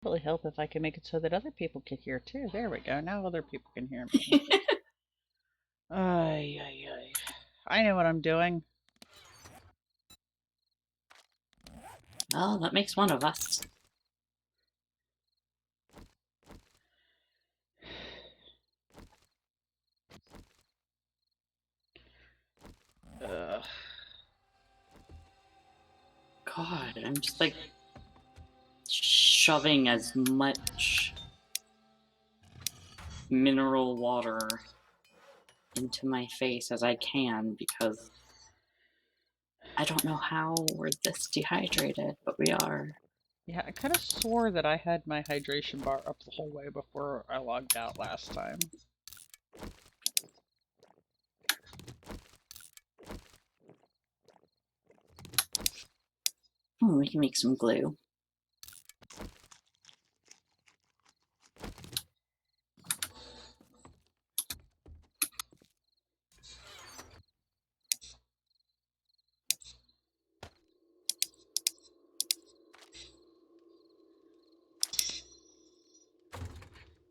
Really help if I can make it so that other people can hear too. There we go. Now other people can hear me. Ay, ay, ay. I know what I'm doing. Well, that makes one of us. Ugh. God, I'm just like shoving as much mineral water into my face as I can because I don't know how we're this dehydrated, but we are. Yeah, I kind of swore that I had my hydration bar up the whole way before I logged out last time. We can make some glue.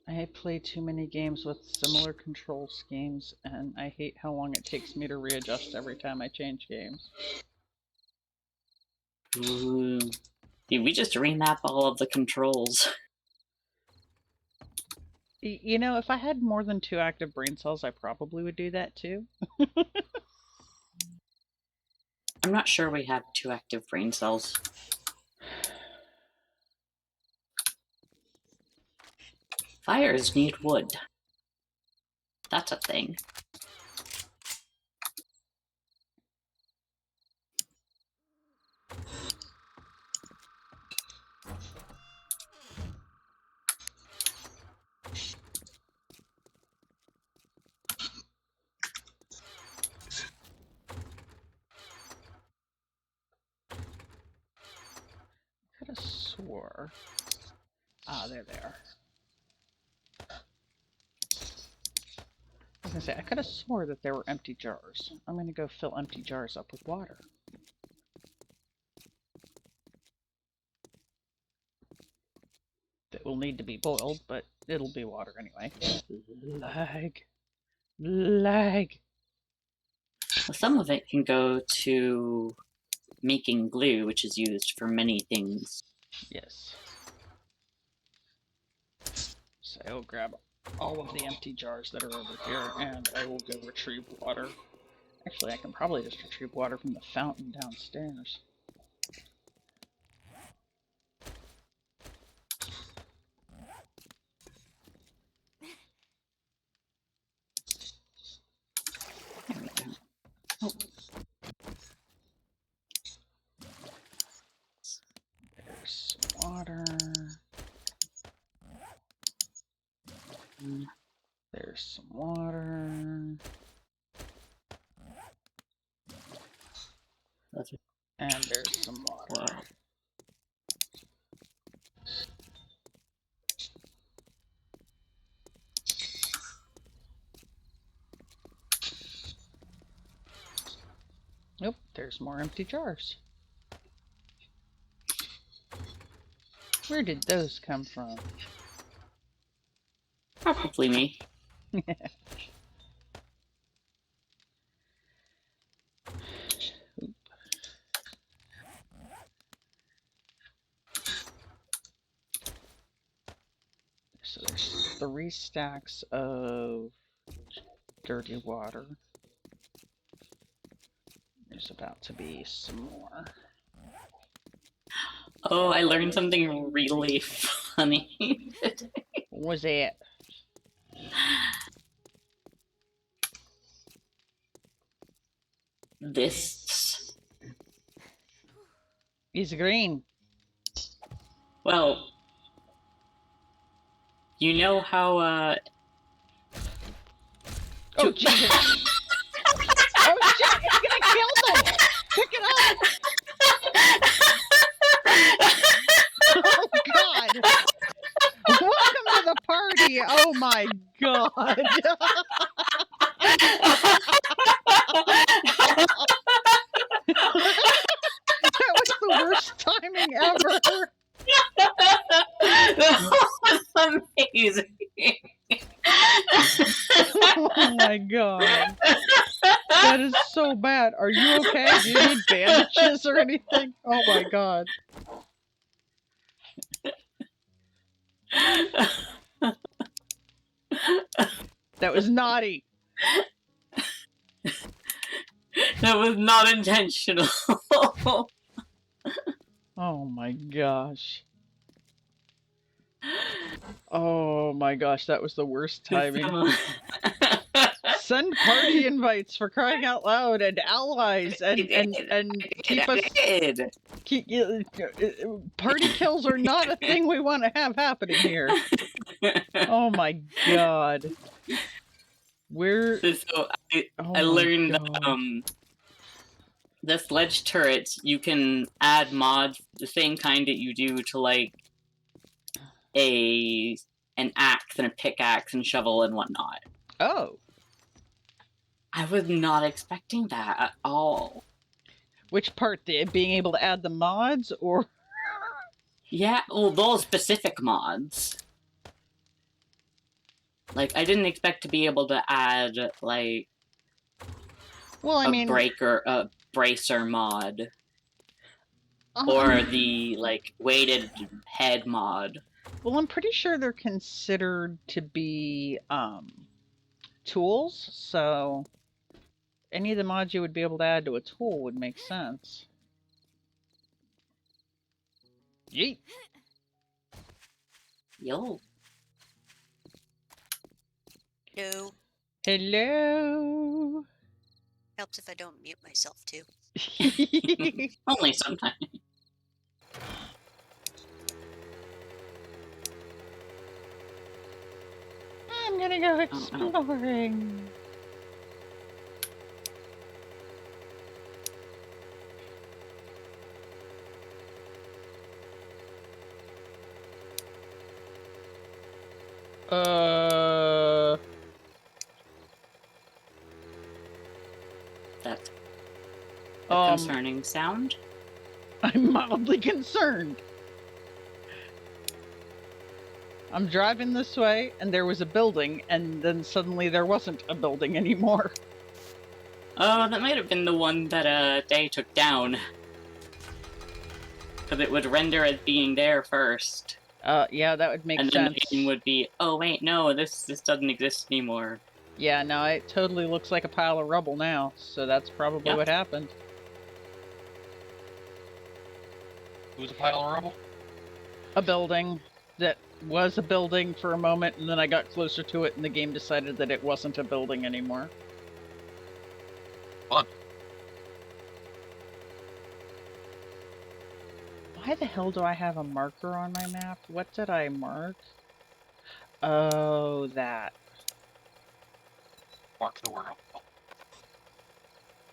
I play too many games with similar control schemes, and I hate how long it takes me to readjust every time I change games. Ooh. Dude, we just remap all of the controls. You know, if I had more than 2 active brain cells, I probably would do that too. I'm not sure we have 2 active brain cells. Fires need wood. That's a thing. I could have swore. Ah, there they are. I was gonna say, I could have swore that there were empty jars. I'm gonna go fill empty jars up with water. That will need to be boiled, but it'll be water anyway. Lag. Lag. Well, some of it can go to making glue, which is used for many things. Yes. So I will grab all of the empty jars that are over here, and I will go retrieve water. Actually, I can probably just retrieve water from the fountain downstairs. There we go. Oh. There's some water. There's some water. And there's some water. Wow. Nope, there's more empty jars. Where did those come from? Probably me. So there's 3 stacks of dirty water. There's about to be some more. Oh, I learned something really funny today. What was it? This. It's green. Well, you know how, Oh, Jesus! Oh, shit! It's gonna kill them! Pick it up! Oh, God! Welcome to the party! Oh, my God! That was the worst timing ever! amazing. Oh my god. That is so bad. Are you okay? Do you need bandages or anything? Oh my god. That was naughty. That was not intentional. Oh my gosh. Oh my gosh, that was the worst timing. Send party invites, for crying out loud, and allies, and keep us. Party kills are not a thing we want to have happening here. Oh my god. Where? So Oh I my learned god. the sledge turrets, you can add mods the same kind that you do to like an axe and a pickaxe and shovel and whatnot. Oh. I was not expecting that at all. Which part? Being able to add the mods, or? Yeah, well, those specific mods. Like, I didn't expect to be able to add, like, Well, I mean, a bracer mod. Or the, like, weighted head mod. Well, I'm pretty sure they're considered to be, tools, so any of the mods you would be able to add to a tool would make sense. Yeet! Yo. No. Hello! Helps if I don't mute myself too. Only sometimes. I'm gonna go exploring. That's a concerning sound. I'm mildly concerned. I'm driving this way, and there was a building, and then suddenly there wasn't a building anymore. Oh, that might have been the one that Day took down. Because it would render as being there first. Yeah, that would make sense. And then the game would be, oh wait, no, this doesn't exist anymore. Yeah, no, it totally looks like a pile of rubble now, so that's probably what happened. Who's a pile of rubble? A building that was a building for a moment, and then I got closer to it, and the game decided that it wasn't a building anymore. Fun. Why the hell do I have a marker on my map? What did I mark? Oh, that. Mark the world.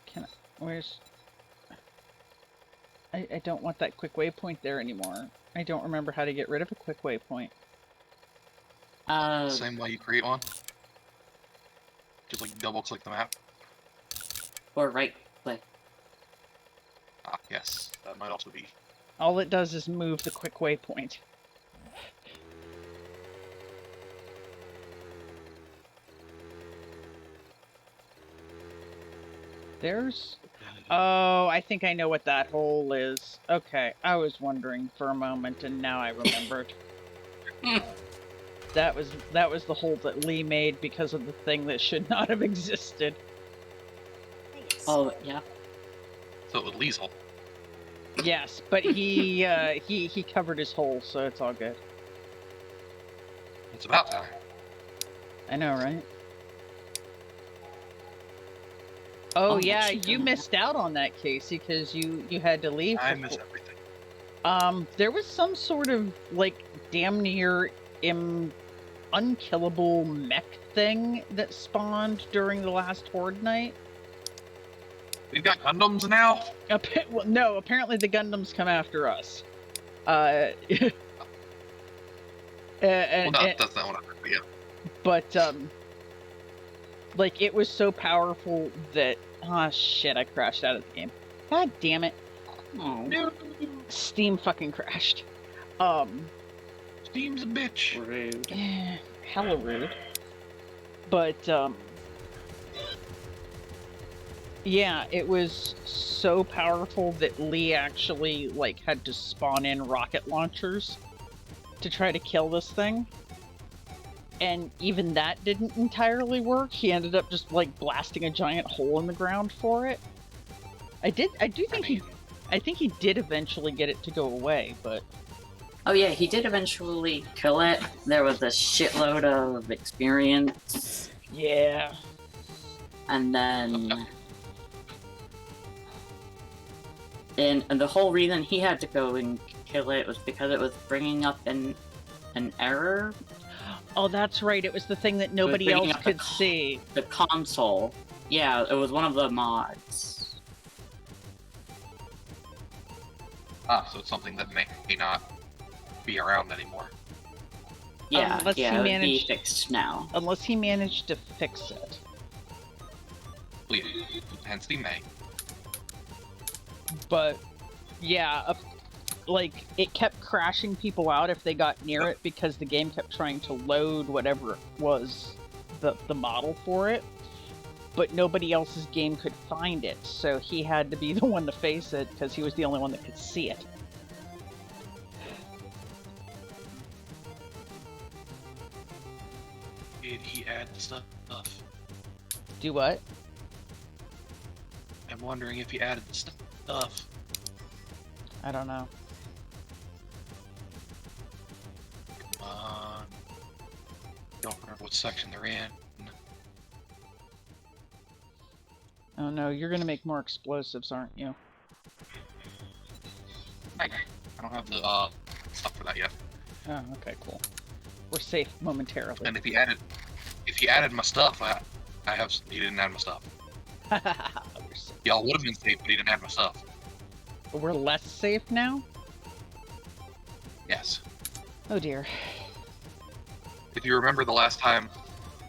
Can I, where's... I don't want that quick waypoint there anymore. I don't remember how to get rid of a quick waypoint. Same way you create one. Just like double click the map. Or right click. Ah, yes. That might also be. All it does is move the quick waypoint. There's... Oh, I think I know what that hole is. Okay, I was wondering for a moment, and now I remembered. That was the hole that Lee made because of the thing that should not have existed. Nice. Oh, yeah. So it was Lee's hole. Yes, but he covered his hole, so it's all good. It's about time. I know, right? Oh yeah, you missed out on that, Casey, because you had to leave. I miss everything. There was some sort of like damn near unkillable mech thing that spawned during the last Horde night. We've got Gundams now? Well, no, apparently the Gundams come after us. Well, that's not what I heard, but yeah. But, like, it was so powerful that... Ah, shit, I crashed out of the game. God damn it. Oh. No. Steam fucking crashed. Steam Steam's a bitch. Rude. Yeah, hella rude. But, yeah, it was so powerful that Lee actually, like, had to spawn in rocket launchers to try to kill this thing. And even that didn't entirely work. He ended up just, like, blasting a giant hole in the ground for it. I think he did eventually get it to go away, but... Oh yeah, he did eventually kill it. There was a shitload of experience. Yeah. And then... and the whole reason he had to go and kill it was because it was bringing up an error. Oh, that's right. It was the thing that nobody else could see. The console. Yeah, it was one of the mods. Ah, so it's something that may not be around anymore. Yeah, Unless he yeah, it would be managed- fixed now. Unless he managed to fix it. Well, yeah, hence the May. But, yeah, like, it kept crashing people out if they got near it because the game kept trying to load whatever it was, the model for it. But nobody else's game could find it, so he had to be the one to face it because he was the only one that could see it. Did he add stuff? Do what? I'm wondering if he added stuff. I don't know. Don't remember what section they're in. Oh no, you're gonna make more explosives, aren't you? I don't have the stuff for that yet. Oh, okay, cool. We're safe momentarily. And if he added my stuff, he didn't add my stuff. We're safe. Y'all would have been safe, but he didn't add my stuff. We're less safe now? Yes. Oh dear. If you remember the last time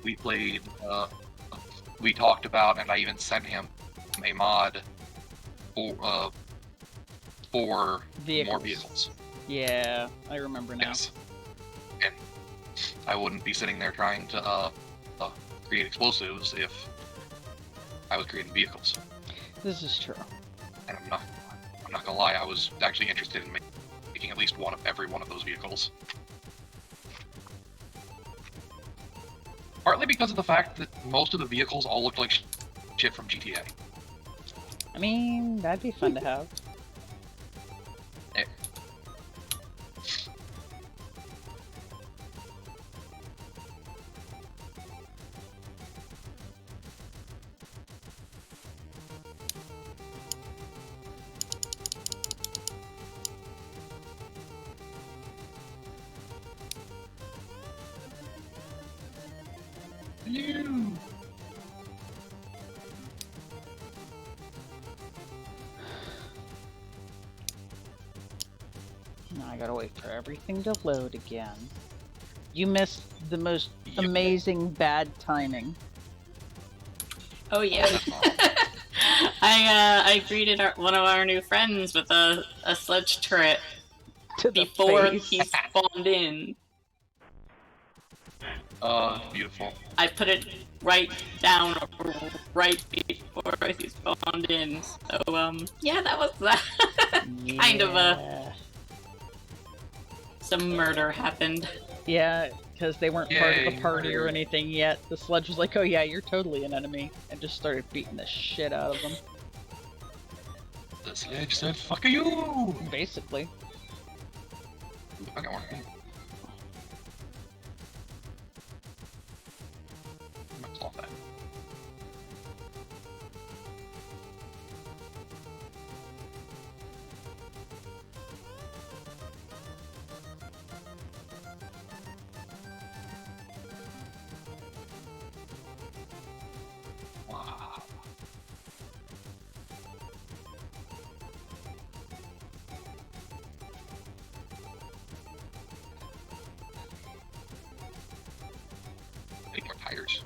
we played, we talked about, and I even sent him a mod for more vehicles. Yeah, I remember now. Yes. And I wouldn't be sitting there trying to create explosives if I was creating vehicles. This is true. And I'm not gonna lie, I was actually interested in making at least one of every one of those vehicles. Partly because of the fact that most of the vehicles all look like shit from GTA. I mean, that'd be fun to have. Eh. You. Now I gotta wait for everything to load again. You missed the most Yep. amazing bad timing. Oh yeah. I greeted one of our new friends with a sludge turret To the before face. he spawned in. Beautiful. I put it right down right before he spawned in. So yeah, that was that. Kind of Yeah. some murder happened. Yeah, because they weren't part of the Yay, party or murder. anything yet. The sludge was like, oh yeah, you're totally an enemy, and just started beating the shit out of them. The sledge said, "Fuck you!" Basically. I got one. I'm gonna claw that. Wow. Take more tires.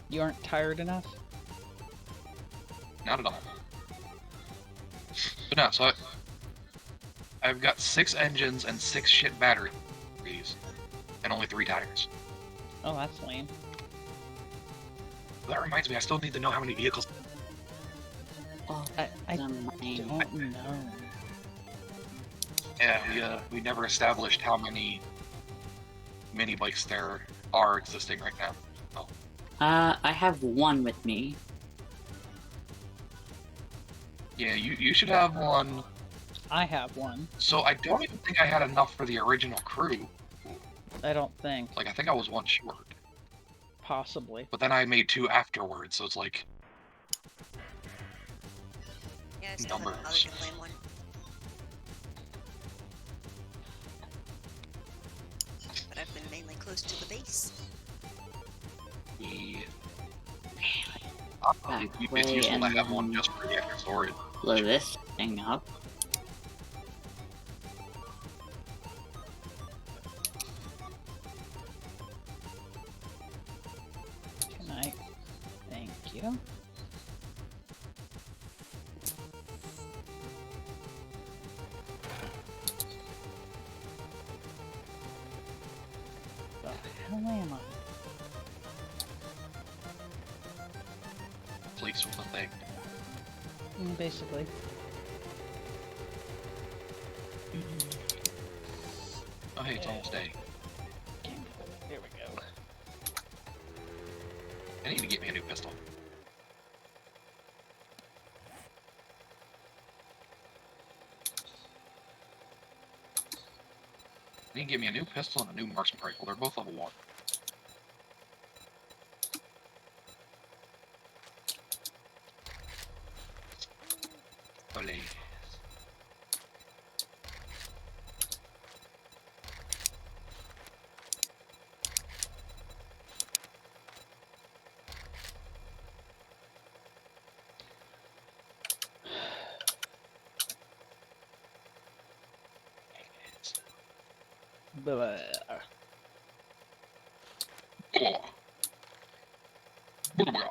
You aren't tired enough? Not at all. But no, so I've got 6 engines and 6 shit batteries, and only 3 tires. Oh, that's lame. That reminds me, I still need to know how many vehicles. Oh, I the don't money. know. Yeah, we never established how many mini bikes there are existing right now. Oh, I have one with me. yeah, you should have one. I have one. So I don't even think I had enough for the original crew. I don't think. Like, I think I was 1 short. Possibly. But then I made 2 afterwards, so it's like... Yeah, I still haven't bothered Numbers. to claim one. But I've been mainly close to the base. The... Back it's way useful to and have one then just for the extra storage. blow this thing up. Can I? Thank you. The hell am I? Police with the thing. Basically. Oh, hey, it's almost day. There we go. I need to get me a new pistol. I need to get me a new pistol and a new marksman rifle. They're both level 1. Olé. Blah. Oh. Blah.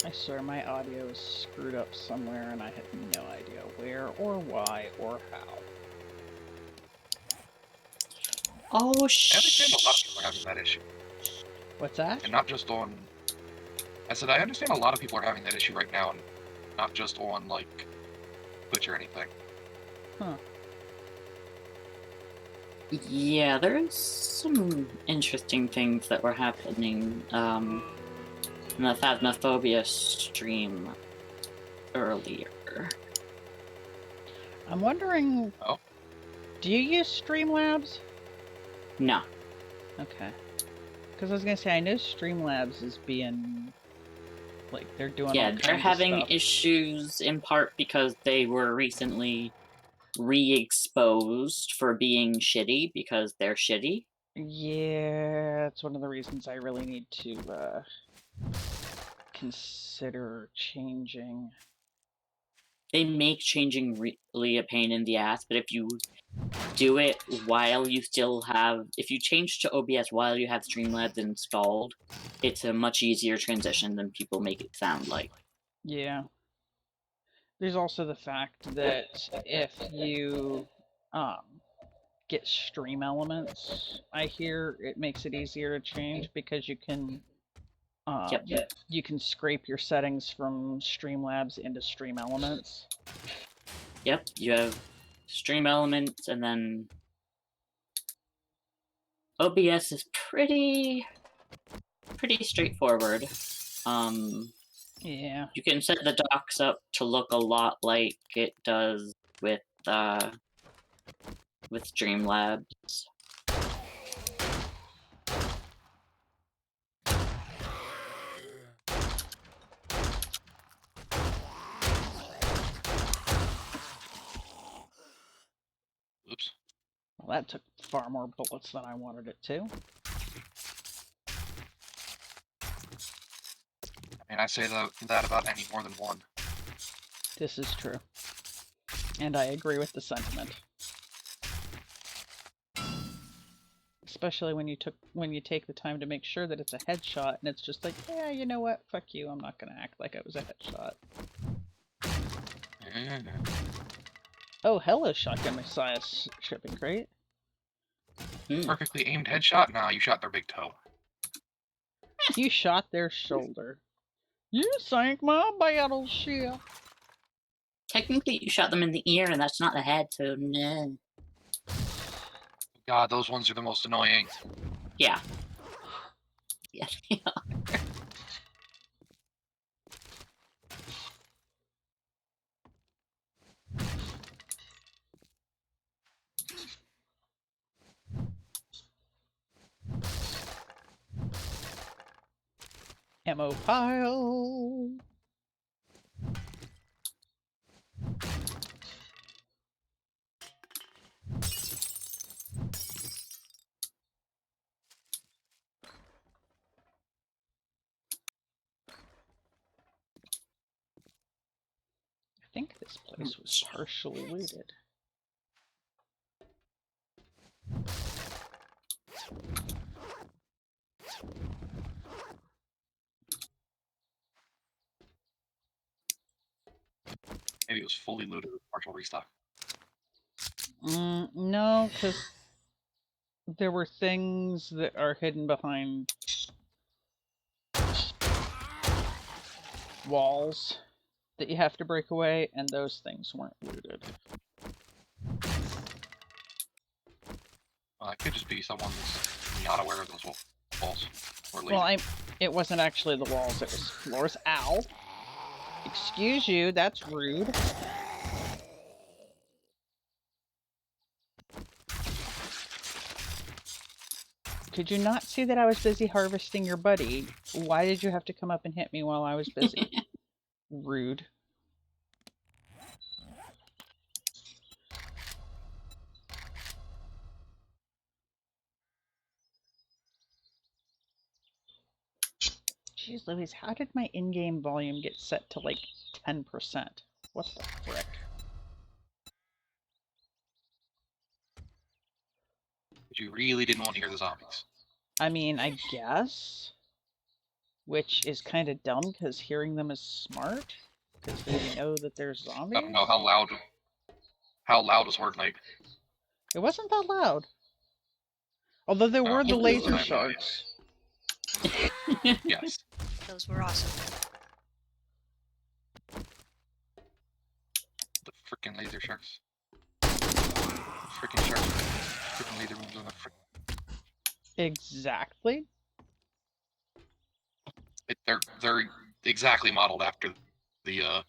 I swear my audio is screwed up somewhere and I have no idea where or why or how. Oh, I understand a lot of people are having that issue. What's that? And not just on... I said, I understand a lot of people are having that issue right now, and not just on, like, Twitch or anything. Huh. Yeah, there's some interesting things that were happening in the Phasmophobia stream earlier. I'm wondering... Oh. Do you use Streamlabs? No. Okay. Because I was gonna say, I know Streamlabs is being... Like, they're doing Yeah, all they're kinds of having stuff. issues in part because they were recently re-exposed for being shitty because they're shitty. Yeah, that's one of the reasons I really need to, consider changing. They make changing really a pain in the ass, but if you do it while you still have... If you change to OBS while you have Streamlabs installed, it's a much easier transition than people make it sound like. Yeah. There's also the fact that if you, get stream elements, I hear it makes it easier to change because you can, Yep. you can scrape your settings from Streamlabs into Stream Elements. Yep, you have Stream Elements, and then OBS is pretty straightforward. Yeah. You can set the docks up to look a lot like it does with Streamlabs. Oops. Well, that took far more bullets than I wanted it to. I mean, I say that about any more than one. This is true. And I agree with the sentiment. especially when you take the time to make sure that it's a headshot, and it's just like, yeah, you know what? Fuck you. I'm not gonna act like it was a headshot. Oh, hello, Shotgun Messiah shipping crate. Perfectly aimed headshot? Nah, you shot their big toe. You shot their shoulder. You sank my battleship. Technically, you shot them in the ear, and that's not the head, so no. God, those ones are the most annoying. Yeah. Yeah. Ammo pile. I think this place was partially looted. Maybe it was fully looted with partial restock. No, because there were things that are hidden behind walls that you have to break away, and those things weren't looted. It could just be someone who's not aware of those walls. Or lazy. Well, it wasn't actually the walls, it was floors. Ow! Excuse you, that's rude. Could you not see that I was busy harvesting your buddy? Why did you have to come up and hit me while I was busy? Rude. Jeez Louise, how did my in-game volume get set to like 10%? What the frick? You really didn't want to hear the zombies. I mean, I guess. Which is kind of dumb, because hearing them is smart. Because then you know that there's zombies. I don't know how loud was Horde Night. It wasn't that loud. Although there were the it laser was. sharks. Those Yes. were awesome. The freaking laser sharks. Freaking sharks. Freaking laser ones on the frick. Exactly. They're exactly modeled after the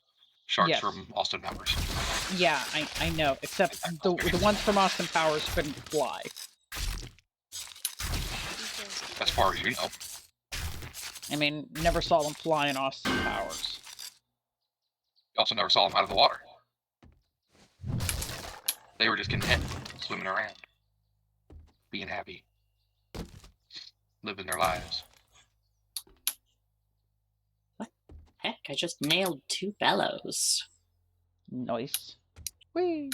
sharks Yes. from Austin Powers. Yeah, I know. Except the ones from Austin Powers couldn't fly. As far as you know. I mean, never saw them fly in Austin Powers. You also never saw them out of the water. They were just content, swimming around, being happy, living their lives. Heck, I just nailed 2 bellows. Nice. Whee!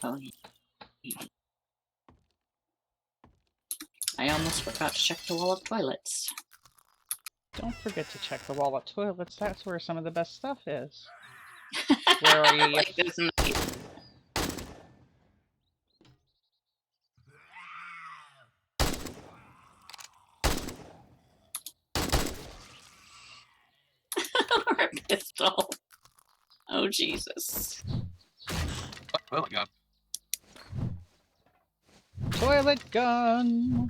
Oh, I almost forgot to check the wall of toilets. Don't forget to check the wall of toilets. That's where some of the best stuff is. Where are you? Like this night. Or a pistol. Oh, Jesus. Toilet gun. Toilet gun!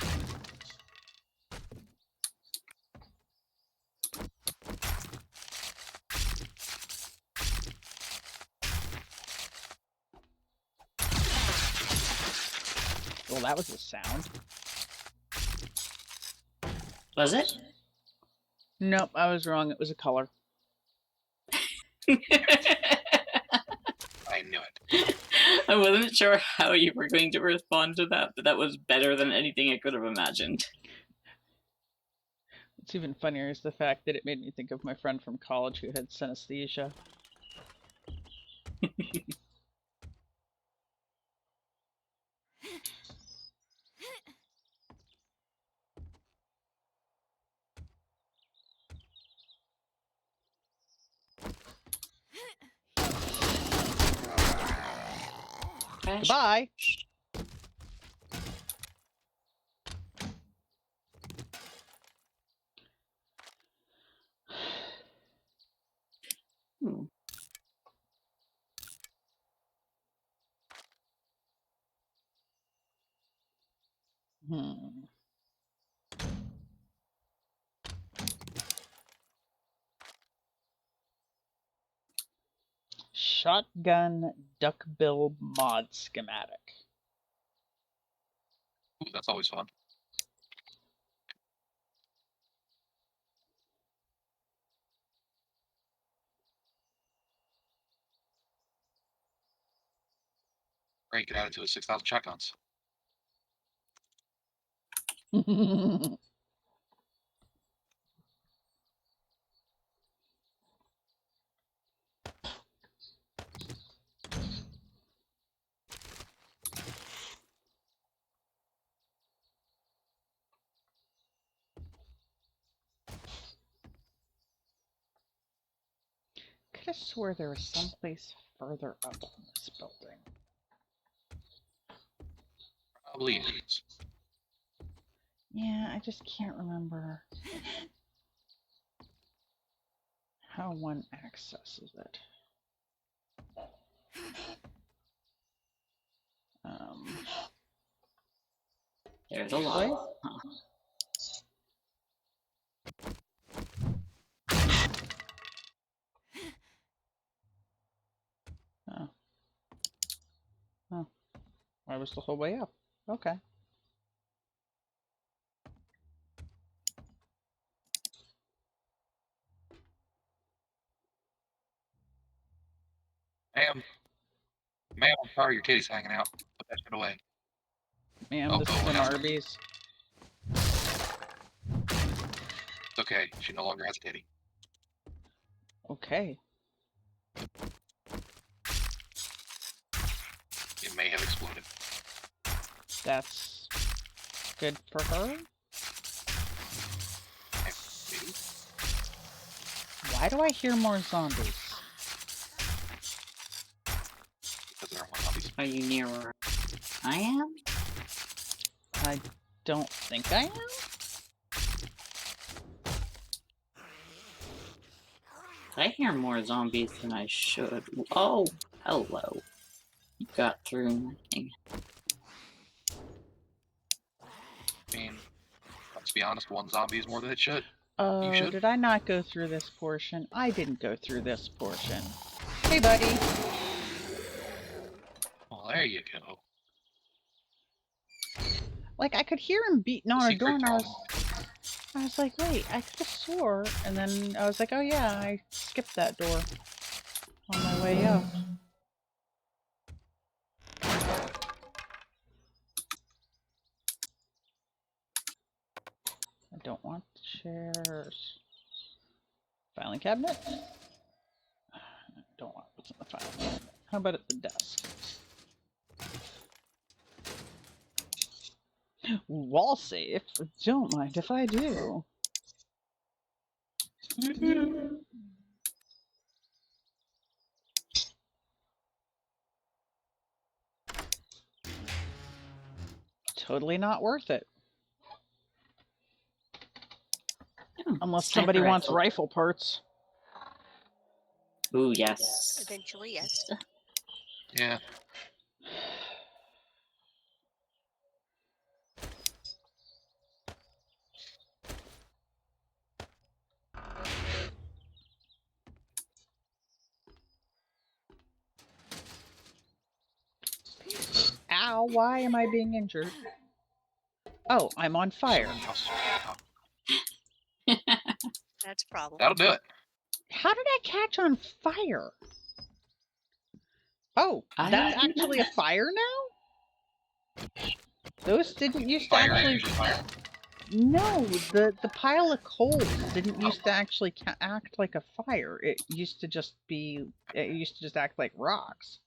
Well, that was a sound. Was it? Nope, I was wrong. It was a color. I knew it. I wasn't sure how you were going to respond to that, but that was better than anything I could have imagined. What's even funnier is the fact that it made me think of my friend from college who had synesthesia. Goodbye! Hmm. Hmm. Shotgun duckbill mod schematic. Ooh, that's always fun. Great, get added to his 6,000 shotguns. Could have swore there was someplace further up on this building. Probably is. Yeah, I just can't remember how one accesses it. There's a This lot. way? Huh. Oh. Oh. I was the whole way up. Okay. Ma'am, I'm sorry your titty's hanging out. Put that shit away. Ma'am, Oh, this oh, is an that's- Arby's. It's okay. She no longer has a titty. Okay. It may have exploded. That's good for her. Maybe. Why do I hear more zombies? Because there are more zombies. Are you near where I am? I don't think I am. I hear more zombies than I should. Oh, hello. You got through my thing. I mean, let's be honest, one zombie is more than it should. You should. Did I not go through this portion? I didn't go through this portion. Hey, buddy. Well, there you go. Like, I could hear him beating on a door, Secret and I tunnel. was like, wait, I could have swore. And then I was like, oh yeah, I skipped that door on my way up. I don't want the chairs. Filing cabinet? I don't want what's in the filing cabinet. How about at the desk? Wall safe? Don't mind if I do. Totally not worth it. Unless somebody Sniper wants rifle. rifle parts. Ooh, yes. Eventually, yes. Yeah. Ow, why am I being injured? Oh, I'm on fire. That's a problem. That'll do it. How did I catch on fire? Oh, I that's didn't know actually a that. fire now? Those didn't used to Fire actually... is usually fire. No, the pile of coals didn't used to actually act like a fire. It used to just be... It used to just act like rocks.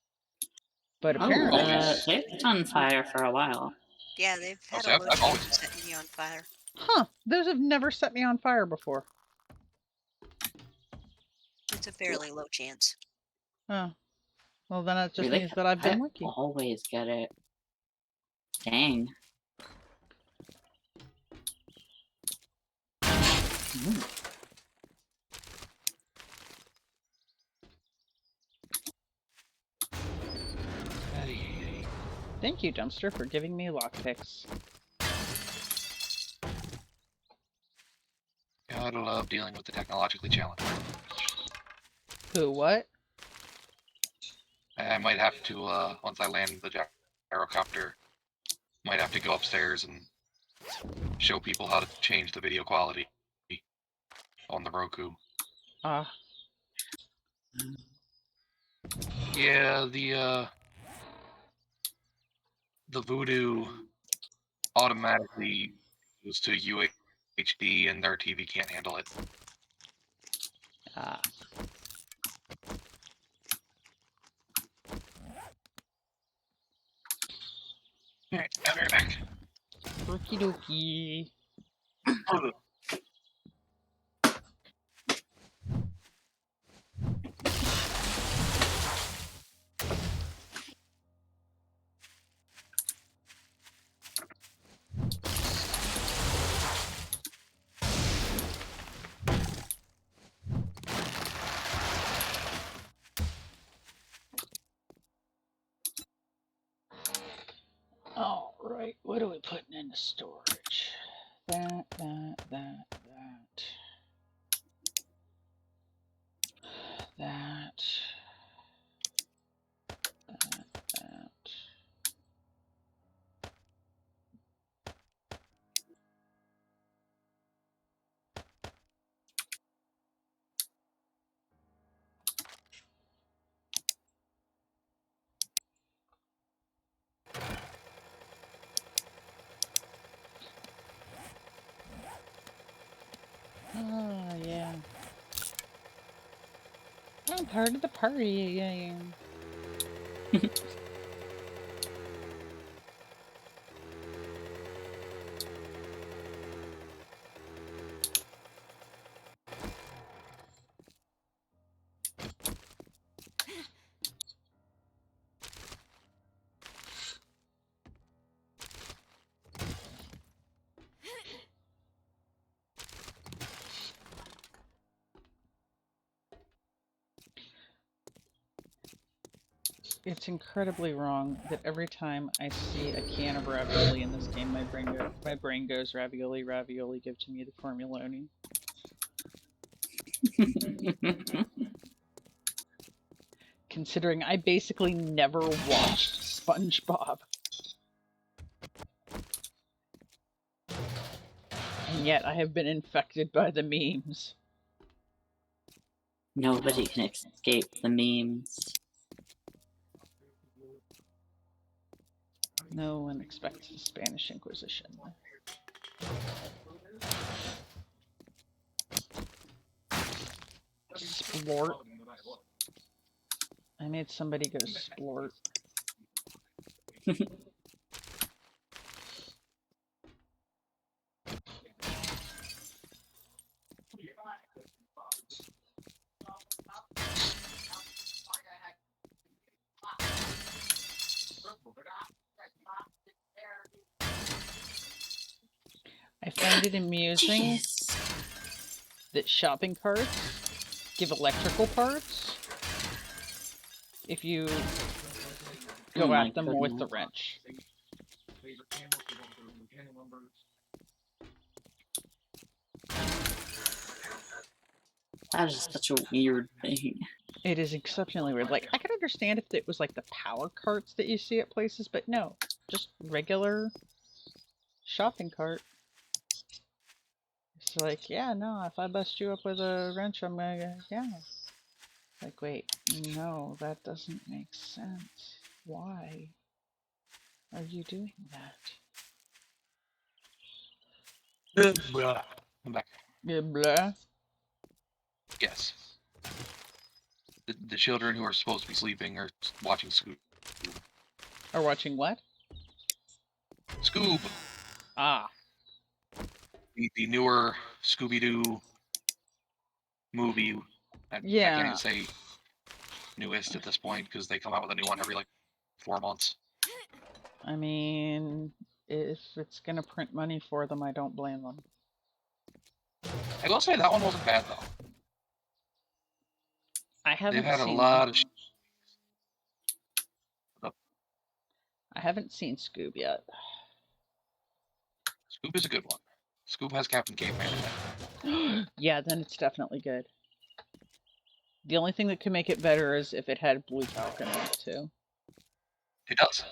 But Oh, apparently... they've on fire for a while. Yeah, they've Oh, had see, a I've low always- chance of setting you on fire. Huh, those have never set me on fire before. It's a fairly low chance. Oh, well then that just Really? means that I've been I lucky. always get it. Dang. Mm. Thank you, Dumpster, for giving me lockpicks. Gotta love dealing with the technologically challenged. Who, what? I might have to, once I land the gyrocopter, might have to go upstairs and show people how to change the video quality on the Roku. Ah, Yeah, the Voodoo automatically goes to UHD and their TV can't handle it. ah. Alright, I'll be right back. Okie dokie. Alright, what are we putting into storage? That. That. Oh, yeah. I'm part of the party again. It's incredibly wrong that every time I see a can of ravioli in this game, my brain goes ravioli, ravioli, give to me the formuloni. Considering I basically never watched SpongeBob. And yet I have been infected by the memes. Nobody can escape the memes. No one expects the Spanish Inquisition. Splort. I made somebody go splort. I find it amusing that shopping carts give electrical parts if you go at them with the wrench. That is such a weird thing. It is exceptionally weird. Like, I could understand if it was like the power carts that you see at places, but no, just regular shopping cart. It's like, yeah, no, if I bust you up with a wrench, I'm gonna, yeah. Like, wait, no, that doesn't make sense. Why are you doing that? I'm back. Yeah, blah. Yes. The children who are supposed to be sleeping are watching Scoob. Are watching what? Scoob, Ah, the newer Scooby-Doo movie. I can't yeah. even say newest at this point because they come out with a new one every like 4 months. I mean, if it's gonna print money for them, I don't blame them. I will say that one wasn't bad though. I haven't They've had a seen lot of. I haven't seen Scoob yet. Scoob is a good one. Scoob has Captain Caveman in it. Yeah, then it's definitely good. The only thing that could make it better is if it had Blue Falcon in it too. It does.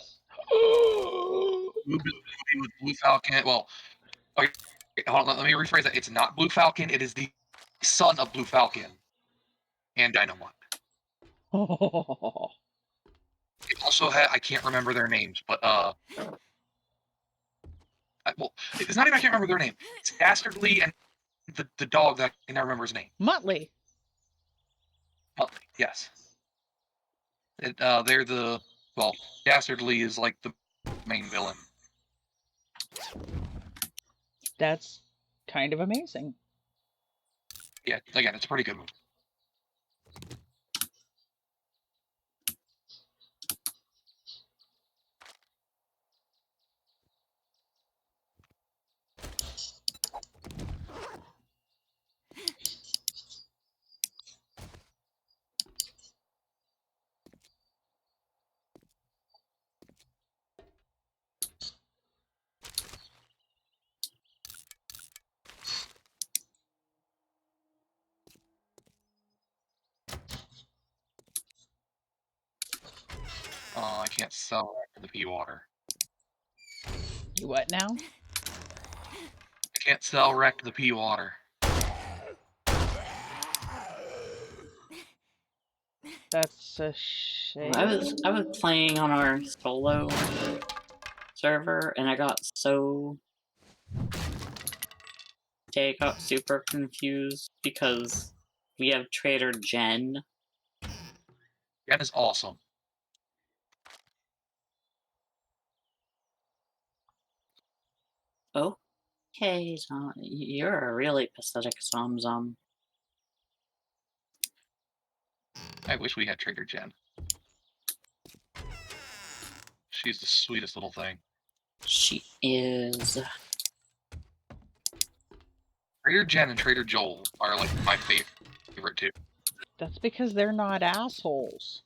Scoob is a movie with Blue Falcon. Well, okay, hold on. Let me rephrase that. It's not Blue Falcon. It is the son of Blue Falcon and Dynamite. It also had. I can't remember their names, but well, it's not even I can't remember their name. It's Dastardly and the dog that I can never remember his name. Muttley. Muttley, yes. They're the Dastardly is like the main villain. That's kind of amazing. Yeah, again, it's a pretty good movie. I can't sell the pea water. You what now? I can't sell wreck the pea water. That's a shame. I was playing on our solo server, and I got super confused because we have Trader Jen. Jen is awesome. Okay, you're a really pathetic Zom. I wish we had Trader Jen. She's the sweetest little thing. She is. Trader Jen and Trader Joel are like my favorite too. That's because they're not assholes.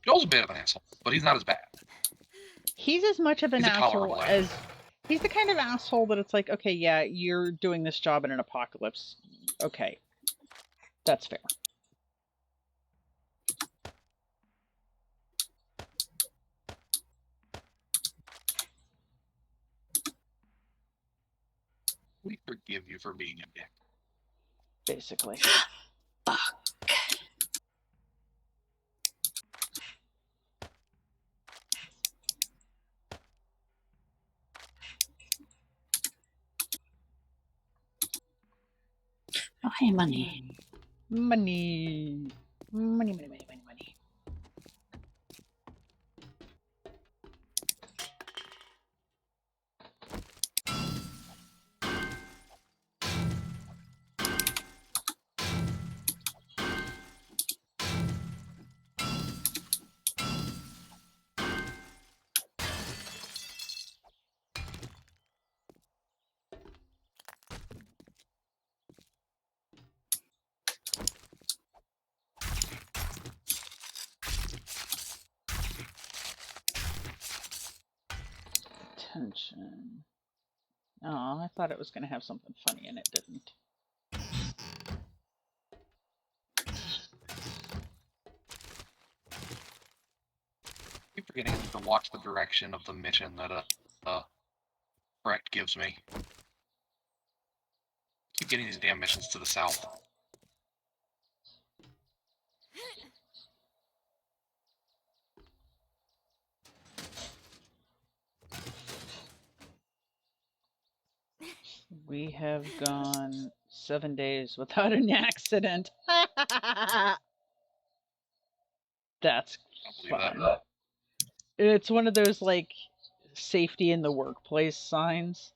Joel's a bit of an asshole, but he's not as bad. He's as much of an He's a asshole tolerable as he's the kind of asshole that it's like, okay, yeah, you're doing this job in an apocalypse. Okay. That's fair. We forgive you for being a dick. Basically. Fuck. Oh, hey, money. Money. Money. Attention. Oh, I thought it was going to have something funny and it didn't. I keep forgetting to watch the direction of the mission that Brecht gives me. I keep getting these damn missions to the south. We have gone 7 days without an accident. That's I believe fun. that. It's one of those like safety in the workplace signs.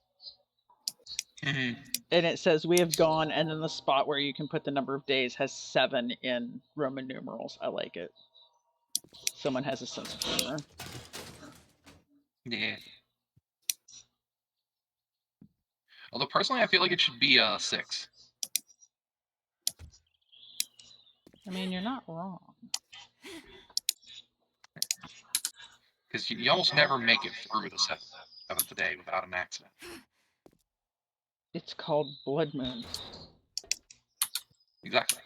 Mhm. And it says we have gone, and then the spot where you can put the number of days has 7 in Roman numerals. I like it. Someone has a sense of humor. Yeah. Although personally, I feel like it should be 6. I mean, you're not wrong. Because you almost never make it through the 7th day without an accident. It's called Blood Moon. Exactly.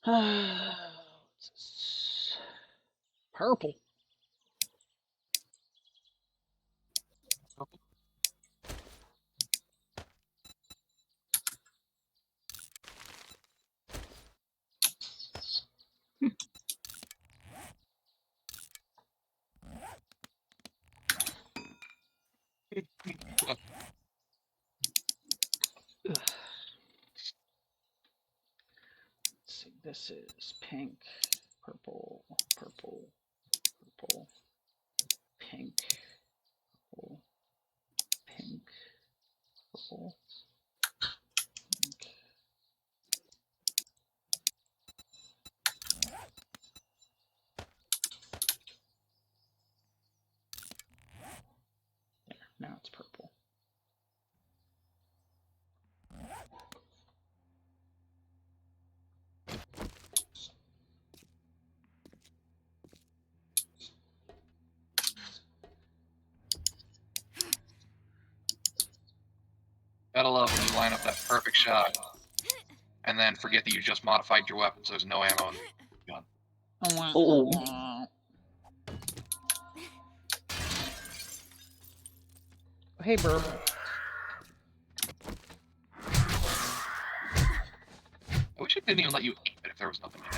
What's this? Purple. Ugh. Let's see. This is pink, purple, purple, purple, pink, purple, pink, purple, pink. There, now it's purple. Gotta love when you line up that perfect shot, and then forget that you just modified your weapon, so there's no ammo in the gun. Oh. Hey, bro. I wish it didn't even let you aim it if there was nothing in it.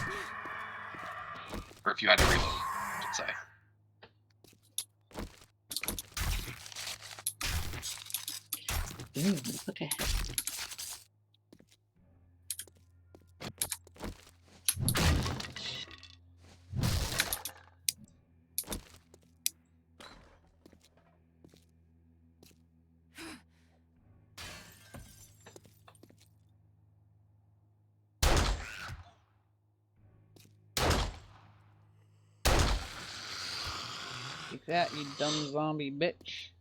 Or if you had to reload, I should say. Ooh, look ahead. Take that, you dumb zombie bitch.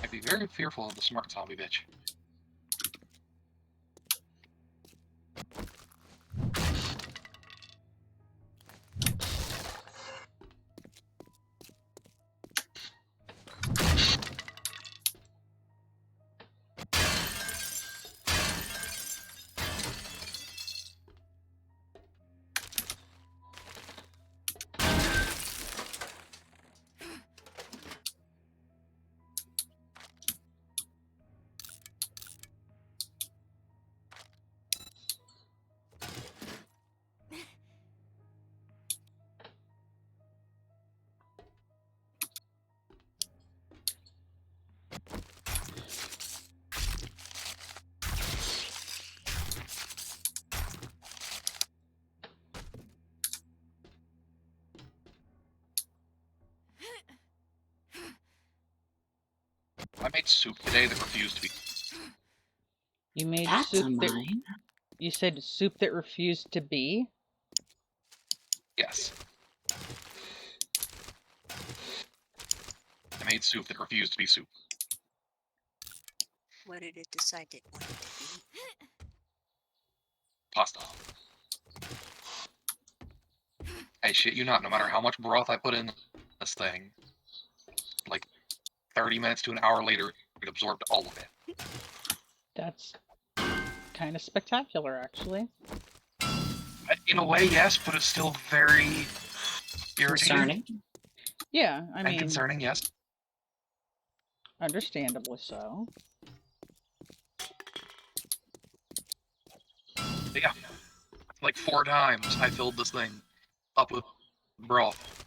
I'd be very fearful of the smart zombie bitch. I made soup today that refused to be. You made That's a soup that mine. you said soup that refused to be? Yes. I made soup that refused to be soup. What did it decide it wanted to be? pasta. I shit you not, no matter how much broth I put in this thing, like 30 minutes to an hour later, it absorbed all of it. That's kind of spectacular, actually. In a way, yes, but it's still very irritating Concerning. Yeah, I and mean, concerning, yes. understandably so. But yeah, like 4 times I filled this thing up with broth.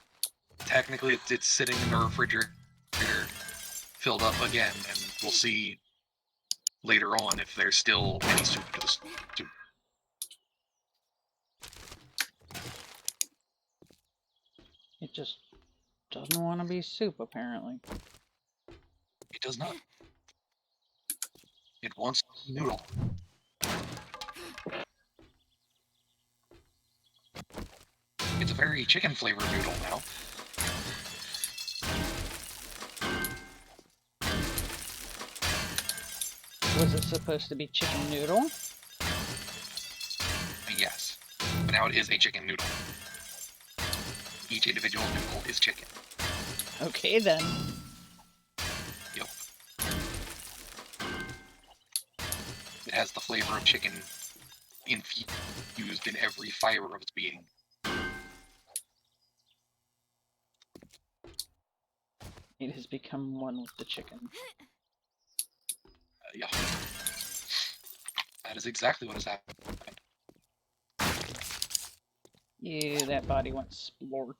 Technically, it's sitting in the refrigerator, filled up again, and we'll see later on if there's still any soup to the soup. It just doesn't want to be soup, apparently. It does not. It wants noodle. It's a very chicken flavored noodle now. Was it supposed to be chicken noodle? Yes. But now it is a chicken noodle. Each individual noodle is chicken. Okay, then. Yep. It has the flavor of chicken infused in every fiber of its being. It has become one with the chicken. Yeah. That is exactly what has happened. Ew, that body went splort.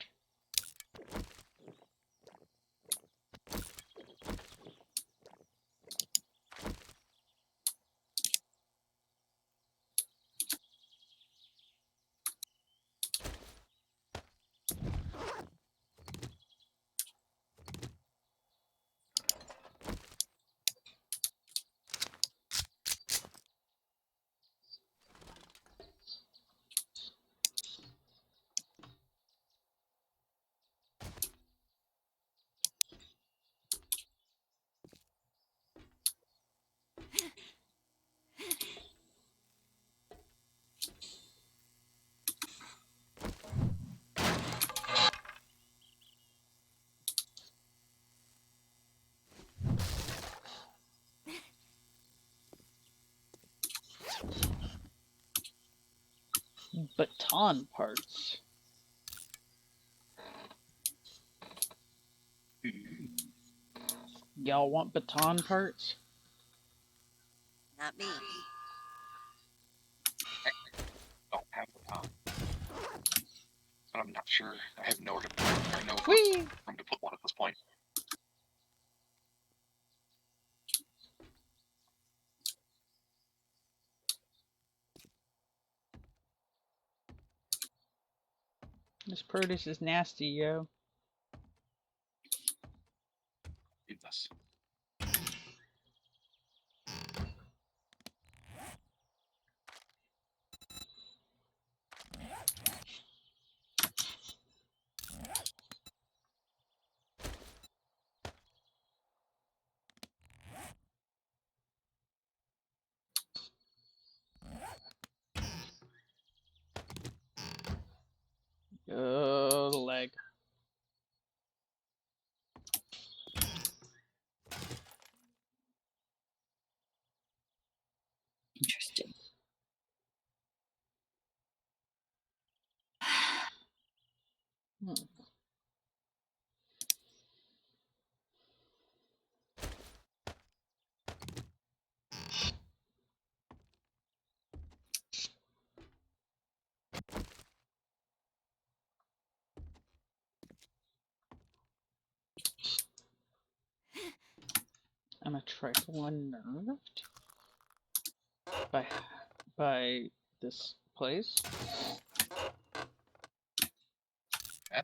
Baton parts. Y'all want baton parts? Not me. Don't have the time. But I'm not sure. I have nowhere to or no Whee! room to put one at this point. This produce is nasty, yo. Do this. Leg. Interesting. Hmm. I'm a trifle unnerved by this place. Yeah.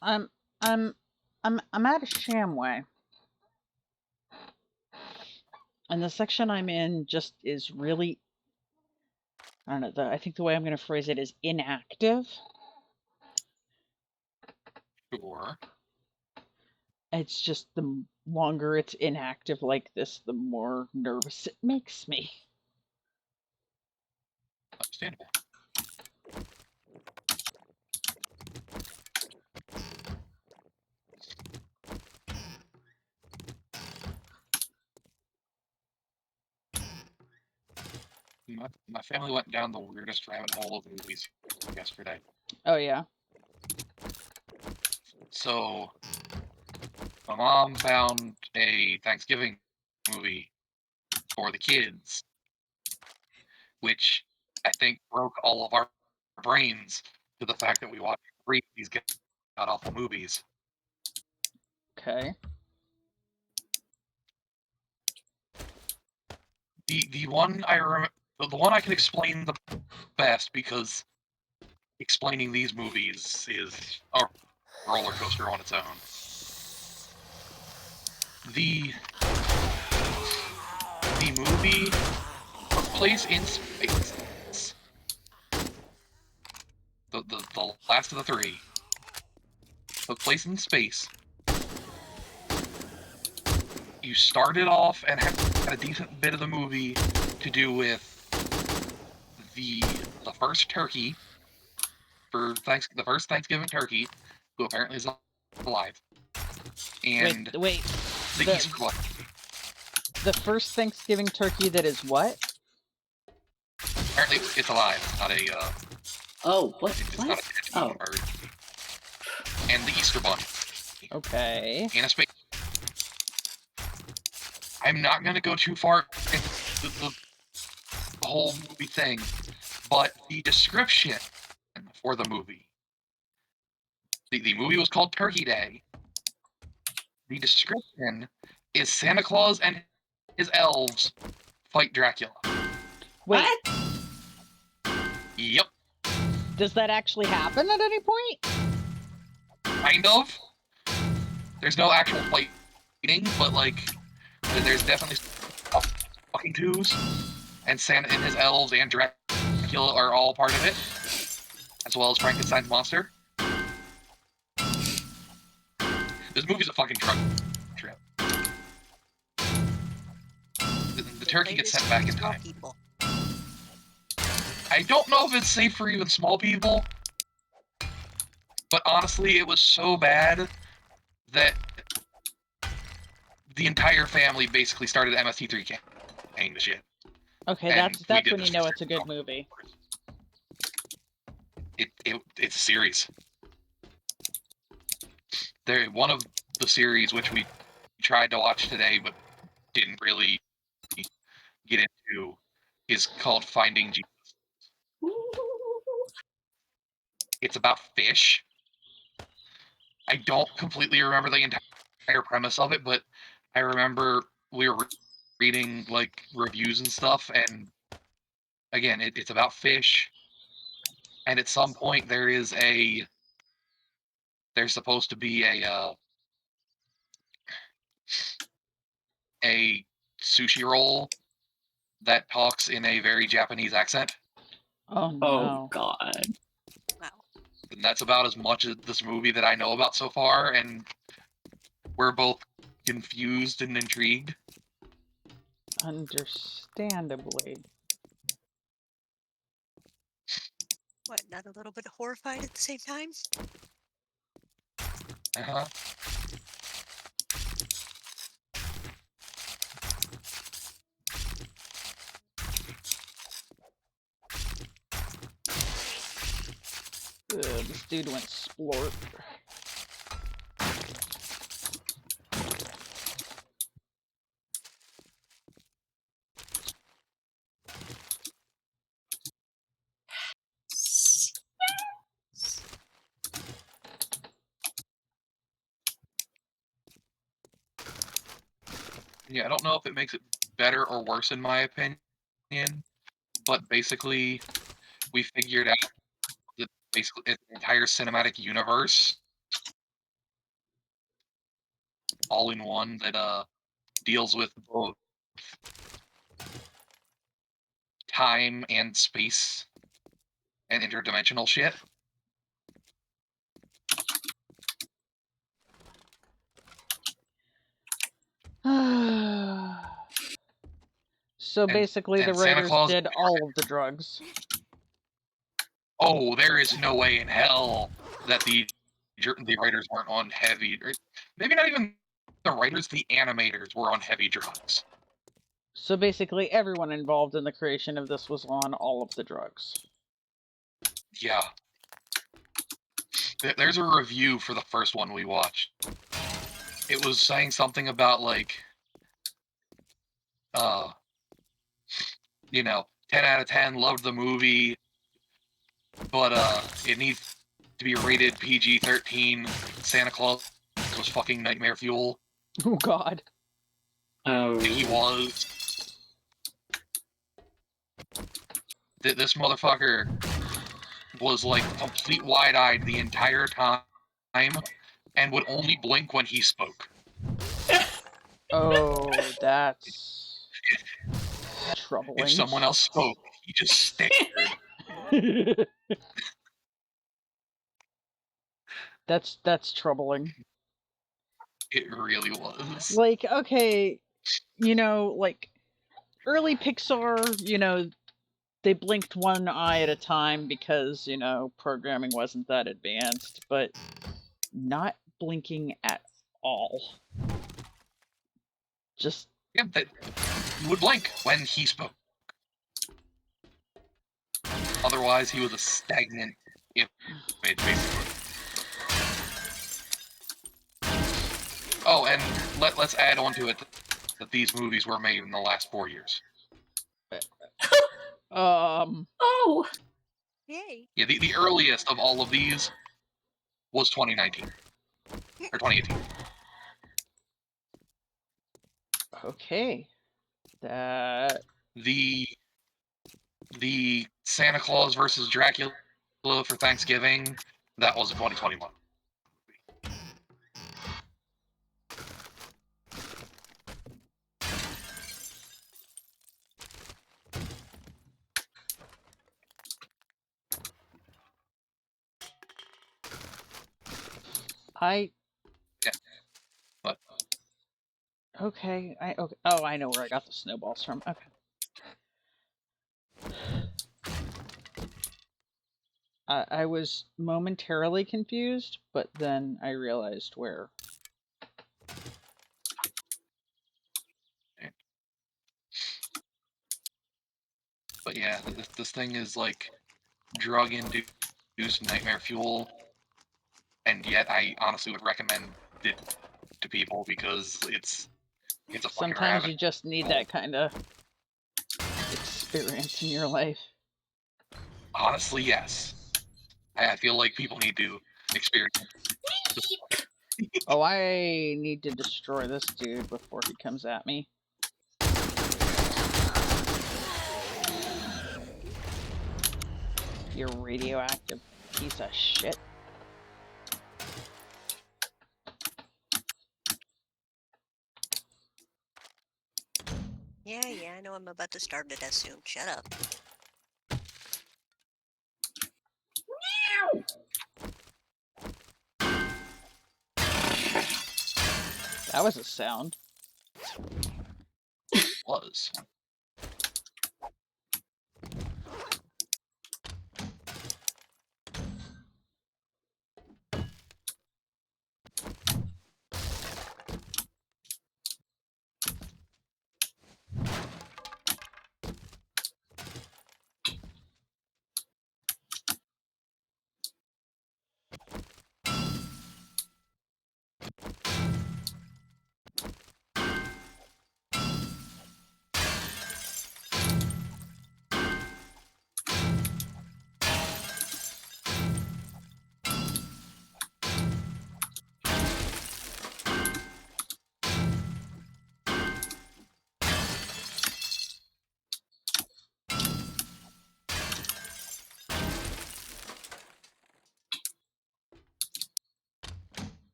I'm at a Shamway. And the section I'm in just is really, I don't know, I think the way I'm going to phrase it is inactive. Sure. It's just the longer it's inactive like this, the more nervous it makes me. Understandable. My family went down the weirdest rabbit hole of movies yesterday. Oh yeah. So, my mom found a Thanksgiving movie for the kids, which I think broke all of our brains to the fact that we watched three of these god awful movies. Okay. The one I remember, the one I can explain the best, because explaining these movies is a roller coaster on its own. The movie took place in space. The last of the three took place in space. You started off and had a decent bit of the movie to do with the first turkey for the first Thanksgiving turkey, who apparently is alive, and Wait. the Easter Bunny. The first Thanksgiving turkey that is what? Apparently, it's alive. It's not a. Oh, what? It's What? not a Oh. bird. And the Easter Bunny. Okay. And a space. I'm not gonna go too far into the whole movie thing, but the description for the movie. The movie was called Turkey Day. The description is Santa Claus and his elves fight Dracula. Wait, What? Yep, does that actually happen at any point? kind of. There's no actual fighting, but like, there's definitely fucking twos, and Santa and his elves and Dracula are all part of it, as well as Frankenstein's monster. This movie's a fucking drug trip. The turkey gets sent back in time. People. I don't know if it's safe for even small people, but honestly, it was so bad that the entire family basically started MST3 campaigning the shit. Okay, And that's we when did you know it's a good movie. It's a series. One of the series which we tried to watch today but didn't really get into is called Finding Jesus. It's about fish. I don't completely remember the entire premise of it, but I remember we were reading like reviews and stuff, and again, it's about fish. And at some point, there's supposed to be a sushi roll that talks in a very Japanese accent. Oh Oh no. God. Wow. And that's about as much of this movie that I know about so far, and we're both confused and intrigued. Understandably. What, not a little bit horrified at the same time? Uh-huh. This dude went splort. Yeah, I don't know if it makes it better or worse in my opinion, but basically we figured out that basically it's an entire cinematic universe all in one that deals with both time and space and interdimensional shit. So basically, the and Santa writers Claus. did all of the drugs. Oh, there is no way in hell that the writers weren't on heavy. Maybe not even the writers, the animators were on heavy drugs. So basically, everyone involved in the creation of this was on all of the drugs. Yeah. There's a review for the first one we watched. It was saying something about, like, 10 out of 10, loved the movie, but it needs to be rated PG-13. Santa Claus was fucking nightmare fuel. Oh God. Oh. He was. This motherfucker was, like, complete wide-eyed the entire time and would only blink when he spoke. Oh, that's troubling. If someone else spoke, he just stared. That's troubling. It really was. Like, okay, like early Pixar, they blinked one eye at a time because, programming wasn't that advanced, but not blinking at all. Just Yeah, he would blink when he spoke. Otherwise, he was a stagnant image, basically. Oh, and let's add on to it that these movies were made in the last 4 years. Oh. Yay. Yeah, the earliest of all of these was 2019 or 2018. Okay. That The Santa Claus versus Dracula for Thanksgiving, that was a 2021. I Yeah, but okay. Oh, I know where I got the snowballs from. Okay. I was momentarily confused, but then I realized where. But yeah, this thing is like drug-induced nightmare fuel, and yet I honestly would recommend it to people because it's a fucking Sometimes rabbit you just need that kind of experience in your life. Honestly, yes. I feel like people need to experience. Oh, I need to destroy this dude before he comes at me. You radioactive piece of shit. Yeah, I know I'm about to start it as soon. Shut up. That was a sound. Was.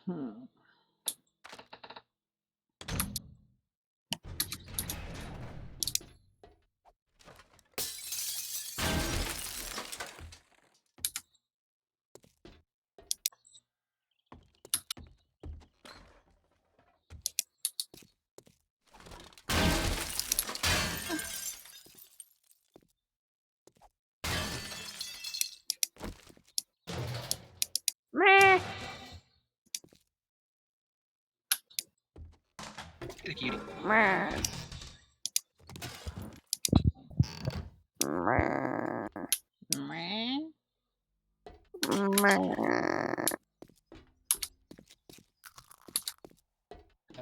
Hmm. Kitty kitty. Meh. I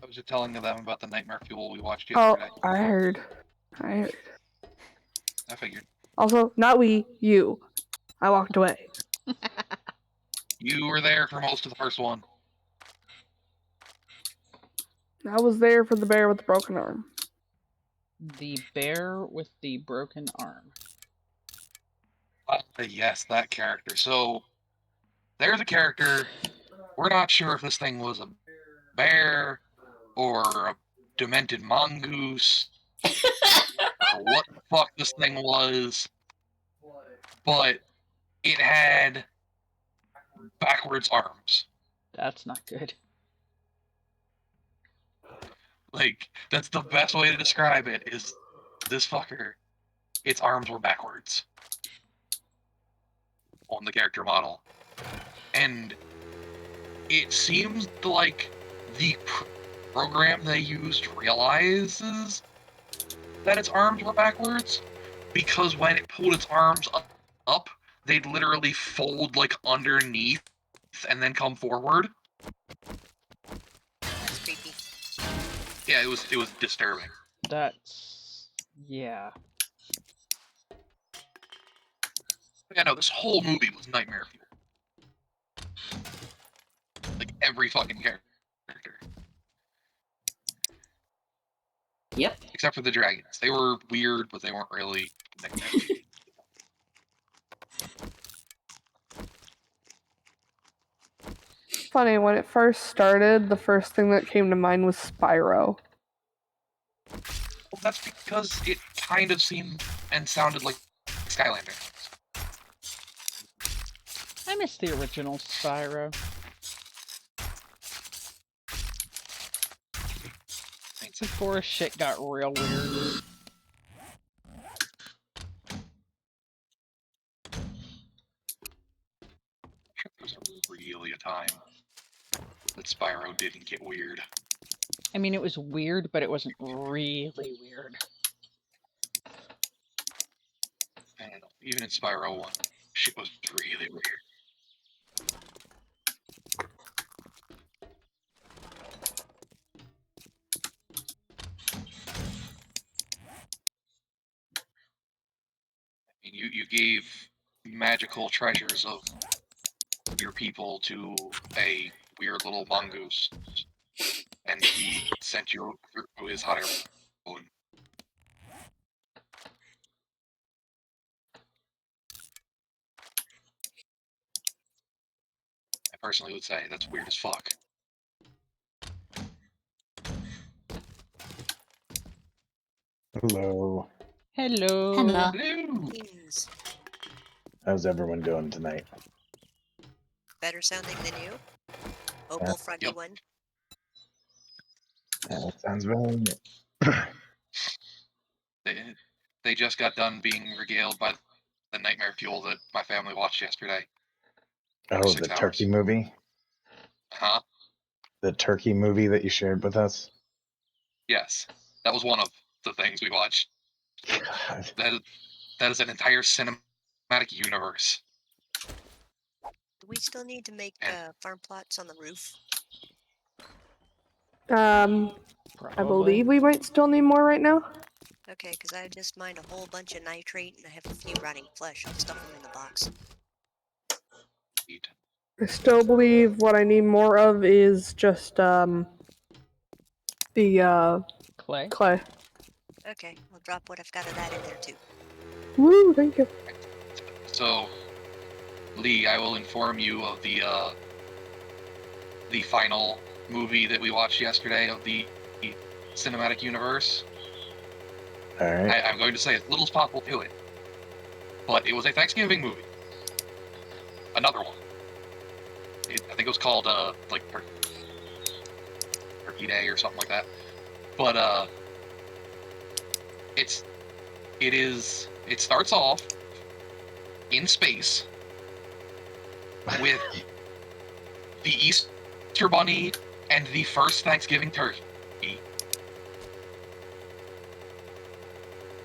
was just telling them about the Nightmare Fuel we watched Oh, yesterday. I heard. I figured. Also, not we, you. I walked away. You were there for most of the first one. I was there for the bear with the broken arm. The bear with the broken arm. Yes, that character. So, there's a character. We're not sure if this thing was a bear or a demented mongoose or what the fuck this thing was, but it had backwards arms. That's not good. Like, that's the best way to describe it, is this fucker, its arms were backwards on the character model. And it seems like the program they used realizes that its arms were backwards, because when it pulled its arms up, they'd literally fold like underneath and then come forward. That's creepy. Yeah, it was disturbing. That's... yeah. Yeah, no, this whole movie was nightmare fuel. Like every fucking character. Yep. Except for the dragons. They were weird, but they weren't really nightmare fuel. Funny, when it first started, the first thing that came to mind was Spyro. Well, that's because it kind of seemed and sounded like Skylander. I miss the original Spyro. Before shit got real weird. There's really a time that Spyro didn't get weird. I mean, it was weird, but it wasn't really weird. I don't know. Even in Spyro 1, shit was really weird. I mean, you gave magical treasures of your people to a weird little mongoose, and he sent you through his hot air balloon. I personally would say that's weird as fuck. Hello. Hello. Hello. Hello. Yes. How's everyone doing tonight? Better sounding than you. Opal fronty Yep. one. That sounds brilliant. They just got done being regaled by the nightmare fuel that my family watched yesterday. Oh, 6 the hours. turkey movie? Huh? The turkey movie that you shared with us? Yes. That was one of the things we watched. God. That is an entire cinematic universe. Do we still need to make farm plots on the roof? I believe we might still need more right now. Okay, because I just mined a whole bunch of nitrate and I have a few rotting flesh. I'll stuff them in the box. Neat. I still believe what I need more of is just the Clay. clay. Okay, I'll drop what I've got of that in there too. Woo, thank you. So, Lee, I will inform you of the final movie that we watched yesterday of the cinematic universe. Alright. I'm going to say as little as possible to it, but it was a Thanksgiving movie. Another one. I think it was called like Turkey Day or something like that. But it starts off in space with the Easter Bunny and the first Thanksgiving turkey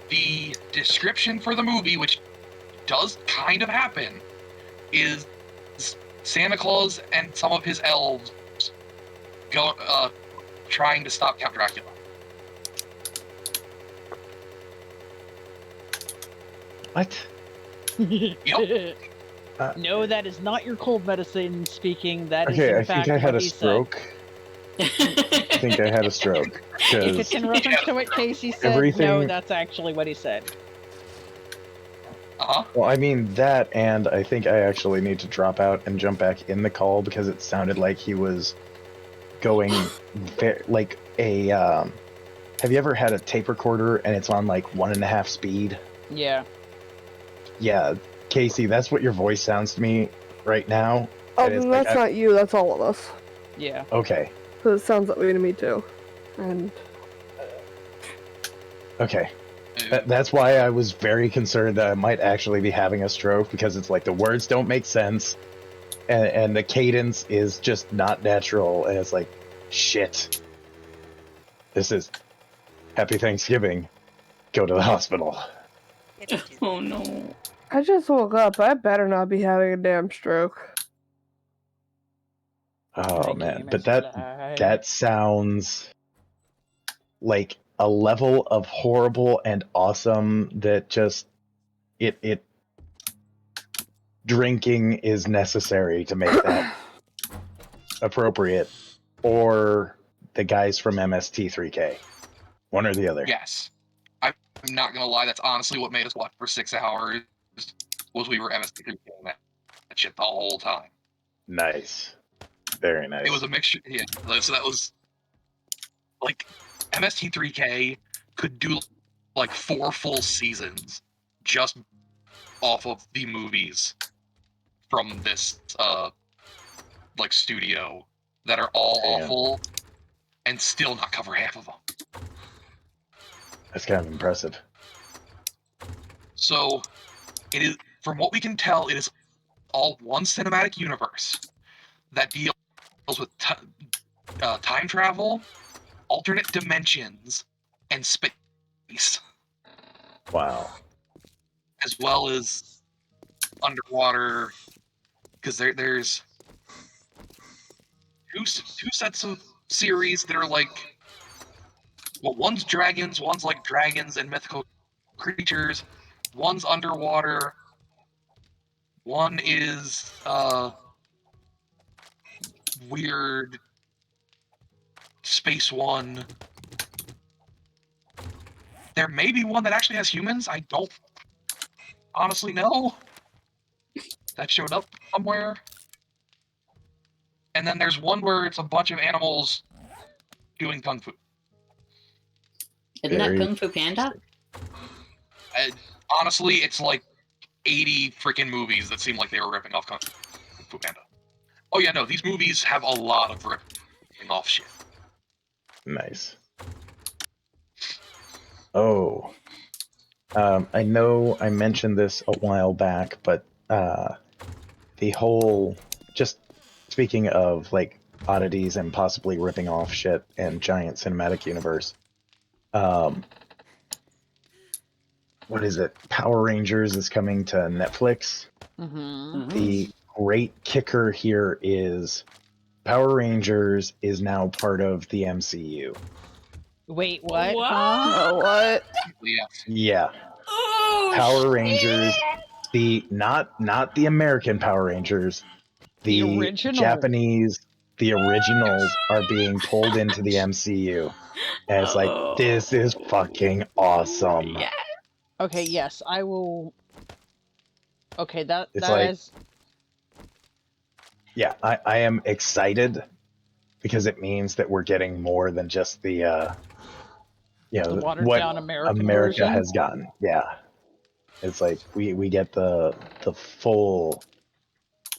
the description for the movie, which does kind of happen, is Santa Claus and some of his elves trying to stop Count Dracula. What? Yep. No, that is not your cold medicine speaking. That is Okay, in I fact think I had what a he stroke. I think I had a stroke. said. If it's 'Cause in reference to what Casey said, no, everything- that's actually what he said. Uh-huh. well, I mean that, and I think I actually need to drop out and jump back in the call because it sounded like he was going like a. Have you ever had a tape recorder and it's on like 1.5 speed? Yeah. Yeah, Casey, that's what your voice sounds to me right now. Oh, And it's then like, that's not you. That's all of us. Yeah. Okay, Because it sounds that way to me too. And okay. That's why I was very concerned that I might actually be having a stroke, because it's like the words don't make sense, and the cadence is just not natural, and it's like, shit. This is Happy Thanksgiving. Go to the hospital. It is. Oh no. I just woke up. I better not be having a damn stroke. Oh My man, game but is that alive. sounds like a level of horrible and awesome that just it drinking is necessary to make that appropriate, or the guys from MST3K, one or the other. Yes. I'm not gonna lie, that's honestly what made us watch for 6 hours, was we were MST3K that shit the whole time. Nice, very nice. It was a mixture, yeah. So that was, like, MST3K could do, like, 4 full seasons just off of the movies from this, like, studio that are all Damn. awful and still not cover half of them. That's kind of impressive. So, it is, from what we can tell, it is all one cinematic universe that deals with time travel, alternate dimensions, and space, Wow. as well as underwater. Because there's two sets of series that are like, well, one's dragons, one's like dragons and mythical creatures, one's underwater, one is weird space one. There may be one that actually has humans. I don't honestly know. That showed up somewhere. And then there's one where it's a bunch of animals doing kung fu. Isn't that Very Kung Fu Panda? And honestly, it's like 80 freaking movies that seem like they were ripping off Kung Fu Panda. Oh yeah, no, these movies have a lot of ripping off shit. Nice. Oh. I know I mentioned this a while back, but the whole, just speaking of like oddities and possibly ripping off shit and giant cinematic universe, what is it? Power Rangers is coming to Netflix. Mm-hmm. The great kicker here is Power Rangers is now part of the MCU. Wait, what? What? Huh? Oh, what? Yes. Yeah. Oh, Power Rangers, the not the American Power Rangers, The the original. Japanese, the originals are being pulled into the MCU. And it's like, this is fucking awesome. Yeah. Okay, yes, I will. Okay, that It's that like- is. Yeah, I am excited because it means that we're getting more than just the The watered what down American America version. has gotten. Yeah. It's like we get the full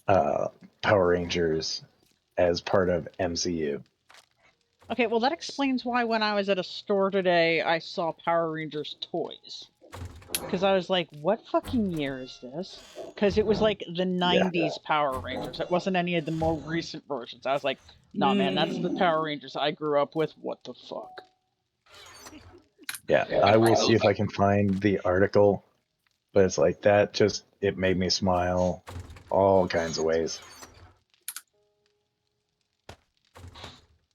Power Rangers as part of MCU. Okay, well that explains why when I was at a store today, I saw Power Rangers toys. Because I was like, what fucking year is this? Because it was like the 90s Power Rangers. It wasn't any of the more recent versions. I was like, nah, man, that's the Power Rangers I grew up with. What the fuck? Yeah, I will see if I can find the article, but it's like that just, it made me smile all kinds of ways.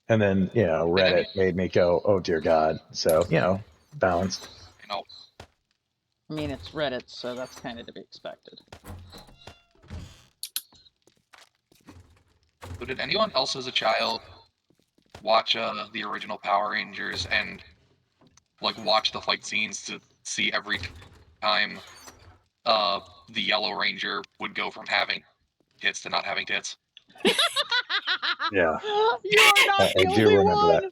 And then, Reddit made me go, oh dear God. So, balanced. I mean, it's Reddit, so that's kind of to be expected. So did anyone else as a child watch the original Power Rangers and like watch the fight scenes to see every time the Yellow Ranger would go from having tits to not having tits? Yeah. You are not the I do only remember one. that.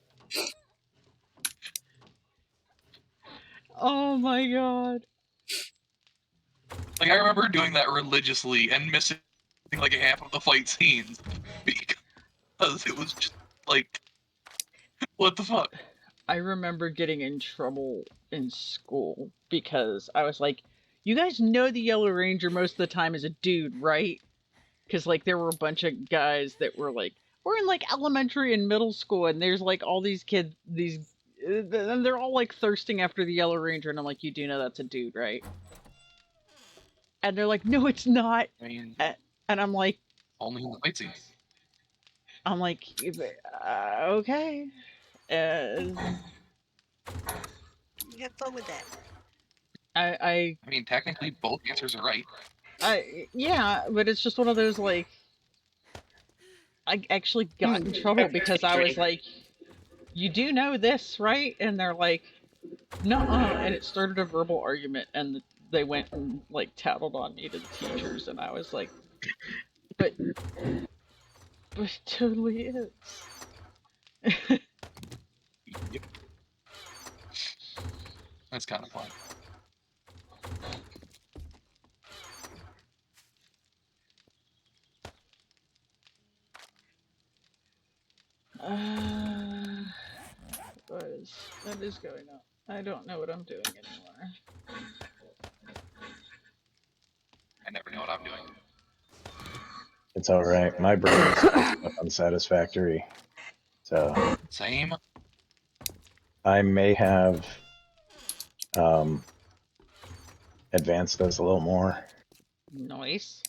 Oh my god. Like, I remember doing that religiously and missing like half of the fight scenes because it was just like, what the fuck? I remember getting in trouble in school because I was like, you guys know the Yellow Ranger most of the time is a dude, right? Because like there were a bunch of guys that were like, we're in like elementary and middle school, and there's like all these kids, and they're all like thirsting after the Yellow Ranger, and I'm like, you do know that's a dude, right? And they're like, no, it's not. I mean, And I'm like, only in the fight scenes. Okay. Have fun with that. I mean, technically, both answers are right. yeah, but it's just one of those like, I actually got in trouble because I was like, you do know this, right? And they're like, nuh-uh. And it started a verbal argument, and they went and like tattled on me to the teachers, and I was like, but it totally is. Yep. That's kind of fun. What is going on? I don't know what I'm doing anymore. I never know what I'm doing. It's all right. My brain is unsatisfactory. So Same. I may have advanced this a little more. Nice.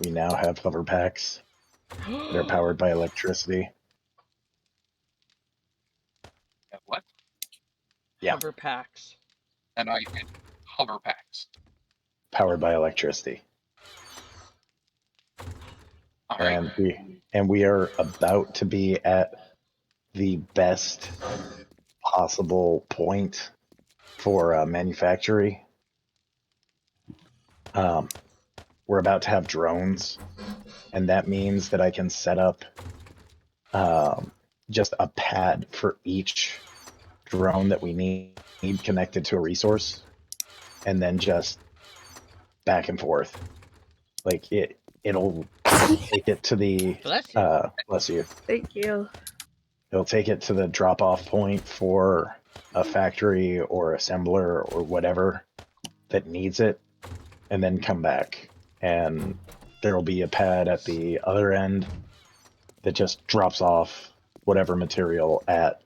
We now have hover packs. They're powered by electricity. What? Yeah. Hover packs. And I get hover packs. Powered by electricity. All right. And we are about to be at the best possible point for manufacturing. We're about to have drones, and that means that I can set up just a pad for each drone that we need connected to a resource, and then just back and forth. Like it'll take it to the bless you. Thank you. It'll take it to the drop-off point for a factory or assembler or whatever that needs it, and then come back. And there'll be a pad at the other end that just drops off whatever material at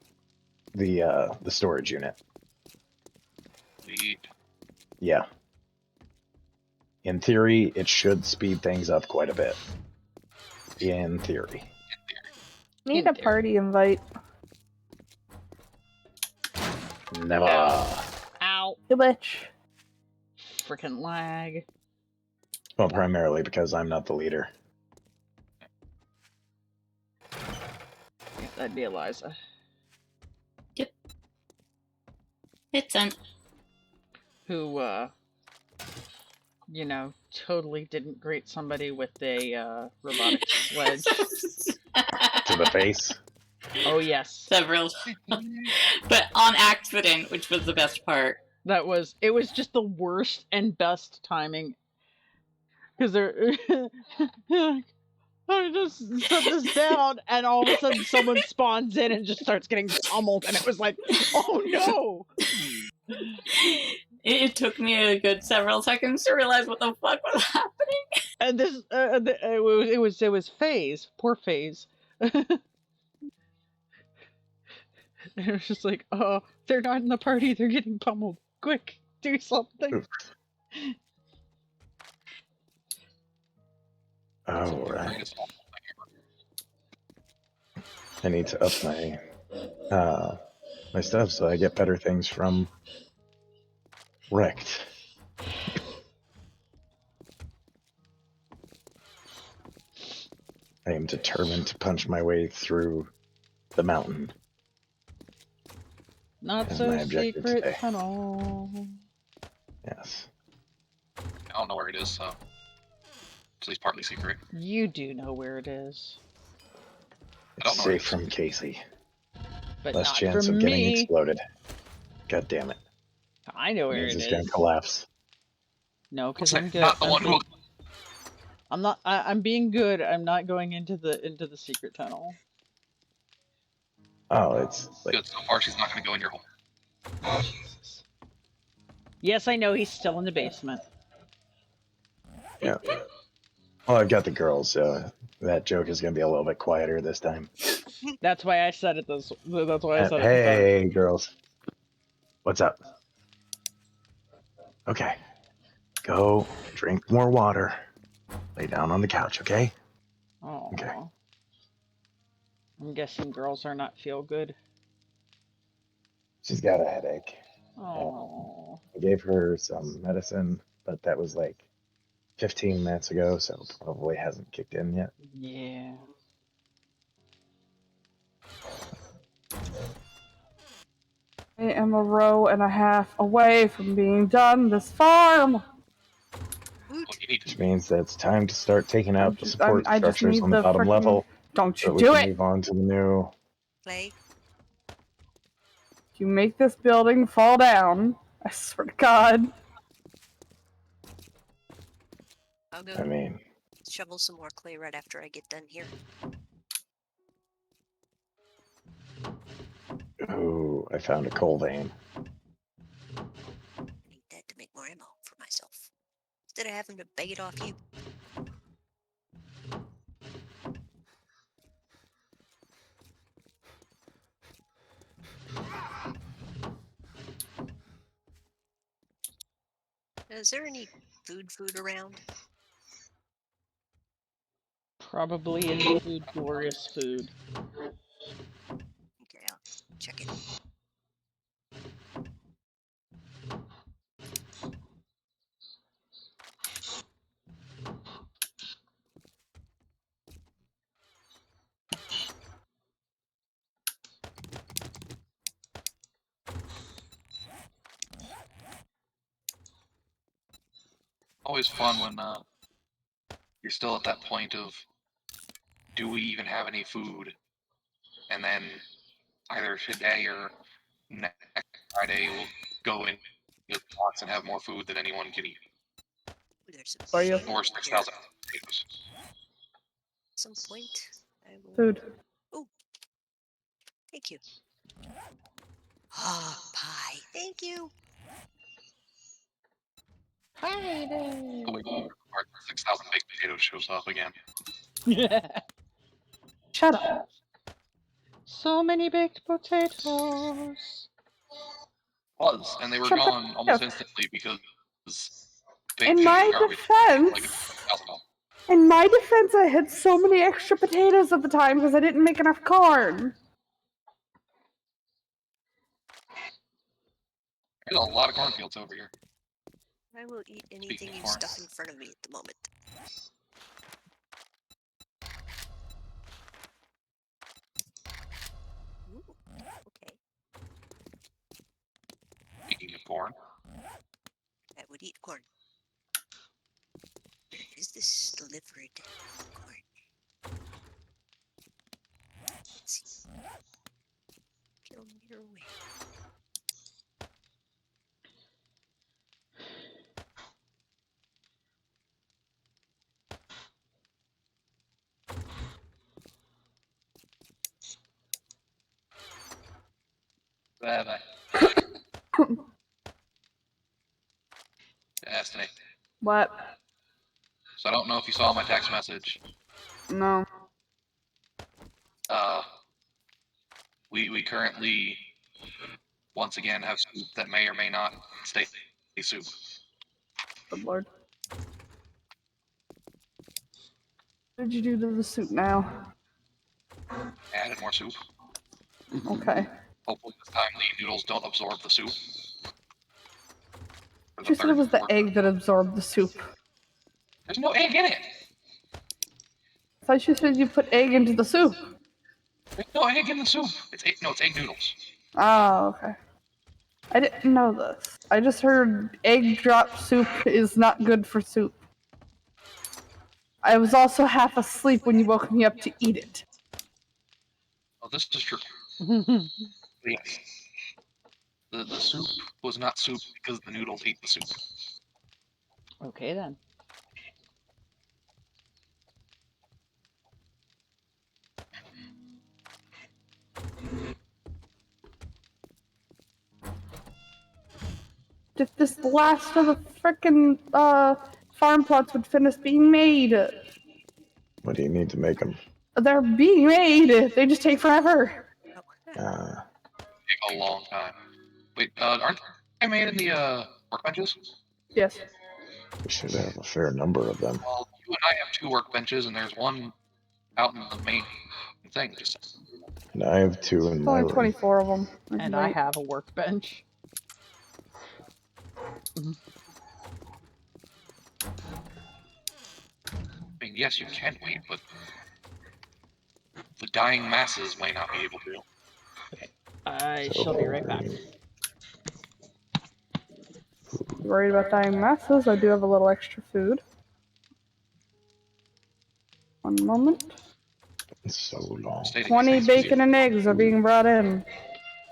the storage unit. Sweet. Yeah. In theory, it should speed things up quite a bit. In theory. Need a party invite. Never. Ow. Too much. Freaking lag. Well, primarily because I'm not the leader. Yeah, that'd be Eliza. Yep. It's sent. Who, totally didn't greet somebody with a robotic sledge. To the face. Oh, yes. Several. But on accident, which was the best part. It was just the worst and best timing. Because they're, I just set this down, and all of a sudden someone spawns in and just starts getting pummeled, and it was like, oh no! It took me a good several seconds to realize what the fuck was happening. And this, it was FaZe, poor FaZe. And it was just like, oh, they're not in the party. They're getting pummeled. Quick, do something. All right. I need to up my stuff so I get better things from Wrecked. I am determined to punch my way through the mountain. Not That's so my objective secret today. tunnel. Yes. I don't know where it is, so it's at least partly secret. You do know where it is, I don't It's know where it safe is. from Casey. but Less not chance from of getting me. exploded. God damn it. I know where Means it it's gonna is. collapse. No, because Looks I'm like good. not the one who. I'm not. I'm being good. I'm not going into the secret tunnel. Oh, it's like Good. So far, she's not going to go in your hole. Jesus. Yes, I know he's still in the basement. yeah. Well, I've got the girls, so that joke is gonna be a little bit quieter this time. That's why I said it this. That's why I said it. Hey, girls. What's up? Okay. Go drink more water. Lay down on the couch, okay? Oh. Okay. I'm guessing girls are not feel good. She's got a headache. Oh. I gave her some medicine, but that was like 15 minutes ago, so probably hasn't kicked in yet. Yeah. I am a row and a half away from being done this farm. What do you need? Which means that it's time to start taking out the support I just structures need on the the bottom frickin'. level Don't so you we do can it! move on to the new. Play. You make this building fall down. I swear to God. I'll go I mean, shovel some more clay right after I get done here. ooh, I found a coal vein. I need that to make more ammo for myself. Instead of having to beg it off you. Is there any food around? Probably in food, glorious food. Okay, I'll check it. Always fun when you're still at that point of, do we even have any food? And then either today or next Friday we'll go in the box and have more food than anyone can eat. Ooh, there's some Are you- shade Or here. 6,000 potatoes. At some point, I will. Food. Thank you. Ah, pie. Thank you. Hi Oh, wait, our 6,000 baked potatoes shows up again. there. Shut up. So many baked potatoes. And they were Shut the gone almost f- instantly because In baked my potato garbage was like defense, $1,000. in my defense, I had so many extra potatoes at the time because I didn't make enough corn. There's a lot of cornfields over here. I will eat anything of you corn. stuff in front of me at the moment. Ooh, okay. Speaking of corn, I would eat corn. Where is this delivered corn? Let's see. Kilometer away. Destiny. What? So I don't know if you saw my text message. No. We currently once again have soup that may or may not stay soup. Good lord. What did you do to the soup now? Added more soup. Okay. Hopefully this time the noodles don't absorb the soup. For You said it was the egg that absorbed the soup. There's no egg in it. I thought you said you put egg into the soup. There's no egg in the soup. It's egg noodles. Oh, okay. I didn't know this. I just heard egg drop soup is not good for soup. I was also half asleep when you woke me up to eat it. Oh, this is true. Yes. The soup was not soup because the noodles ate the soup. Okay then. If this last of the frickin' farm plots would finish being made. What do you need to make them? They're being made. They just take forever. Uh, Take a long time. Wait, aren't they made in the workbenches? Yes. we should have a fair number of them. Well, you and I have 2 workbenches, and there's one out in the main thing. Just And I have 2 in my Only room. 24 of them. And I have a workbench. I mean, yes, you can wait, but the dying masses might not be able to. I shall be right back. Worried about dying masses. I do have a little extra food. One moment. It's so long. 20 bacon and eggs are being brought in.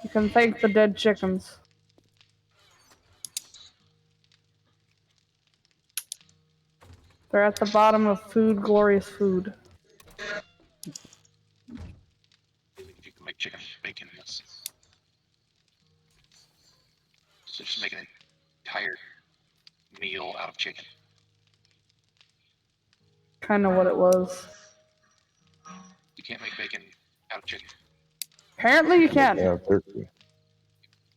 You can thank the dead chickens. They're at the bottom of food, glorious food. If you can make chicken bacon, yes. So just make an entire meal out of chicken. Kind of what it was. You can't make bacon out of chicken. Apparently you can. Yeah, turkey.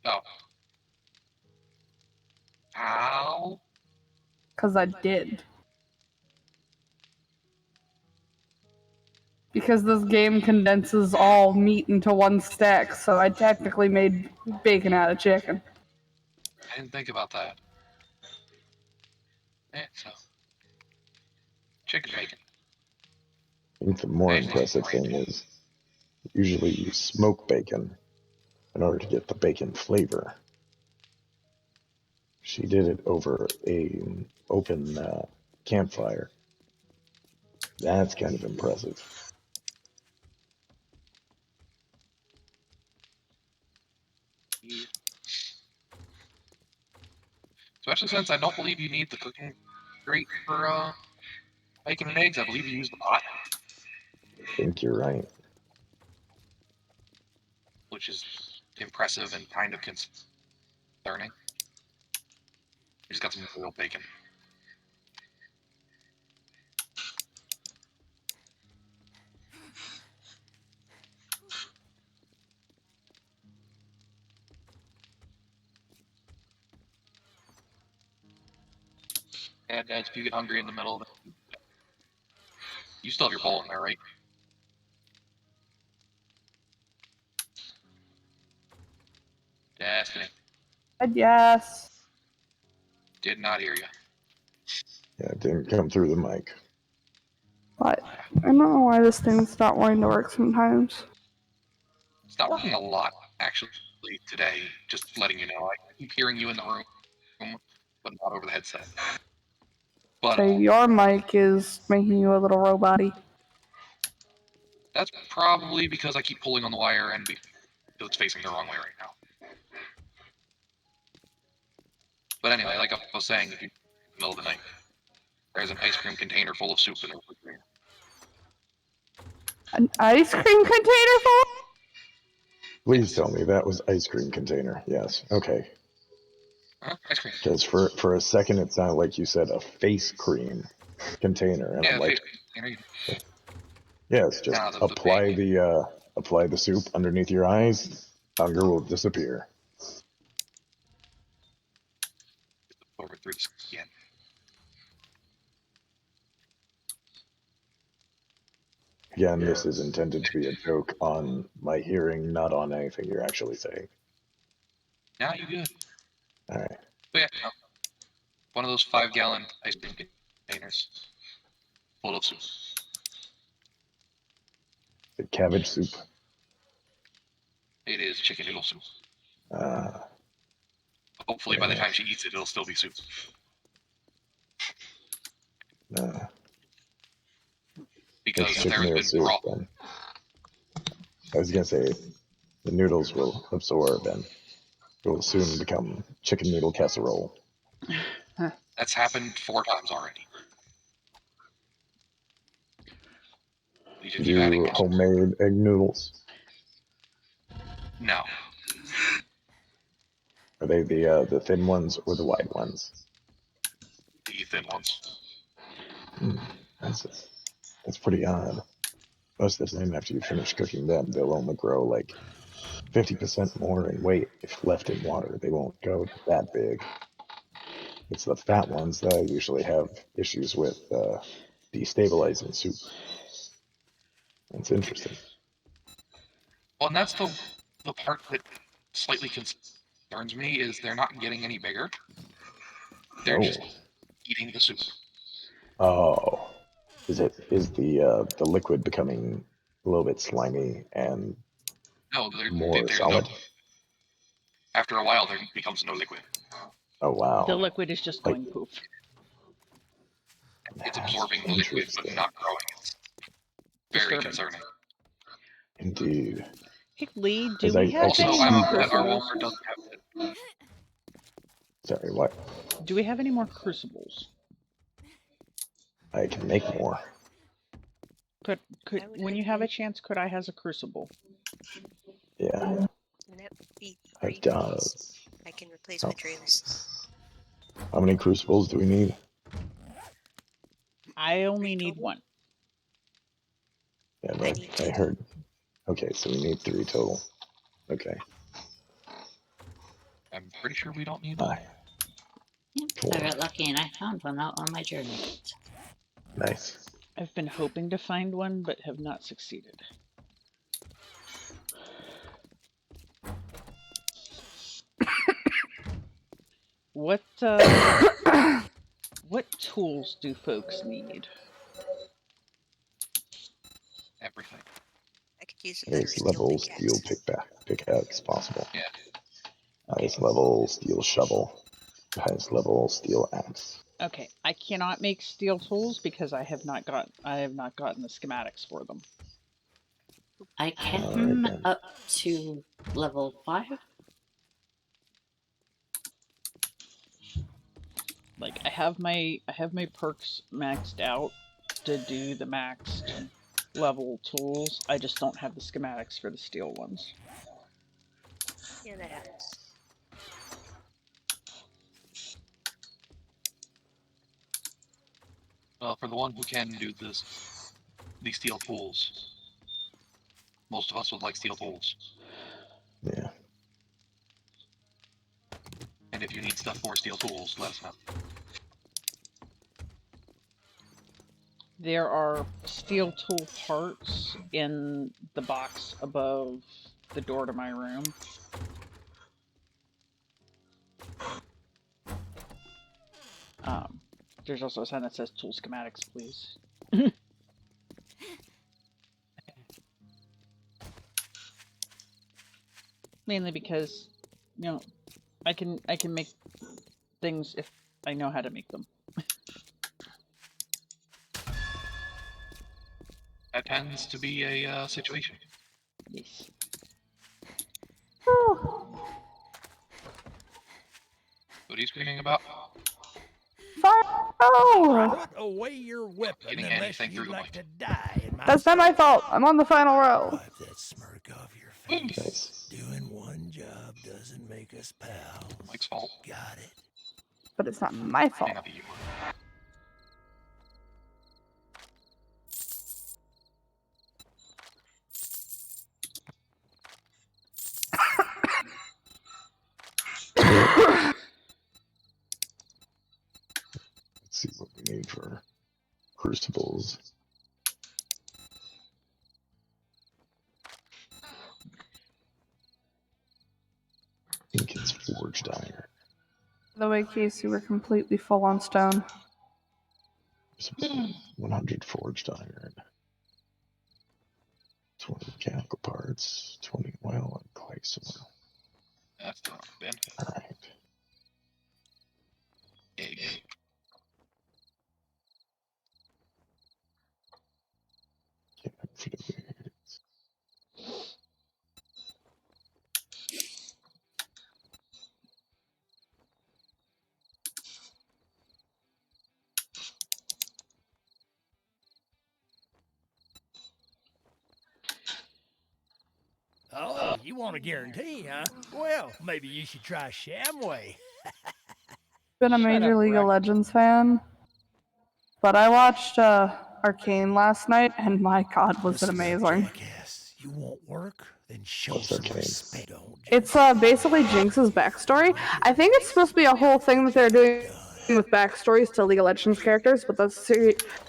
Oh. How? Because I did. Because this game condenses all meat into one stack, so I technically made bacon out of chicken. I didn't think about that. Yeah, so. Chicken bacon. I think the more impressive thing is usually you smoke bacon in order to get the bacon flavor. She did it over a open campfire. That's kind of impressive. Yeah. Especially since I don't believe you need the cooking grate for bacon and eggs. I believe you use the pot. I think you're right. Which is impressive and kind of concerning. You just got some real bacon. And guys, if you get hungry in the middle of it, you still have your bowl in there, right? Destiny. Yes. Did not hear you. Yeah, it didn't come through the mic. But I don't know why this thing's not wanting to work sometimes. It's not working a lot, actually, today. Just letting you know. I keep hearing you in the room, but not over the headset. But So your mic is making you a little robot-y. that's probably because I keep pulling on the wire and because it's facing the wrong way right now. But anyway, like I was saying, if you in the middle of the night, there's an ice cream container full of soup in the refrigerator. An ice cream container full? Please tell me that was ice cream container. Yes. Okay. Huh? Ice cream. Because for a second it sounded like you said a face cream container, and Yeah, I'm like, face cream container. yes, just Nah, the apply bacon. the soup underneath your eyes. Hunger will disappear. through the skin. Again, this is intended to be a joke on my hearing, not on anything you're actually saying. Now you good. All right. But yeah, no. One of those 5-gallon ice cream containers full of soup. The cabbage soup. It is chicken noodle soup. Uh, Hopefully, by the time she eats it, it'll still be soup. Because it's there chicken has noodle been soup. problems. I was gonna say the noodles will absorb and it will soon become chicken noodle casserole. That's happened 4 times already. We just keep adding Do more. homemade egg noodles. No. Are they the thin ones or the wide ones? The thin ones. That's pretty odd. Most of the time, after you finish cooking them, they'll only grow like 50% more in weight if left in water. They won't go that big. It's the fat ones that I usually have issues with destabilizing soup. It's interesting. Well, and that's the part that slightly concerns me is they're not getting any bigger. They're just eating the soup. Oh, is the liquid becoming a little bit slimy and No, more there's solid? no. After a while, there becomes no liquid. Oh wow! The liquid is just going poof. It's absorbing the liquid, but not growing. It's very Disturbing. concerning. Indeed. Hey, Lee, do As we I have Also, any I'm more upset our crucibles? Walmart doesn't have it. Sorry, what? Do we have any more crucibles? I can make more. Could when you have a chance, could I has a crucible? Yeah, And that would be I've great. got. I can replace materials. How many crucibles do we need? I only 3 need total? 1. Yeah, I but need I 2. heard. Okay, so we need 3 total. Okay. I'm pretty sure we don't need Bye. I got lucky and I found one out on my journey. Nice. I've been hoping to find one, but have not succeeded. What what tools do folks need? everything. I could use a better Highest steel level steel pickaxe. pickaxe possible. Yeah. Highest level steel shovel. Highest level steel axe. Okay, I cannot make steel tools because I have not gotten the schematics for them. I can Alright then. up to level 5. Like I have my perks maxed out to do the maxed level tools. I just don't have the schematics for the steel ones. Yeah, that happens. Well, for the one who can do these steel tools, most of us would like steel tools. Yeah. And if you need stuff for steel tools, let us know. There are steel tool parts in the box above the door to my room. There's also a sign that says tool schematics, please. Mainly because, you know, I can make things if I know how to make them. That tends to be a situation. Yes. What are you screaming about? Oh, Put away your weapon Getting unless anything through you'd the like mic. to die in my that's not my fault. I'm on the final row. Wipe that smirk off your face. Nice. Doing one job doesn't make us pals. Mike's fault. Got it. But it's not my May fault. not be yours. Crucibles. I think it's forged iron. By the way, Casey, we're completely full on stone. 100 forged iron. 20 mechanical parts. 20 oil and clay soil. That's the wrong benefit. Alright. Egg. Oh, you want a guarantee, huh? Well, maybe you should try Shamway. Been a Shut major up, League of Rick. Legends fan, but I watched Arcane last night, and my God, was it Listen up, amazing! jackass. You want work? Then show What's some Arcane? respect. Don't It's basically Jinx's backstory. I think it's supposed to be a whole thing that they're doing with backstories to League of Legends characters, but the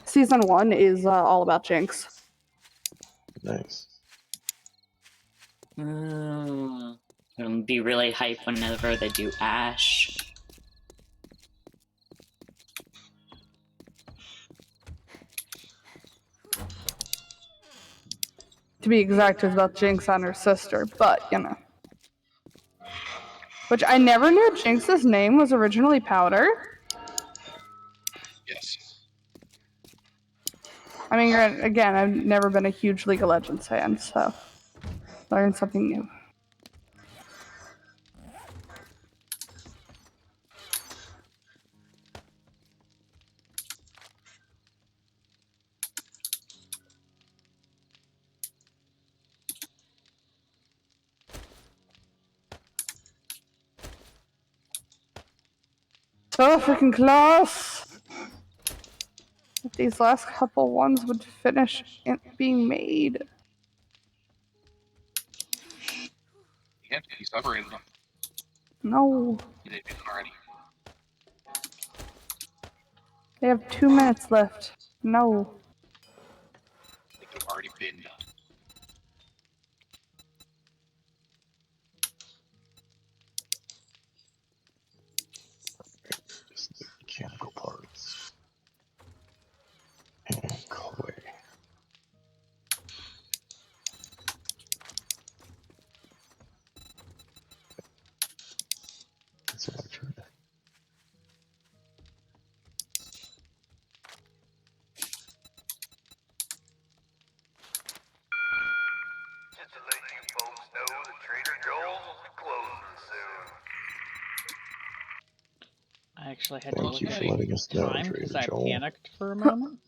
season 1 is all about Jinx. Nice. It'll be really hype whenever they do Ash. To be exact, it's about Jinx and her sister, but you know. Which I never knew Jinx's name was originally Powder. Yes. I mean, again, I've never been a huge League of Legends fan, so learn something new. So freaking close! If these last couple ones would finish being made. Yeah, he separated them. No. They did already. They have 2 minutes left. No. They could have already been done. Just the mechanical parts. And clay. That's what I tried. Just to let you folks know that Trader Joel's will be closing soon. I actually had to Thank look you at for letting us know, time because Trader I Joel. panicked for a moment.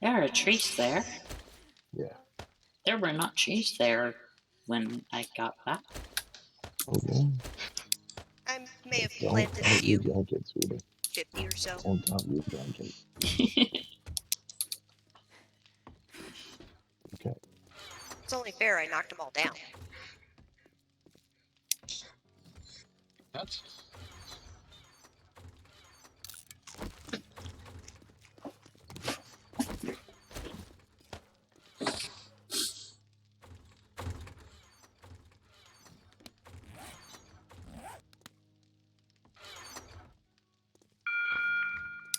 There are trees there. Yeah. There were not trees there when I got back. Okay. I may have Don't planted a you few, drink it, sweetie. 50 or so. Don't you drink it. Okay. It's only fair I knocked them all down. That's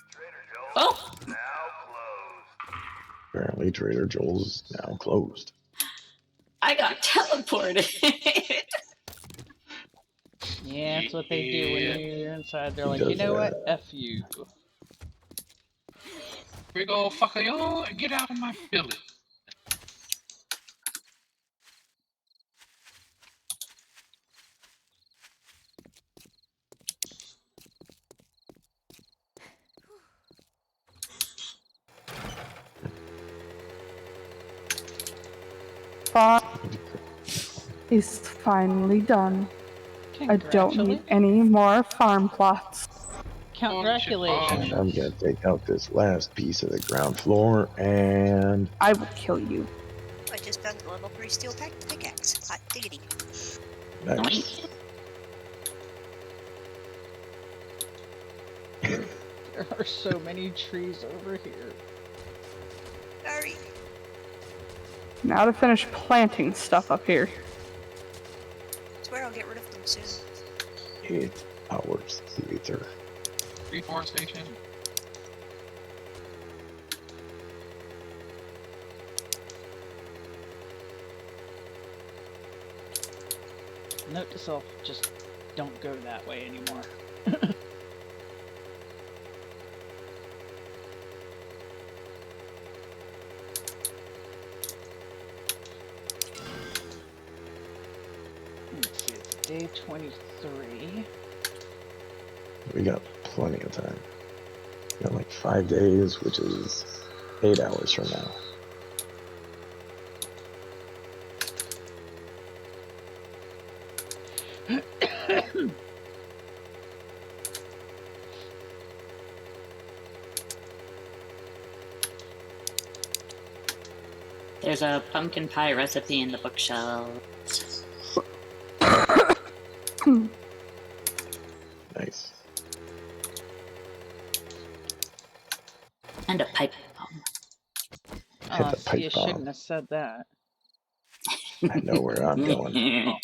Trader Joel's Oh! is now closed. Apparently Trader Joel's is now closed. I got teleported! Yeah, that's what they do when you're inside. They're He like, you does know what? that. F you. big ol' fucker, yo, get out of my building. Fine. is finally done. I don't need Congratulations. any more farm plots. Congratulations. And I'm gonna take out this last piece of the ground floor, and I will kill you. I just found the level 3 steel pickaxe. Hot diggity. nice. There are so many trees over here. Sorry. Now to finish planting stuff up here. Swear I'll get rid of them soon. 8 hours later. Reforestation. Note to self, just don't go that way anymore. Let's see, it's day 23. We got plenty of time. We got like 5 days, which is 8 hours from now. There's a pumpkin pie recipe in the bookshelf. Nice. And a pipe bomb. Hit the So pipe you bomb. shouldn't have said that. I know where I'm going.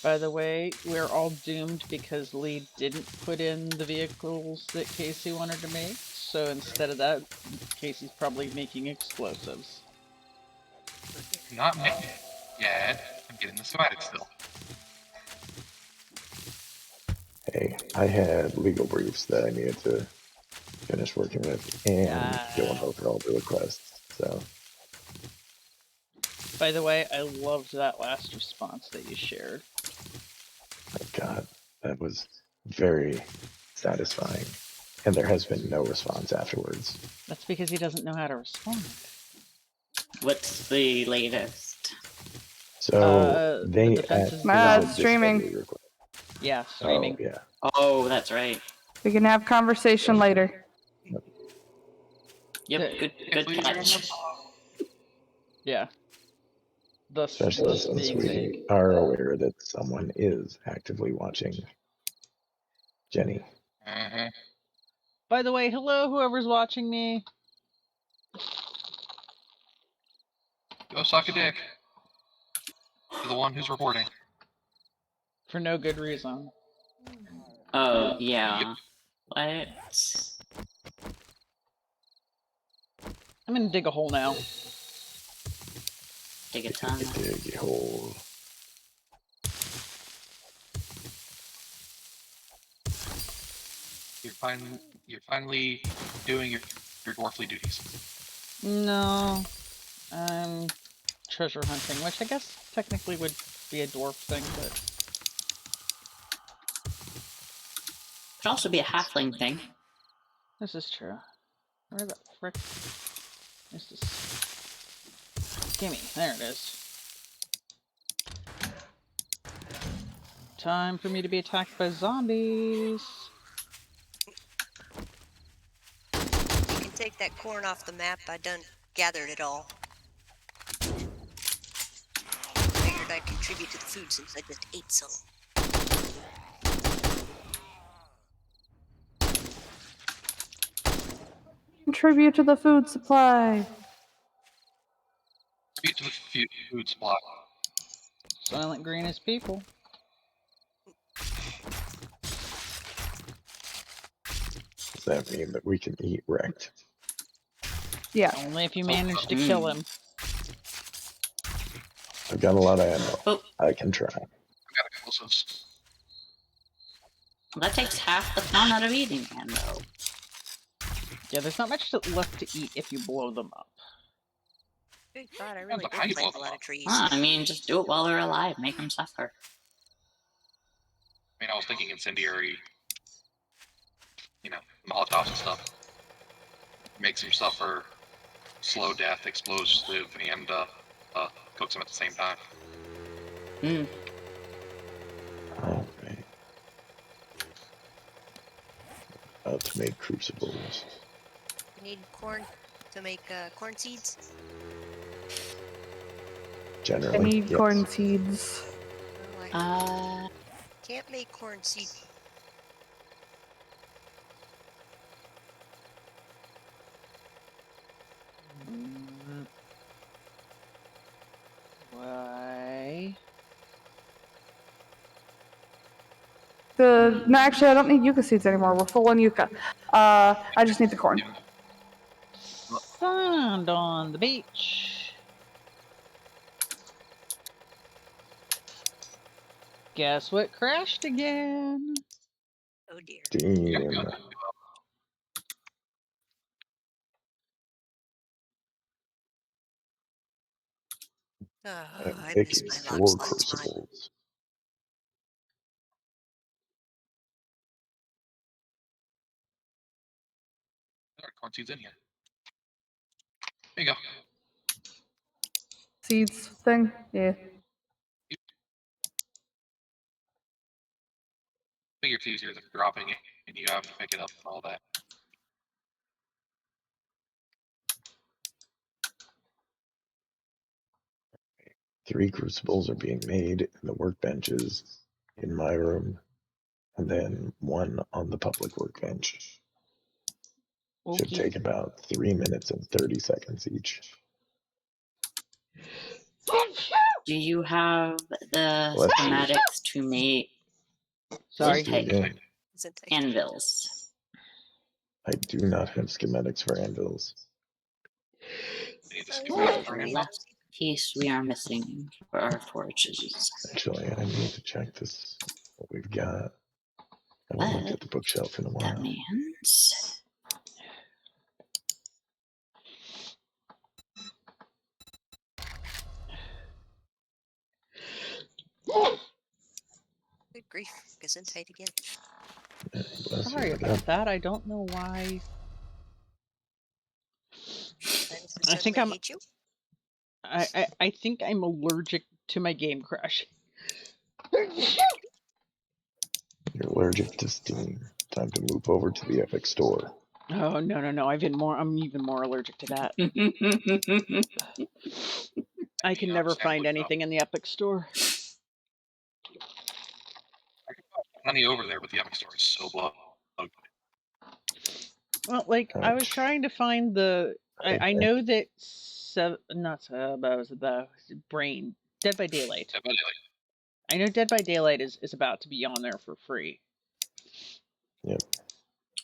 By the way, we're all doomed because Lee didn't put in the vehicles that Casey wanted to make. So instead of that, Casey's probably making explosives. Not me yet. I'm getting the schematic still. Hey, I had legal briefs that I needed to finish working with and going over all the requests. So, By the way, I loved that last response that you shared. my God, that was very satisfying. And there has been no response afterwards. That's because he doesn't know how to respond. What's the latest? So the they defense is asked done. streaming. discovery request. Yeah, streaming. Oh, yeah. Oh, that's right. We can have conversation later. Yep, good catch. Yeah. Especially Thus since being we vague. are aware that someone is actively watching Jenny. Mm-hmm. By the way, hello, whoever's watching me. Go suck a dick. To the one who's reporting. For no good reason. Oh, yeah. Yep. What? I'm gonna dig a hole now. Dig a ton. Dig a hole. You're finally doing your dwarfly duties. No. I'm treasure hunting, which I guess technically would be a dwarf thing, but Could also be a halfling thing. this is true. Where the frick is this? Gimme, there it is. Time for me to be attacked by zombies. You can take that corn off the map. I done gathered it all. Figured I'd contribute to the food since I just ate some. Contribute to the food supply. Contribute to the food supply. Silent green is people. Does that mean that we can eat wrecked? Yeah. Only if you manage to kill him. I've got a lot of ammo. Oh. I can try. I've got explosives. That takes half the fun out of eating them, though. Yeah, there's not much left to eat if you blow them up. Good God, I really But how you did plant blow a lot them of trees. I mean, just do it while they're alive. Make them suffer. I mean, I was thinking incendiary, Molotovs and stuff. makes him suffer slow death, explosive, and cooks him at the same time. All right. To make crucibles. You need corn to make corn seeds. Generally, I need yes. corn seeds. Oh, I can't make corn seed. Why? No, actually, I don't need yucca seeds anymore. We're full on yucca. I just need the corn. Sand on the beach. Guess what crashed again? Oh dear. Damn. I'm I picking miss my 4 Lox mod. crucibles. There are corn seeds in here. There you go. Seeds thing? Yeah. Figure it's easier than dropping it and you have to pick it up and all that. Three crucibles are being made in the workbenches in my room, and then 1 on the public workbench. Should Okay. take about 3 minutes and 30 seconds each. Do you have the Bless you. schematics to make Sorry. Bless you again. Isn't it? anvils? I do not have schematics for anvils. You need the Oh, schematics yeah, for I an need anvil. those. Piece we are missing for our forges. Actually, I need to check this, what we've got. I haven't looked But at the bookshelf in a that while. means Good grief. Gesundheit again. Yeah, bless Sorry you again. about that. I don't know why. Why does it I think suddenly hate you? I think I'm allergic to my game crash. You're allergic to steam. Time to move over to the Epic Store. Oh no. I'm even more allergic to that. I can never find anything in the Epic Store. Plenty over there, but the Epic Store is so bugged. Well, like I was trying to find the. I know that not Sebos, the brain Dead by Daylight. Yeah, but anyway, I know Dead by Daylight is about to be on there for free. Yep.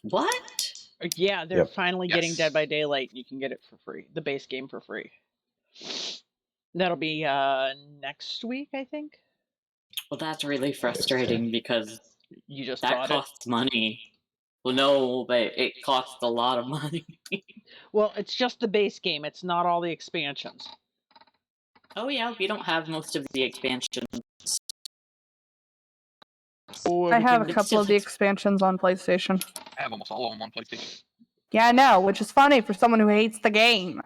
what? Yeah, they're Yep. finally Yes. getting Dead by Daylight, and you can get it for free. The base game for free. That'll be next week, I think. Well, that's really frustrating because You just that bought costs money. Well, no, but it costs a lot of money. it. Well, it's just the base game. It's not all the expansions. Oh yeah, we don't have most of the expansions. I have a It's couple of still the expansions on PlayStation. I have almost all of them on PlayStation. Yeah, I know, which is funny for someone who hates the game.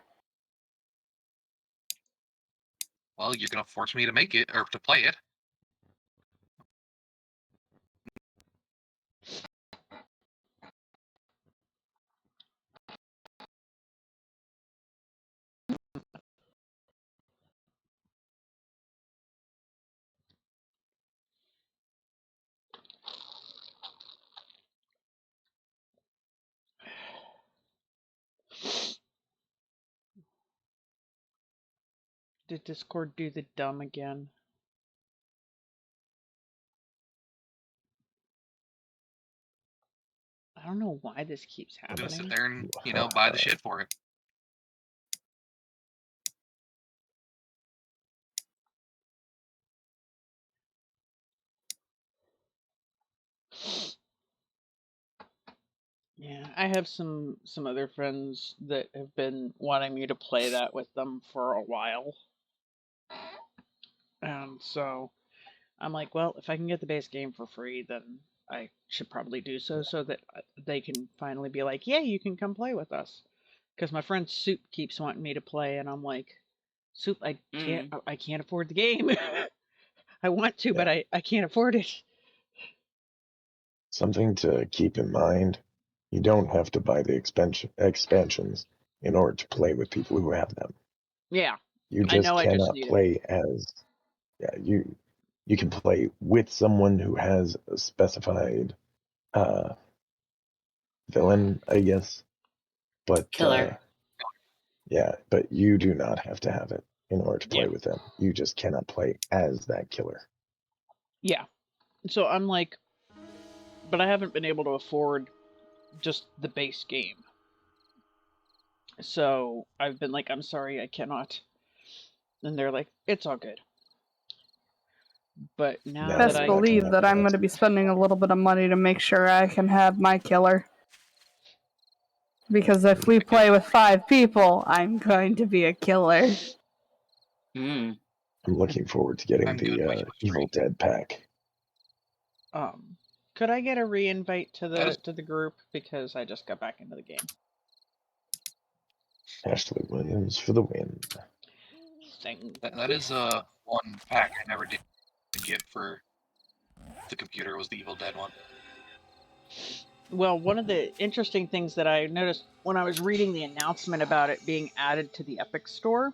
Well, you're gonna force me to make it or to play it. Did Discord do the dumb again? I don't know why this keeps I'm gonna sit happening. there and buy the shit for it. Yeah, I have some other friends that have been wanting me to play that with them for a while. And so I'm like, well, if I can get the base game for free, then I should probably do so that they can finally be like, yeah, you can come play with us. Because my friend Soup keeps wanting me to play, and I'm like, Soup, I can't afford the game. I want to, but I can't afford it. Something to keep in mind, you don't have to buy the expansions in order to play with people who have them. Yeah, You I just know. I just cannot need it. play as you can play with someone who has a specified villain, I guess. But Killer. but you do not have to have it in order to play Yeah. with them. You just cannot play as that killer. Yeah. So I'm like, but I haven't been able to afford just the base game. So I've been like, I'm sorry, I cannot. And they're like, it's all good. But now No, that Best I believe that I'm going to be spending a little bit of money to make sure I can have my killer. Because if we play with 5 people, I'm going to be a killer. I'm looking forward to getting the Evil Dead pack. Could I get a re-invite to the group, because I just got back into the game? Ashley Williams for the win. That is one pack I never did get for the computer, was the Evil Dead one. Well, one of the interesting things that I noticed when I was reading the announcement about it being added to the Epic Store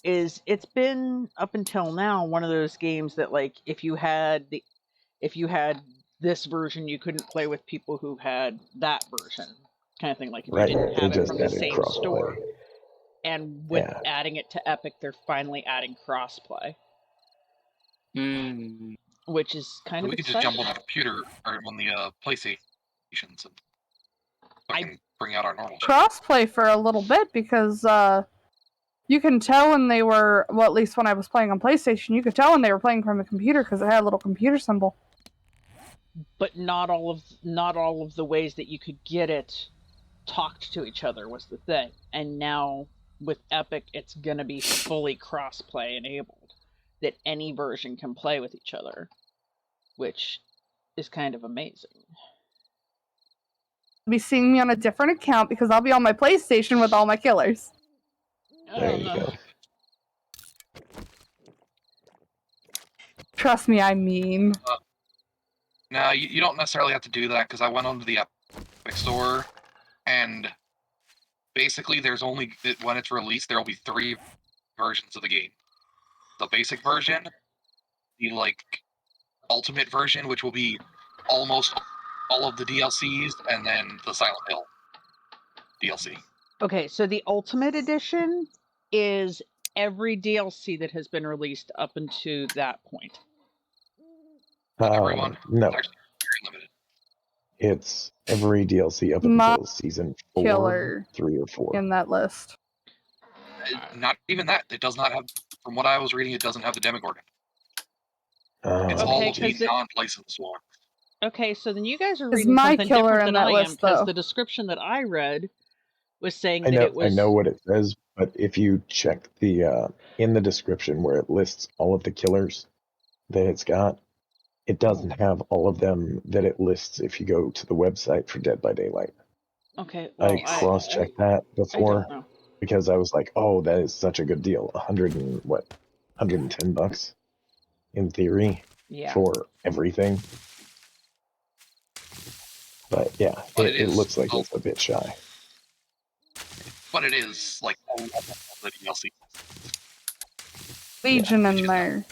is it's been up until now one of those games that, like, if you had this version, you couldn't play with people who had that version, kind of thing. Like if Right, you didn't they have it just from the added same crossplay. store. And with adding it to Epic, they're finally adding crossplay, which is kind So of we could just exciting. jump on the computer or on the PlayStations and fucking bring out our normal shit. Crossplay for a little bit because you can tell when they were, well, at least when I was playing on PlayStation, you could tell when they were playing from a computer because it had a little computer symbol. But not all of the ways that you could get it talked to each other was the thing. And now with Epic, it's gonna be fully crossplay enabled, that any version can play with each other, which is kind of amazing. You'll be seeing me on a different account because I'll be on my PlayStation with all my killers. There you go. Trust me, I mean. No, you don't necessarily have to do that, because I went onto the Epic Store, and basically there's only, when it's released, there will be 3 versions of the game. The basic version, the ultimate version, which will be almost all of the DLCs, and then the Silent Hill DLC. Okay, so the Ultimate Edition is every DLC that has been released up until that point. Everyone? No. It's actually very limited. It's every DLC up until season 4, killer 3, or 4. in that list. Not even that. It does not have, from what I was reading, it doesn't have the Demogorgon. It's all of the non-licensed ones. Okay, so then you guys are Is reading my something killer different in than that I am, list, because though? the description that I read was saying I that know, it was... I know what it says, but if you check the in the description where it lists all of the killers that it's got, it doesn't have all of them that it lists if you go to the website for Dead by Daylight. Okay, well, I cross-checked that before because I was like, oh, that is such a good deal. $110 in theory for everything. But yeah, it looks like it's a bit shy. But it is like all of the DLC. Legion in there.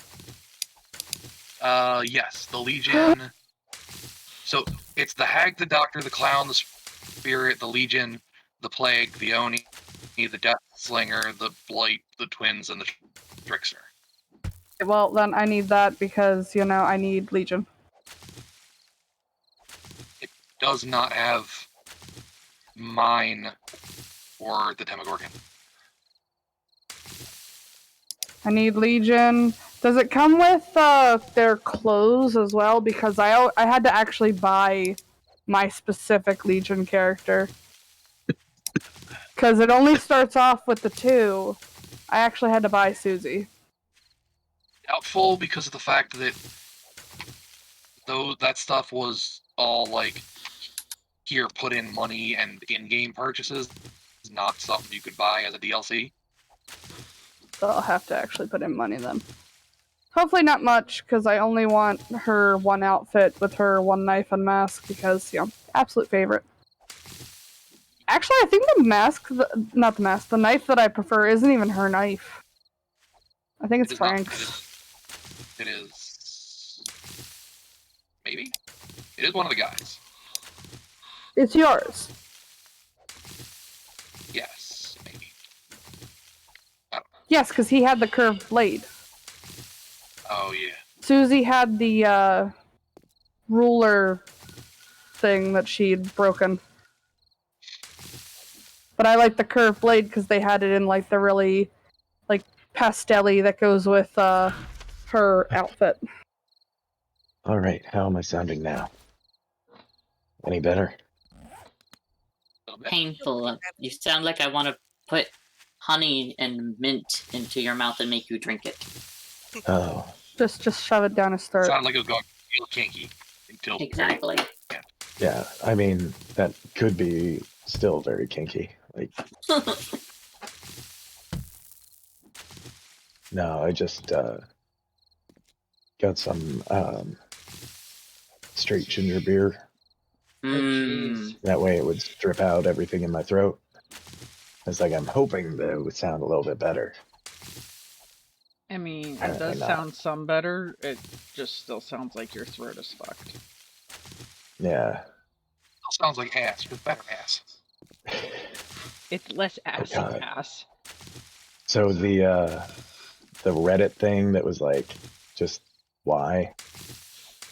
Yes, the Legion. So it's the Hag, the Doctor, the Clown, the Spirit, the Legion, the Plague, the Oni, the Death Slinger, the Blight, the Twins, and the Trickster. Well, then I need that because, I need Legion. It does not have mine or the Demogorgon. I need Legion. Does it come with their clothes as well? Because I had to actually buy my specific Legion character. Because it only starts off with the 2. I actually had to buy Susie. Doubtful, because of the fact that that stuff was all here, put in money and in-game purchases. is not something you could buy as a DLC. So I'll have to actually put in money then. Hopefully not much, because I only want her one outfit with her one knife and mask, because, you know, absolute favorite. Actually, I think the mask, not the mask, the knife that I prefer isn't even her knife. I think it's Frank's. It is... Maybe? It is one of the guys. It's yours. Yes, maybe. Yes, because he had the curved blade. Oh, yeah. Susie had the ruler thing that she'd broken. But I like the curved blade because they had it in like the really like pastel-y that goes with her outfit. All right, how am I sounding now? Any better? Painful. You sound like I want to put honey and mint into your mouth and make you drink it. Oh, Just shove it down his throat. Sounded like it was going real kinky until Exactly. yeah. I mean, that could be still very kinky. Like, no, I just got some straight ginger beer. jeez. That way it would strip out everything in my throat. It's like I'm hoping that it would sound a little bit better. I mean, it Apparently does not. sound some better. It just still sounds like your throat is fucked. Yeah. sounds like ass, but better ass. It's less assy God. ass. So the Reddit thing that was like, just why?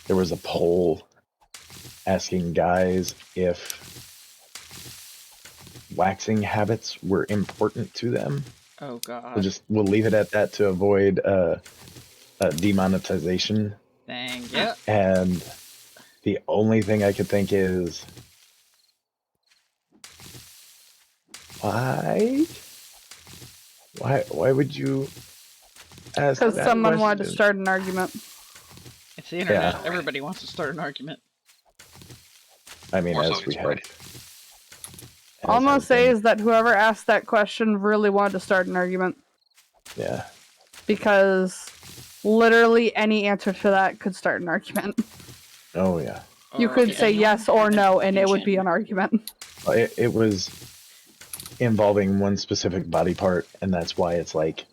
There was a poll asking guys if waxing habits were important to them. Oh god. We'll leave it at that to avoid demonetization. Dang, yeah. And the only thing I could think is, why would you ask Because that someone wanted to question? start an argument. It's the internet. Yeah. Everybody wants to start an argument. I mean, More so as we it's have. All I'm as gonna has say been- is that whoever asked that question really wanted to start an argument. yeah. Because literally any answer to that could start an argument. Oh yeah. You could Does say anyone yes or have an no, and it would be opinion? an argument. It was involving one specific body part, and that's why it's like,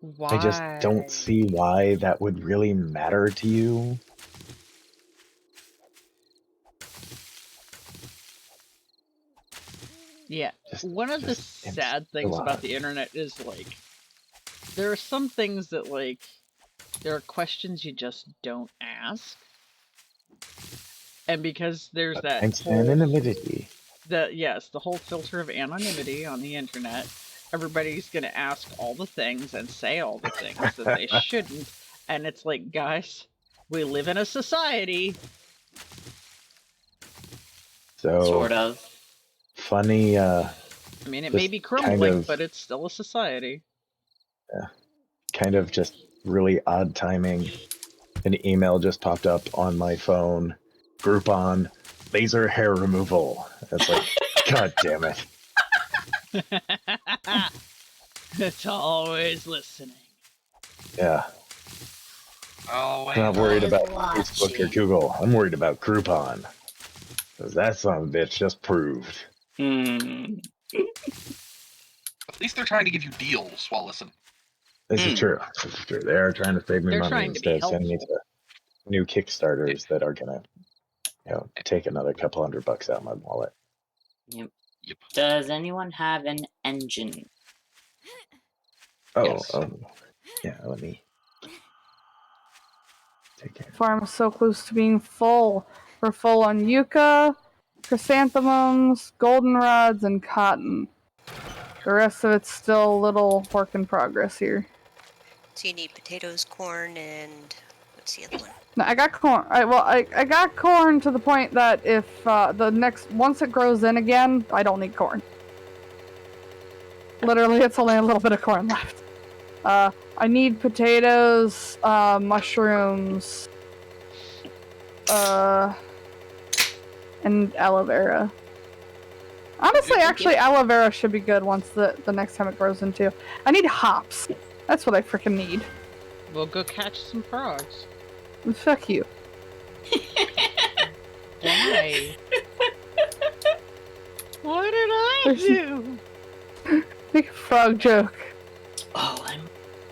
Why? I just don't see why that would really matter to you. Yeah. Just- One of the just- it's sad things a about lot. the internet is, like, there are some things that, like, there are questions you just don't ask. And because there's that Thanks to whole, anonymity. yes, the whole filter of anonymity on the internet, everybody's gonna ask all the things and say all the things that they shouldn't. And it's like, guys, we live in a society. So Sort of. funny. I mean, it may Just be crumbling, kind of- but it's still a society. Kind of just really odd timing. An email just popped up on my phone. Groupon, laser hair removal. It's like, god damn it. It's always listening. Yeah. Oh, I'm not worried about Watching. Facebook or Google. I'm worried about Groupon. Because that son of a bitch just proved. At least they're trying to give you deals while listening. This is true. This is true. They are trying to save me They're money trying to be instead of sending me to new Kickstarters that are gonna, take another couple $100 out of my wallet. Yep. Yep. Does anyone have an engine? Oh, Yes. Yeah, let me take it. Farm is so close to being full. We're full on yucca, chrysanthemums, goldenrods, and cotton. The rest of it's still a little work in progress here. So you need potatoes, corn, and what's the other one? No, I got corn. I got corn to the point that if once it grows in again, I don't need corn. Literally, it's only a little bit of corn left. I need potatoes, mushrooms, and aloe vera. Honestly, actually, aloe vera should be good once the next time it grows into. I need hops. That's what I freaking need. We'll go catch some frogs. Fuck you. Why? What did I do? Make a frog joke. Oh, I'm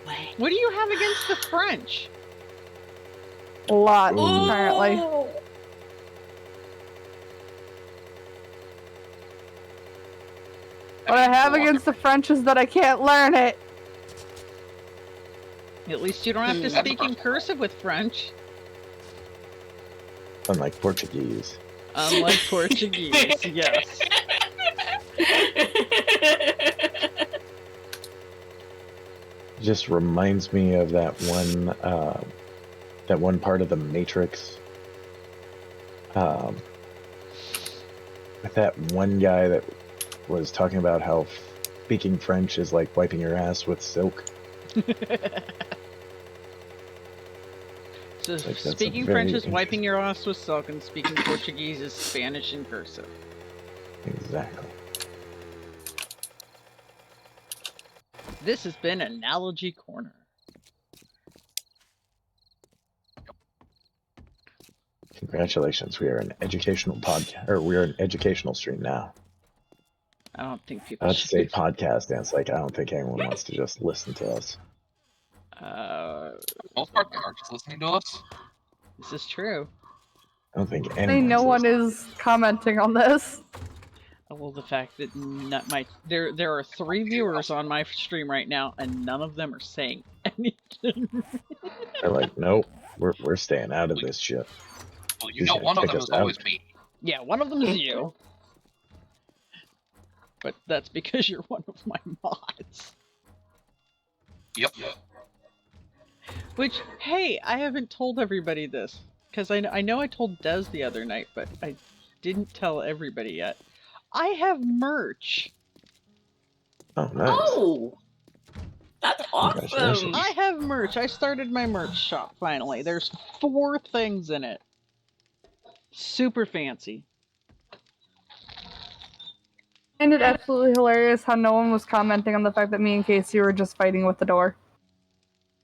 away. What do you have against the French? A lot, Ooh. apparently. What I have against the French is that I can't learn it. At least you don't have to speak in cursive with French. Unlike Portuguese. Unlike Portuguese, yes. Just reminds me of that one part of the Matrix. With that one guy that was talking about how speaking French is like wiping your ass with silk. So Like, that's a speaking very French is wiping your ass with silk, and speaking Portuguese is Spanish in cursive. Exactly. This has been Analogy Corner. Congratulations, we are an educational podcast, or we're an educational stream now. I don't think people I'd should say be... podcast, and it's like I don't think anyone wants to just listen to us. Most part, they are just listening to us. This is true. I don't think Hey, anyone. no one is commenting on this. Well, the fact that there are 3 viewers on my stream right now, and none of them are saying anything. They're like, nope, we're staying out of this shit. Well, you He's know, gonna one of kick them us is always out. me. Yeah, one of them is you. But that's because you're one of my mods. Yep. Which, hey, I haven't told everybody this. Because I know I told Des the other night, but I didn't tell everybody yet. I have merch. Oh, nice. Oh, that's awesome. Congratulations. I have merch. I started my merch shop finally. There's 4 things in it. Super fancy. And it absolutely hilarious how no one was commenting on the fact that me and Casey were just fighting with the door.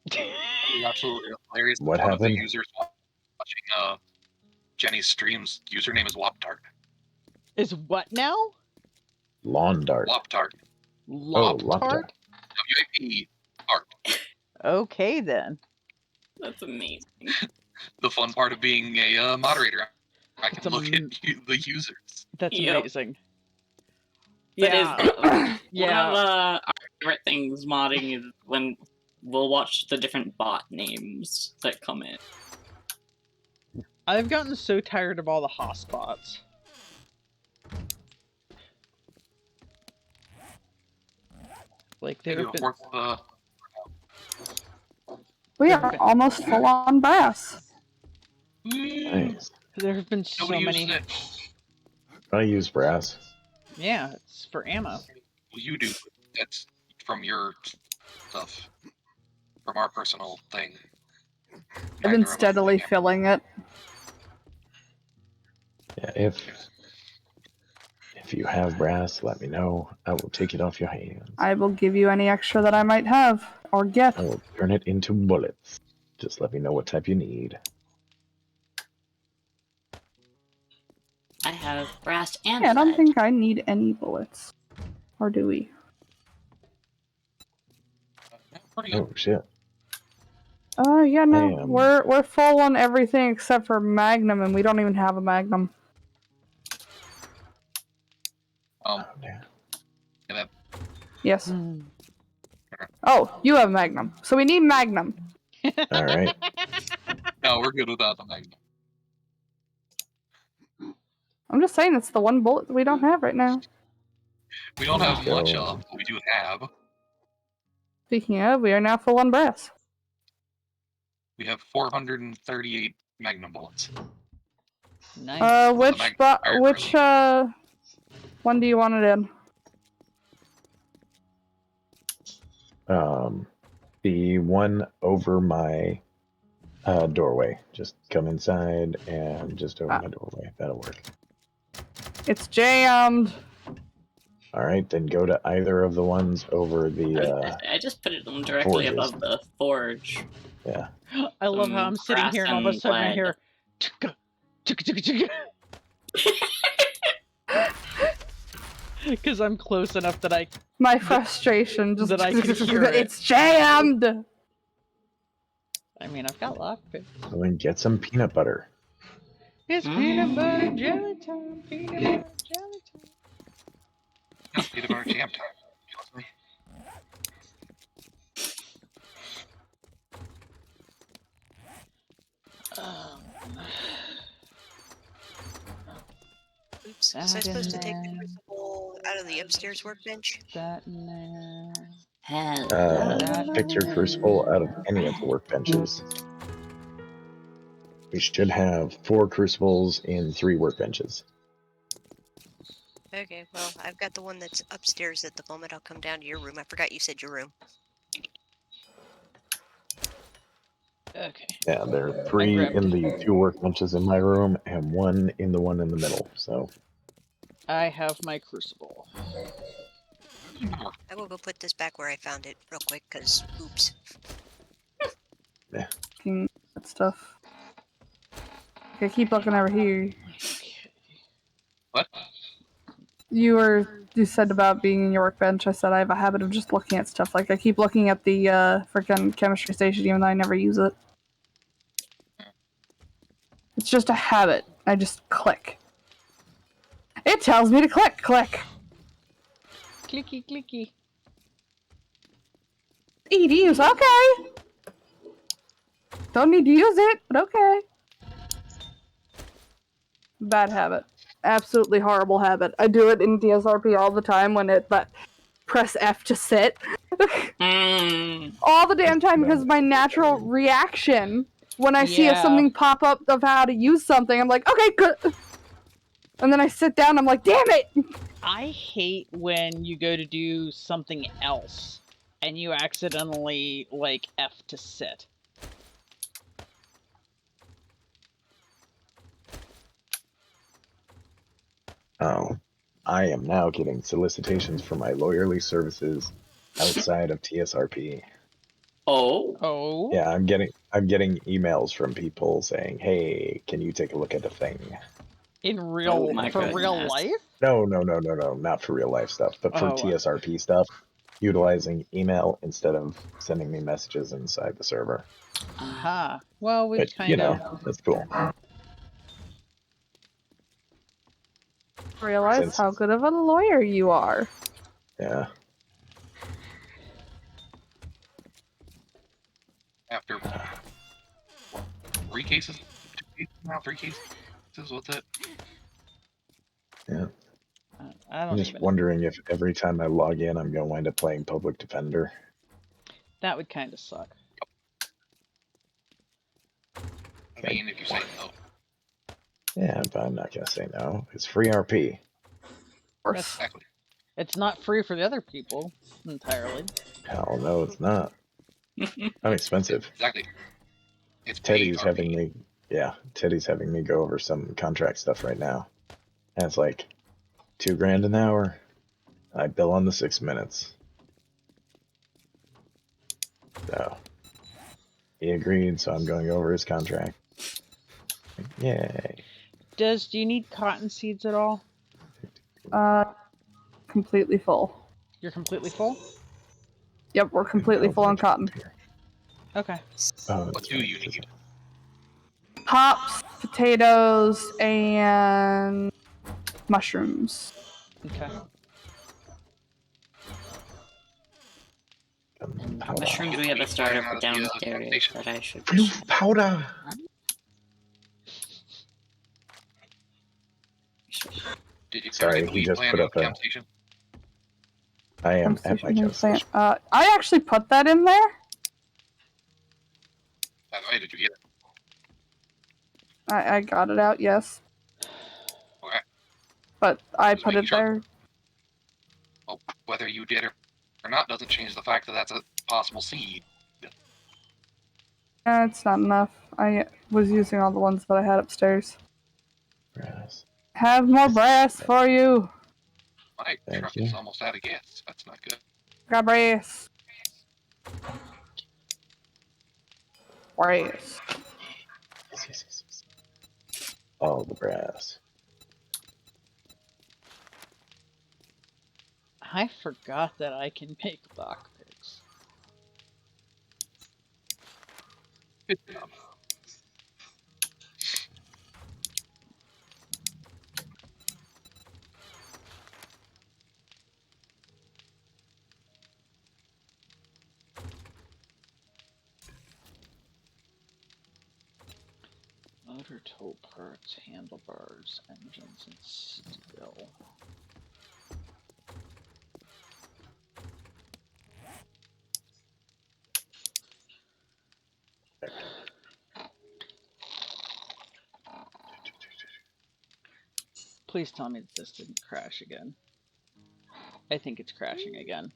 It was absolutely hilarious. What One of the happened? users watching Jenny's streams, username is Wop-Tart. Is what now? Lawn dart. Wop-Tart. Lop Lop tart? Tart. W-A-P Tart. Okay then. That's amazing. The fun part of being a moderator, I can It's look at the users. That's Yep. amazing. That Yeah. is Yeah. one of our favorite things modding is when we'll watch the different bot names that come in. I've gotten so tired of all the hotspots. Like there have been... We are almost full on brass. Nice. There have been so Nobody many... uses it. I use brass. Yeah, it's for ammo. Well, you do. That's from your stuff. From our personal thing. I've been Neither of us steadily think filling it. Yeah, if you have brass, let me know. I will take it off your hands. I will give you any extra that I might have or get. I will turn it into bullets. Just let me know what type you need. I have brass and Yeah, I don't lead. think I need any bullets. Or do we? Pretty good. Oh shit. Yeah, no. Damn. We're full on everything except for Magnum, and we don't even have a Magnum. Oh, yeah. Yeah, that, Yes. Hmm. Oh, you have Magnum. So we need Magnum. All right. no, we're good without the Magnum. I'm just saying it's the one bullet that we don't have right now. We don't have Go. much of, but we do have. Speaking of, we are now full on brass. We have 438 Magnum bullets. Nice. Which one do you want it in? The one over my doorway. Just come inside and just over my doorway. That'll work. It's jammed. All right, then go to either of the ones over the I just put them directly forges. above the forge. Yeah. I love how Some I'm sitting grass here and all of a and sudden I lead. hear chugga, chugga, chugga, chugga. Because I'm close enough that I My frustration just that I can hear it. it's jammed. I mean I've got lockpick. So then get some peanut butter. It's peanut butter jelly time, peanut butter jelly time. No, peanut butter jam time. Trust me. Oops. Was I supposed to take the crucible out of the upstairs workbench? That now. Pick your crucible out of any of the workbenches. We should have 4 crucibles in 3 workbenches. Okay, well, I've got the one that's upstairs at the moment. I'll come down to your room. I forgot you said your room. Okay. Yeah, there are 3 in the 2 workbenches in my room and 1 in the one in the middle. So I have my crucible. I will go put this back where I found it real quick, because oops. yeah. That stuff. Okay, keep looking over here. What? You said about being in your workbench. I said I have a habit of just looking at stuff. Like I keep looking at the freaking chemistry station even though I never use it. It's just a habit. I just click. It tells me to click. Clicky clicky. Easy to use. Okay. Don't need to use it, but okay. Bad habit. Absolutely horrible habit. I do it in DSRP all the time when but press F to sit. All the damn time because my natural reaction when I see something pop up of how to use something, I'm like, okay, good. And then I sit down, I'm like, damn it! I hate when you go to do something else and you accidentally, like, F to sit. Oh, I am now getting solicitations for my lawyerly services outside of TSRP. Oh? Yeah, I'm getting emails from people saying, "Hey, can you take a look at the thing?" In real, real life? No, not for real life stuff, but for TSRP stuff, utilizing email instead of sending me messages inside the server. Aha. Well, we But, kind of... that's cool. Realize how good of a lawyer you are. Yeah. After 3 cases? 2 cases now? 3 cases? What's it? Yeah. I'm just wondering if every time I log in, I'm going to wind up playing Public Defender. That would kind of suck. I mean, if you say no. Yeah, but I'm not going to say no. It's free RP. Exactly. It's not free for the other people, entirely. Hell no, it's not. I'm expensive. Exactly. It's Teddy's having me... Yeah, Teddy's having me go over some contract stuff right now. And it's like, $2,000 an hour. I bill on the 6 minutes. So, he agreed, so I'm going over his contract. Yay. Do you need cotton seeds at all? Completely full. You're completely full? Yep, we're completely full on cotton. Okay. What do you need? Hops, potatoes, and mushrooms. Okay. Mushrooms, we have a starter for downstairs that I should... Powder! Sorry, he just put up a... I am at my chem station. I actually put that in there. Why did you get it? I got it out, yes. Okay. But I put it there. Well, whether you did or not doesn't change the fact that that's a possible seed. It's not enough. I was using all the ones that I had upstairs. Brass. Have more brass for you. My Thank truck you. is almost out of gas. That's not good. Got brace. Brace. Yes. All the brass. I forgot that I can make lockpicks. Good job. Motor tool parts, handlebars, engines, and steel. Please tell me that this didn't crash again. I think it's crashing again.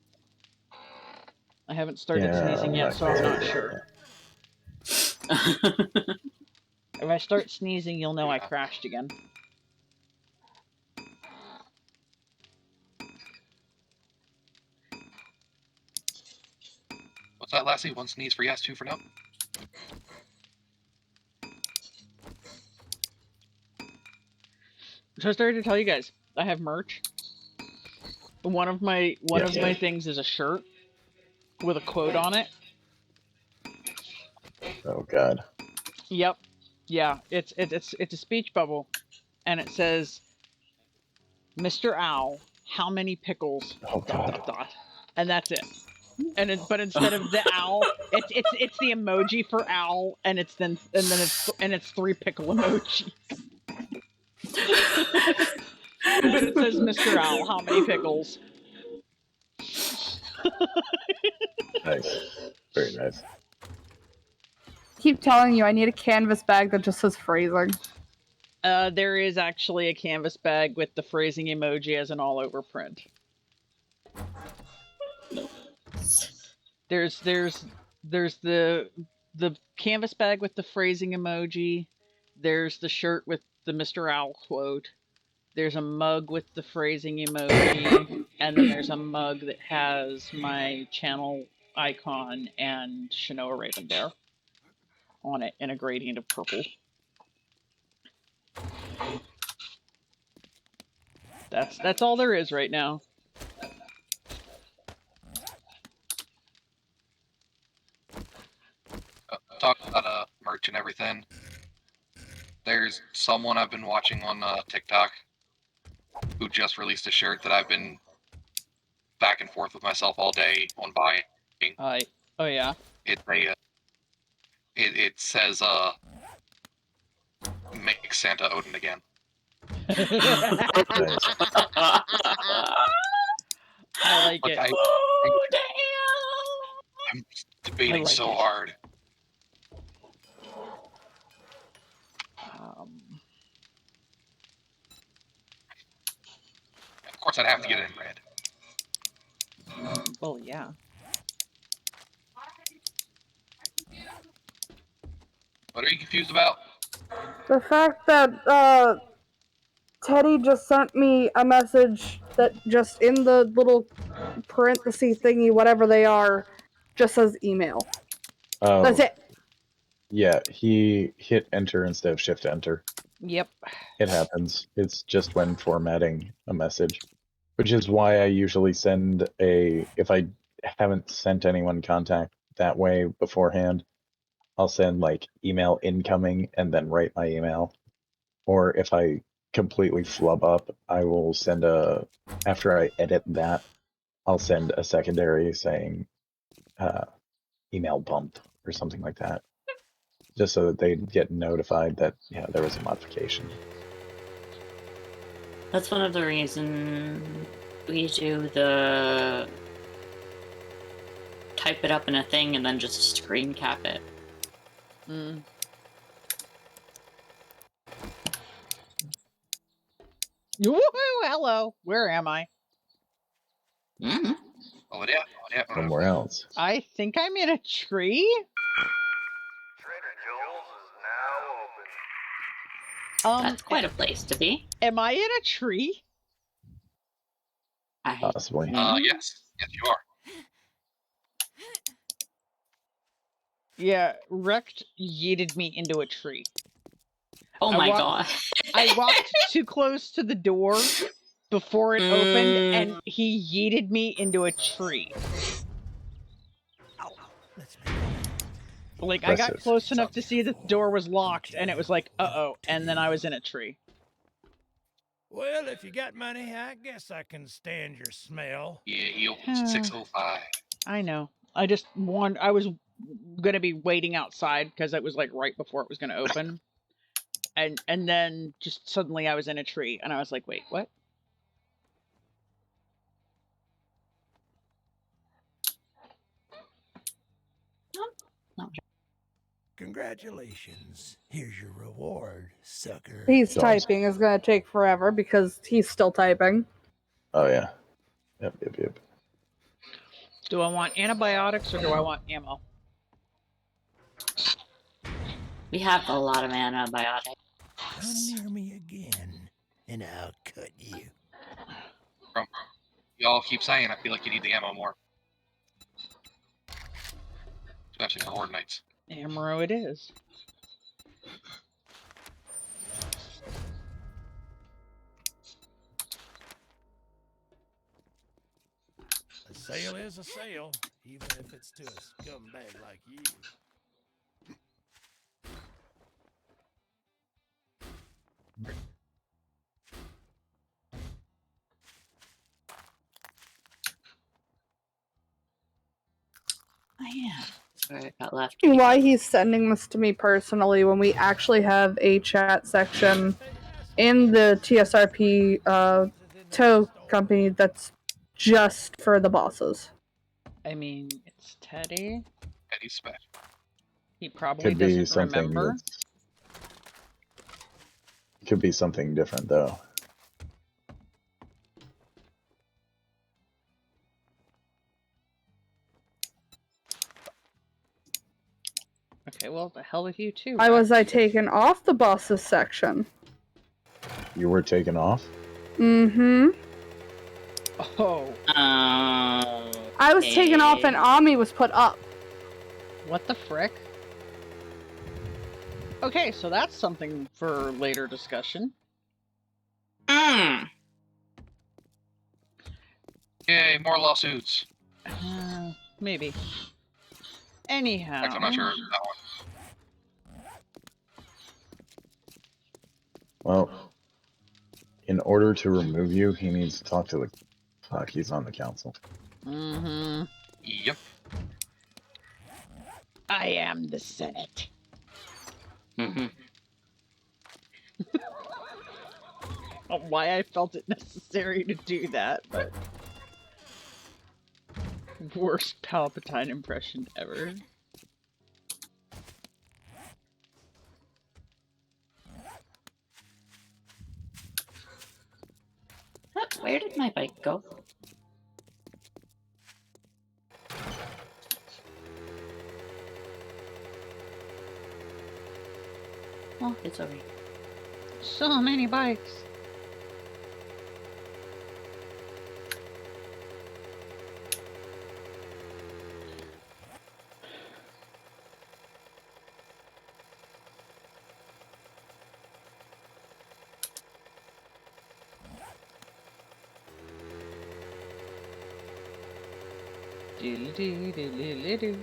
I haven't started sneezing yet, so I'm not sure. If I start sneezing, you'll know I crashed again. What's that, Lassie? One sneeze for yes, two for no? So I started to tell you guys, I have merch. One of my things is a shirt with a quote on it. Oh God. Yep. Yeah, it's a speech bubble, and it says, "Mr. Owl, how many pickles?" Oh God. ... And that's it. But instead of the owl, it's the emoji for owl, and it's 3 pickle emojis. But it says, "Mr. Owl, how many pickles?" Nice. Very nice. Keep telling you I need a canvas bag that just says phrasing. There is actually a canvas bag with the phrasing emoji as an all-over print. There's the canvas bag with the phrasing emoji. There's the shirt with the Mr. Owl quote. There's a mug with the phrasing emoji, and then there's a mug that has my channel icon and Shanoa Raven Bear on it in a gradient of purple. That's all there is right now. Talk about merch and everything. There's someone I've been watching on TikTok who just released a shirt that I've been back and forth with myself all day on buying. Oh yeah. It says make Santa Odin again. Nice. I like it. Oh damn! I'm debating like so it. hard. Of course, I'd have to get it in red. Well, yeah. What are you confused about? The fact that Teddy just sent me a message that just in the little parenthesis thingy, whatever they are, just says email. Oh. That's it. Yeah, he hit enter instead of shift enter. Yep. It happens. It's just when formatting a message, which is why I usually send if I haven't sent anyone contact that way beforehand, I'll send like email incoming and then write my email. Or if I completely flub up, I will send after I edit that, I'll send a secondary saying email bumped or something like that. Just so that they get notified that, yeah, there was a modification. That's one of the reasons we do the type it up in a thing and then just screen cap it. Mm. Woohoo! Hello. Where am I? Mm-hmm. Oh yeah. Somewhere else. I think I'm in a tree. Trader Joel's is now open. That's quite a place to be. Am I in a tree? Possibly. Yes, you are. Yeah, Wrecked yeeted me into a tree. Oh my god. I walked too close to the door before it opened, and he yeeted me into a tree. Let's be Like, I got Impressive. close enough to see that the door was locked, and it was like, uh-oh, and then I was in a tree. Well, if you got money, I guess I can stand your smell. Yeah, he opens at 6:05. I know. I was gonna be waiting outside because it was like right before it was gonna open. And then just suddenly I was in a tree, and I was like, wait, what? Congratulations. Here's your reward, sucker. He's Awesome. typing. It's gonna take forever because he's still typing. Oh yeah. Yep. Do I want antibiotics or do I want ammo? We have a lot of antibiotics. Come near me again, and I'll cut you. Y'all keep saying I feel like you need the ammo more. Especially for Horde Knights. Ammo it is. A sale is a sale, even if it's to a scumbag like you. Oh yeah. That's where it got left. Why he's sending this to me personally when we actually have a chat section in the TSRP tow company that's just for the bosses. I mean, it's Teddy. Eddie's special. He probably Could be doesn't something. remember. Could be something different though. Okay, well, the hell with you too. Why Rex. was I taken off the bosses section? You were taken off. Mm-hmm. Oh, I was taken off and Ami was put up. what the frick? Okay, so that's something for later discussion. Yay, more lawsuits. Maybe. Anyhow. I'm not sure of that one. Well, in order to remove you, he needs to talk to the. Fuck, he's on the council. Mm-hmm. Yep. I am the Senate. Mm-hmm. Why I felt it necessary to do that, but worst Palpatine impression ever. Where did my bike go? Oh, it's over here. So many bikes. Diddle-dee-diddle-dee-doo.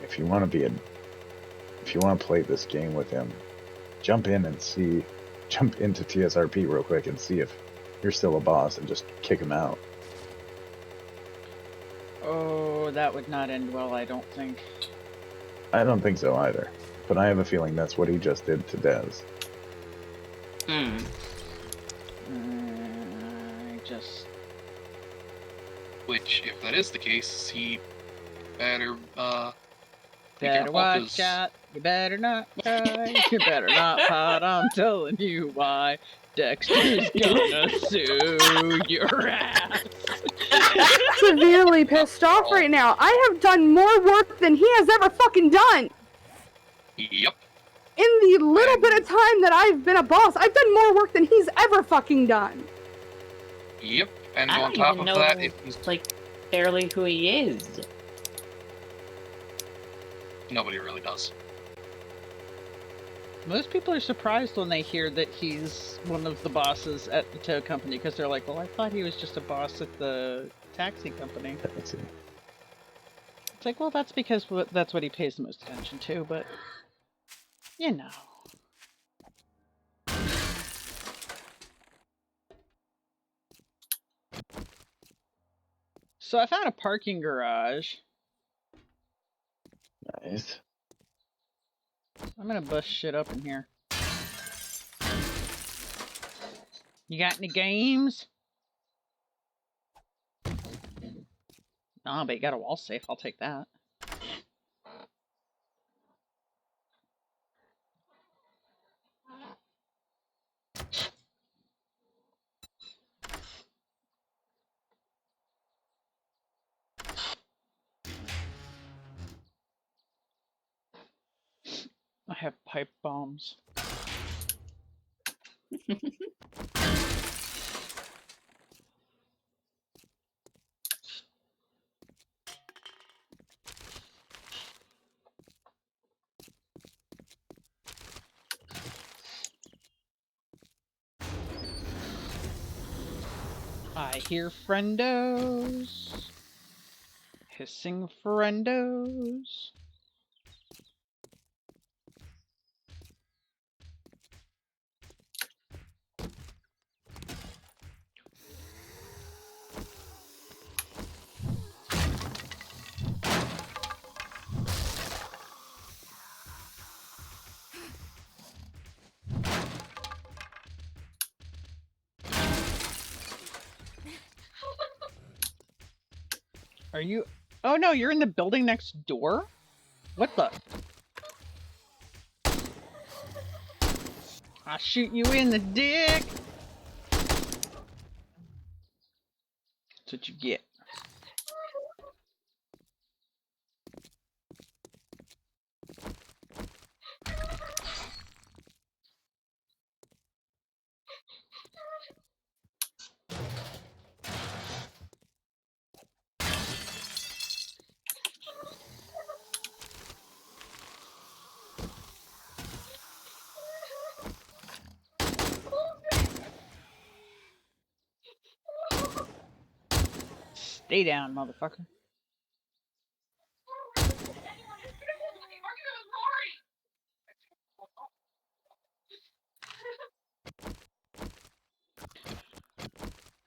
If you want to play this game with him, jump into TSRP real quick and see if you're still a boss and just kick him out. Oh, that would not end well, I don't think. I don't think so either, but I have a feeling that's what he just did to Dez. Which, if that is the case, he better Better watch out. You better not cry. You better not pot. I'm telling you why. Dexter's gonna sue your ass. Severely pissed off right now. I have done more work than he has ever fucking done. Yep. In the little bit of time that I've been a boss, I've done more work than he's ever fucking done. Yep, and I on don't top even of know, that, if he's... like, barely who he is. Nobody really does. Most people are surprised when they hear that he's one of the bosses at the tow company because they're like, well, I thought he was just a boss at the taxi company. Taxi. It's like, well, that's because that's what he pays the most attention to, but you know. So I found a parking garage. Nice. I'm gonna bust shit up in here. You got any games? Oh, but you got a wall safe. I'll take that. I have pipe bombs. I hear friendos. Hissing friendos. Are you... Oh no, you're in the building next door? What the... I'll shoot you in the dick! That's what you get. Stay down, motherfucker.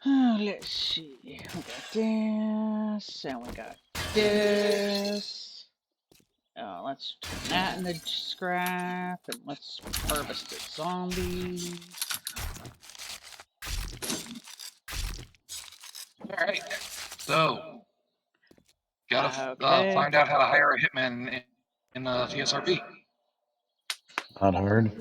Let's see. We got this, and we got this. Let's turn that into scrap, and let's harvest the zombies. Alright, so... Gotta Okay. find out how to hire a hitman in TSRP. Not hard.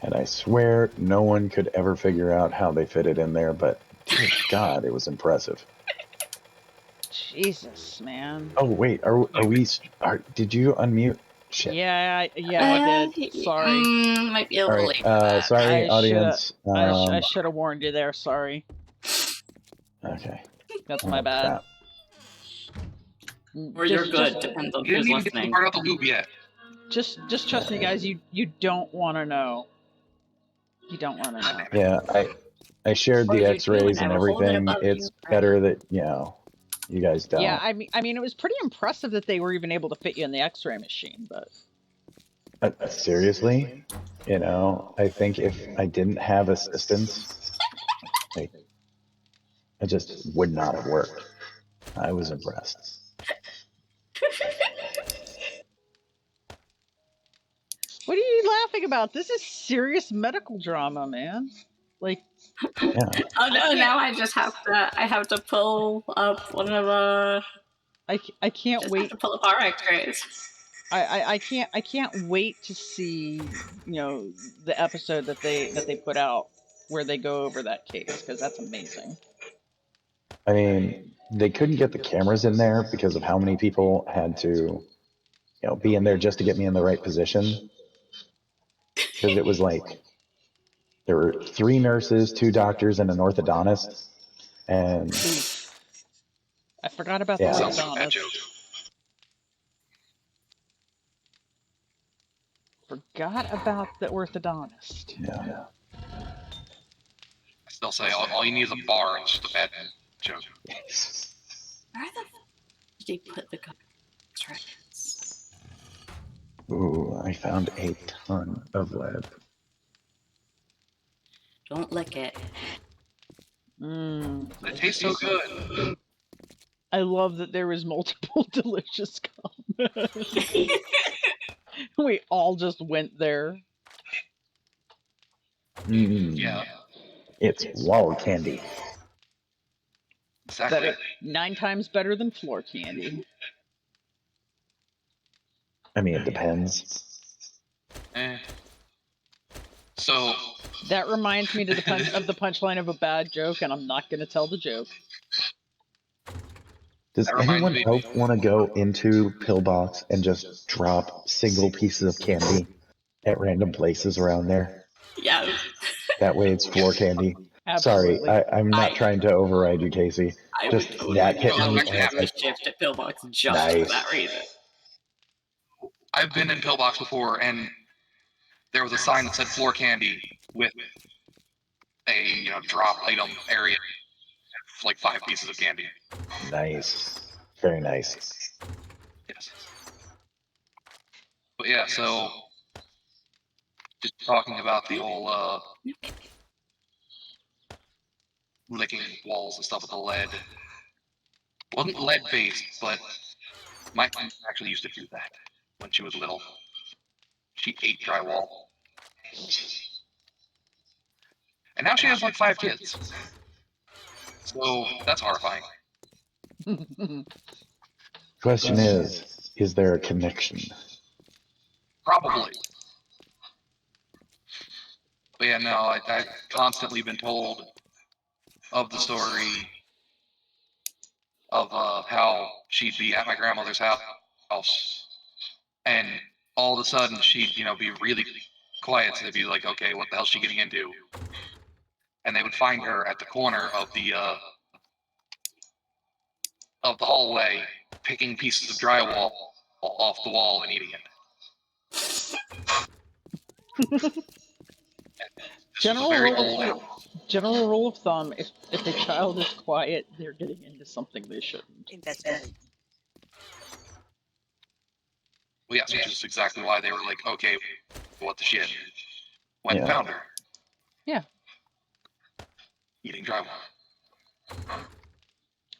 And I swear no one could ever figure out how they fit it in there, but dear God, it was impressive. Jesus, man. Oh wait, did you unmute? Shit. Yeah, I did. Sorry. Might be a All little right. late for that. Sorry, I shoulda- audience. I should have warned you there. Sorry. Okay. That's my bad. Crap. Or you're good, depends on You didn't who's even get to the listening. part about the loop yet. Just trust me, guys. You don't want to know. You don't want to know. Yeah, I shared Oh, the you do, X-rays and and I will hold it everything. above It's you. better that you guys don't. Yeah, I mean, it was pretty impressive that they were even able to fit you in the X-ray machine, but Seriously, I think if I didn't have assistance, I just would not have worked. I was impressed. what are you laughing about? This is serious medical drama, man. Like, Yeah. Oh no! Now I just have to pull up one of I can't just wait. have to pull up our X-rays. I can't wait to see the episode that they put out where they go over that case, because that's amazing. I mean, they couldn't get the cameras in there because of how many people had to, be in there just to get me in the right position. Because it was like there were 3 nurses, 2 doctors, and an orthodontist, and I forgot about Yeah. the Sounds like a bad orthodontist. joke. Forgot about the orthodontist. yeah. I still say all you need is a bar, and it's just a bad joke. Where the did they put the X-rays? Ooh, I found a ton of lead. Don't lick it. It tastes so good. I love that there was multiple delicious gum. We all just went there. Yeah, It's wall candy. exactly. 9 times better than floor candy. I mean, it depends. So That reminds me of the punchline of a bad joke, and I'm not going to tell the joke. Does That reminds anyone me- else want to go into Pillbox and just drop single pieces of candy at random places around there? Yeah. That way it's floor candy. Absolutely. Sorry, I'm not trying to override you, Casey. I Just would totally that hit go me. and And have it's a like, shift at Pillbox just Nice. for that reason. I've been in Pillbox before, and there was a sign that said floor candy with a drop item area, like 5 pieces of candy. nice. Very nice. Yes. But yeah, so just talking about the whole licking walls and stuff with the lead. Wasn't lead based, but my mom actually used to do that when she was little. She ate drywall. And now she has like 5 kids. So that's horrifying. Question is there a connection? Probably. But yeah, no, I've constantly been told of the story of how she'd be at my grandmother's house, and all of a sudden she'd be really quiet. So they'd be like, "Okay, what the hell's she getting into?" And they would find her at the corner of the hallway, picking pieces of drywall off the wall and eating it. General rule of thumb: if a child is quiet, they're getting into something they shouldn't. Investigate. Well, yes, which is exactly why they were like, "Okay, what the shit?" Went and found her. Yeah. Eating drywall.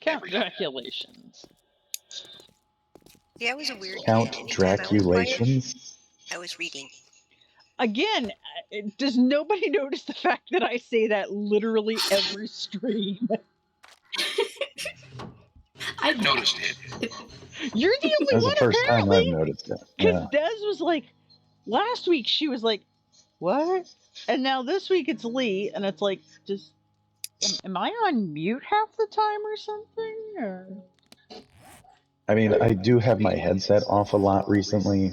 Count Draculations. Yeah, I was a weird Count kid. Anytime I was quiet, Draculations? I was reading. Again, does nobody notice the fact that I say that literally every stream? I noticed it. You're the only That's one, the first time apparently. I've noticed it. Because Yeah. Des was like, last week she was like, what? And now this week it's Lee, and it's like, just am I on mute half the time or something? Or I mean, I do have my headset off a lot recently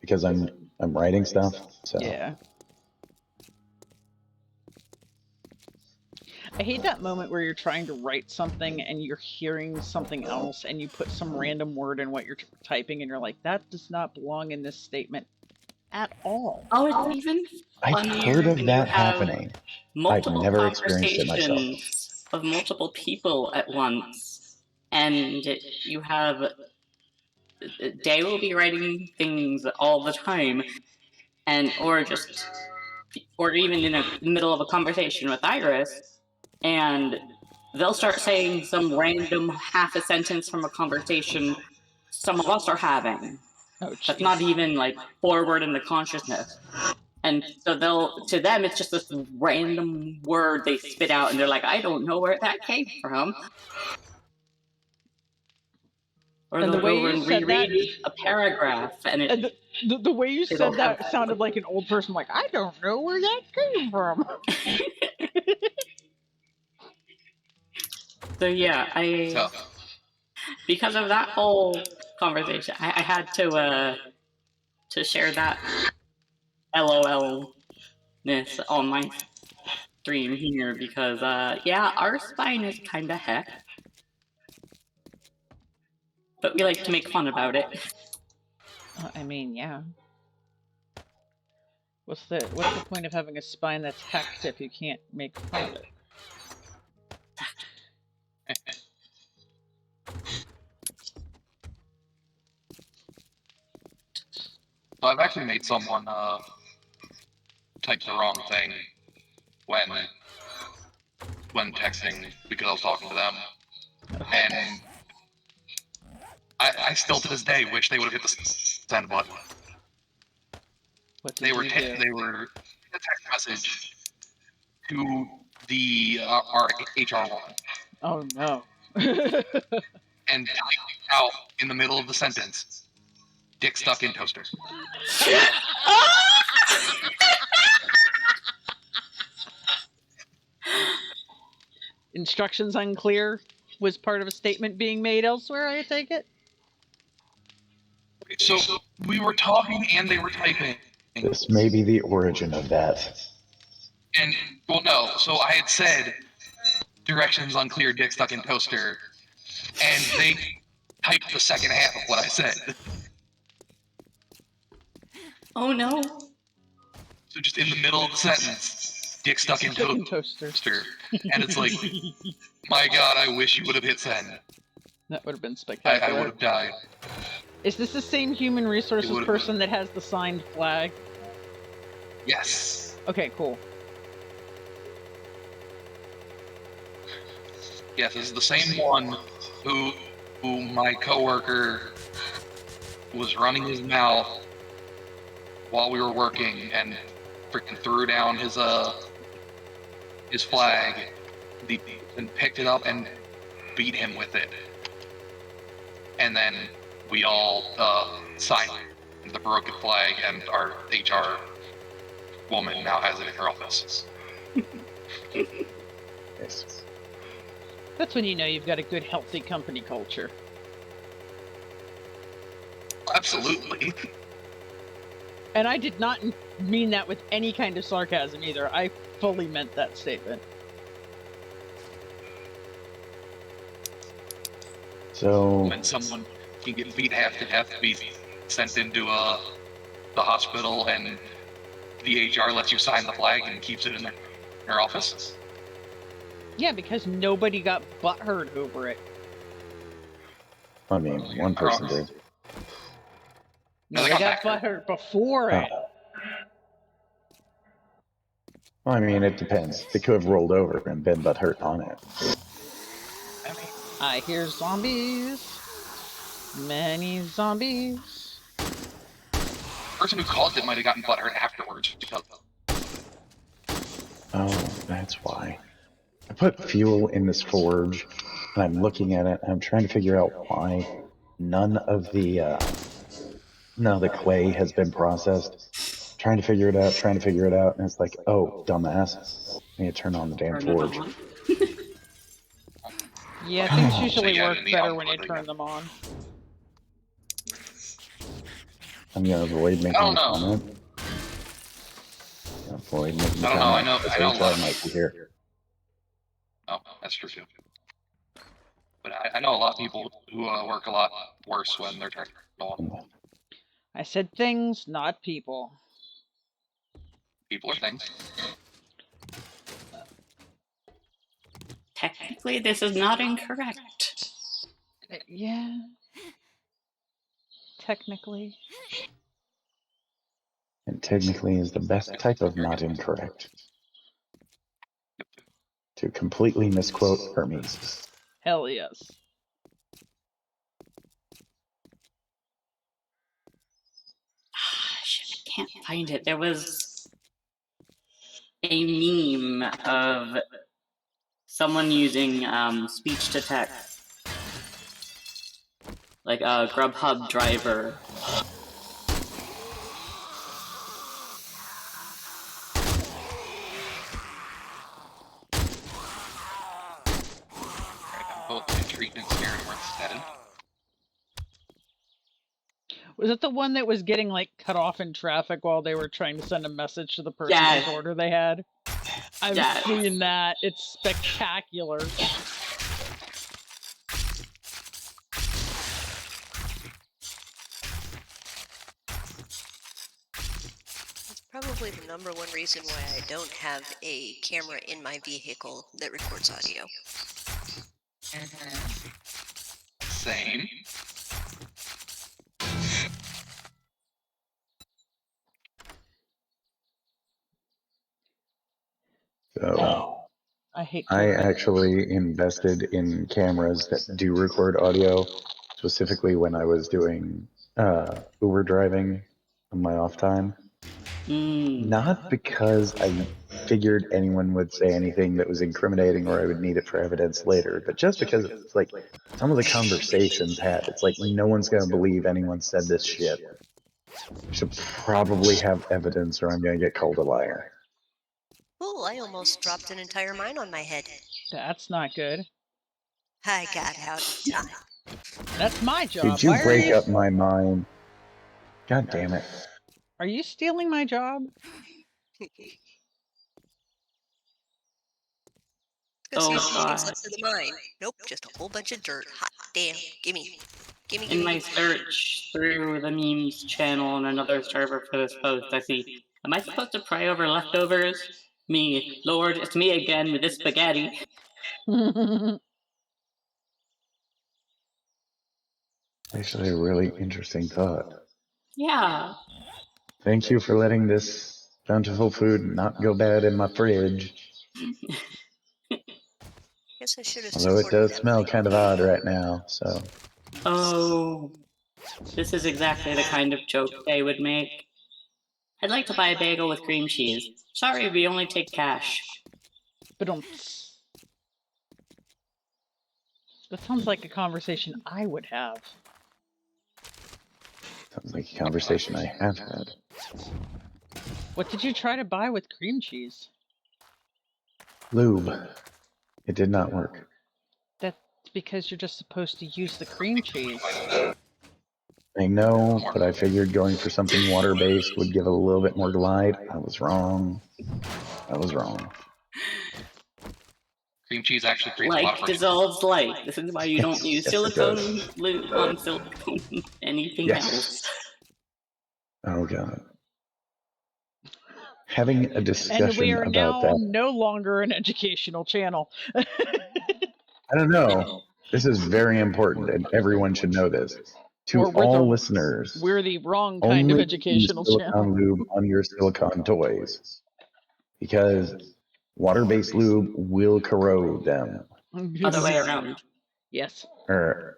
because I'm writing stuff. So yeah. I hate that moment where you're trying to write something and you're hearing something else and you put some random word in what you're typing and you're like, that does not belong in this statement at all. Oh, it's even I've funnier heard of when you that have happening. multiple never experienced it myself. conversations of multiple people at once, and you have they will be writing things all the time, and or even in the middle of a conversation with Iris, and they'll start saying some random half a sentence from a conversation some of us are having. Oh, That's jeez. not even like forward in the consciousness. And so to them, it's just this random word they spit out, and they're like, I don't know where that came from. Or And they'll the way go you and said that, reread a paragraph, and and the way you it'll said that have- sounded like an old person. Like, I don't know where that came from. So yeah, So, because of that whole conversation, I had to share that LOL-ness on my stream here because yeah, our spine is kind of heck, but we like to make fun about it. I mean, yeah. What's the point of having a spine that's hacked if you can't make fun of it? so I've actually made someone type the wrong thing when texting because I was talking to them, and I still to this day wish they would have hit the send button. What did They were you do? a text message to the our HR woman, Oh no. and typed out in the middle of the sentence, "Dick stuck in toaster." Instructions unclear was part of a statement being made elsewhere, I take it? So we were talking and they were typing. This may be the origin of that. And, well, no. So I had said, directions unclear, dick stuck in toaster. And they typed the second half of what I said. Oh no. So just in the middle of the sentence, dick stuck in toaster. And it's like, my God, I wish you would have hit send. That would have been spectacular. I would have died. Is this the same human resources person that has the signed flag? Yes. Okay, cool. Yes, this is the same one who my coworker was running his mouth while we were working and freaking threw down his flag, and picked it up and beat him with it. And then we all signed the broken flag, and our HR woman now has it in her office. Yes. That's when you know you've got a good, healthy company culture. Absolutely. And I did not mean that with any kind of sarcasm either. I fully meant that statement. So When someone can get beat half to death, be sent into the hospital, and the HR lets you sign the flag and keeps it in their office. Yeah, because nobody got butthurt over it. I mean, one person did. No, they they got got butthurt before it. Well, I mean, it depends. They could have rolled over and been butthurt on it. I hear zombies. Many zombies. The person who caused it might have gotten butthurt afterwards because Oh, that's why. I put fuel in this forge, and I'm looking at it, and I'm trying to figure out why none of the clay has been processed. trying to figure it out, and it's like, oh, dumbass. I need to turn on the damn Turn it forge. on. Yeah, things usually yeah, work in the better when you output, turn yeah. them on. I'm gonna avoid making don't a know. comment. Avoid making a I don't know, I comment. know- because I know HR lots. might be here. Oh, that's true too. But I know a lot of people who work a lot worse when they're turned on. I said things, not people. People or things. Technically, this is not incorrect. Yeah. Technically. And technically is the best type of not incorrect. To completely misquote Hermes. Hell yes. Shit, I can't find it. There was a meme of someone using speech to text, like a Grubhub driver. Both the treatments here and where it's headed. Was it the one that was getting like cut off in traffic while they were trying to send a message to the person Yes. whose order they had? I've Yes. seen that. It's spectacular. It's probably the #1 reason why I don't have a camera in my vehicle that records audio. Same. So I hate I to- actually invested in cameras that do record audio, specifically when I was doing Uber driving on my off time. Not because I figured anyone would say anything that was incriminating or I would need it for evidence later, but just because it's like some of the conversations had, it's like no one's going to believe anyone said this shit. Should probably have evidence or I'm going to get called a liar. Oh, I almost dropped an entire mine on my head. That's not good. I got out in time. That's my job. Did you Why break are you... up my mind? God damn it. Are you stealing my job? Go see Oh, what's God. left of the mine. Nope, just a whole bunch of dirt. Hot damn. Gimme. Gimme, In gimme, my gimme. search through the memes channel on another server for this post, I see, am I supposed to pray over leftovers? Me, Lord, it's me again with this spaghetti. Actually, a really interesting thought. Yeah. Thank you for letting this bountiful food not go bad in my fridge. Guess I should have Although it supported does them. smell kind of odd right now, so. Oh, this is exactly the kind of joke they would make. I'd like to buy a bagel with cream cheese. Sorry, we only take cash. But that sounds like a conversation I would have. Sounds like a conversation I have had. What did you try to buy with cream cheese? Lube. It did not work. That's because you're just supposed to use the cream cheese. I know, but I figured going for something water-based would give it a little bit more glide. I was wrong. I was wrong. Cream cheese actually creates a lot of Like friction. dissolves like. This is why you don't use Yes, it silicone does. lube on silicone anything else. Yes. Oh, God. Having a And discussion we are about now that. no longer an educational channel. I don't know. This is very important, and everyone should know this. To Or we're all the- listeners, We're the wrong kind of only use educational silicone channel. lube on your silicone toys, because water-based lube will corrode them. Other way around. Yes. Or,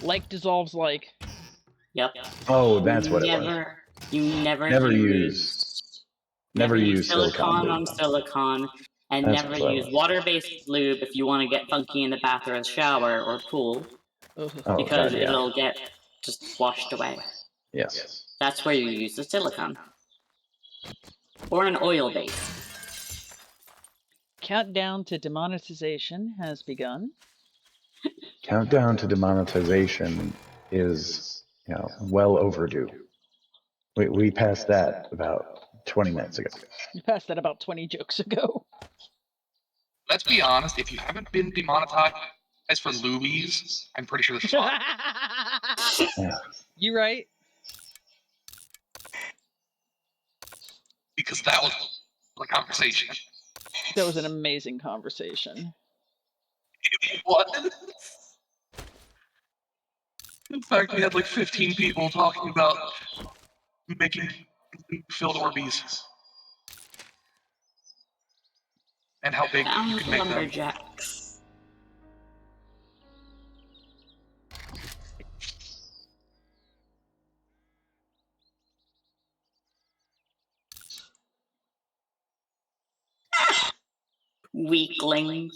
Like dissolves like. Yep. oh, that's what it was. You never Never use silicone lube. on silicone, and That's never what I use was. water-based lube if you want to get funky in the bath or the shower or pool, Ugh. Oh, because God, yeah. it'll get just washed away. Yes. That's where you use the silicone. Or an oil base. Countdown to demonetization has begun. Countdown to demonetization is, well overdue. We passed that about 20 minutes ago. You passed that about 20 jokes ago. Let's be honest, if you haven't been demonetized for Louis, I'm pretty sure this is fine. Yeah. You right? Because that was the conversation. That was an amazing conversation. What? In fact, we had like 15 people talking about making filled Orbeez. And how big you Found can make them. lumberjacks. Weaklings.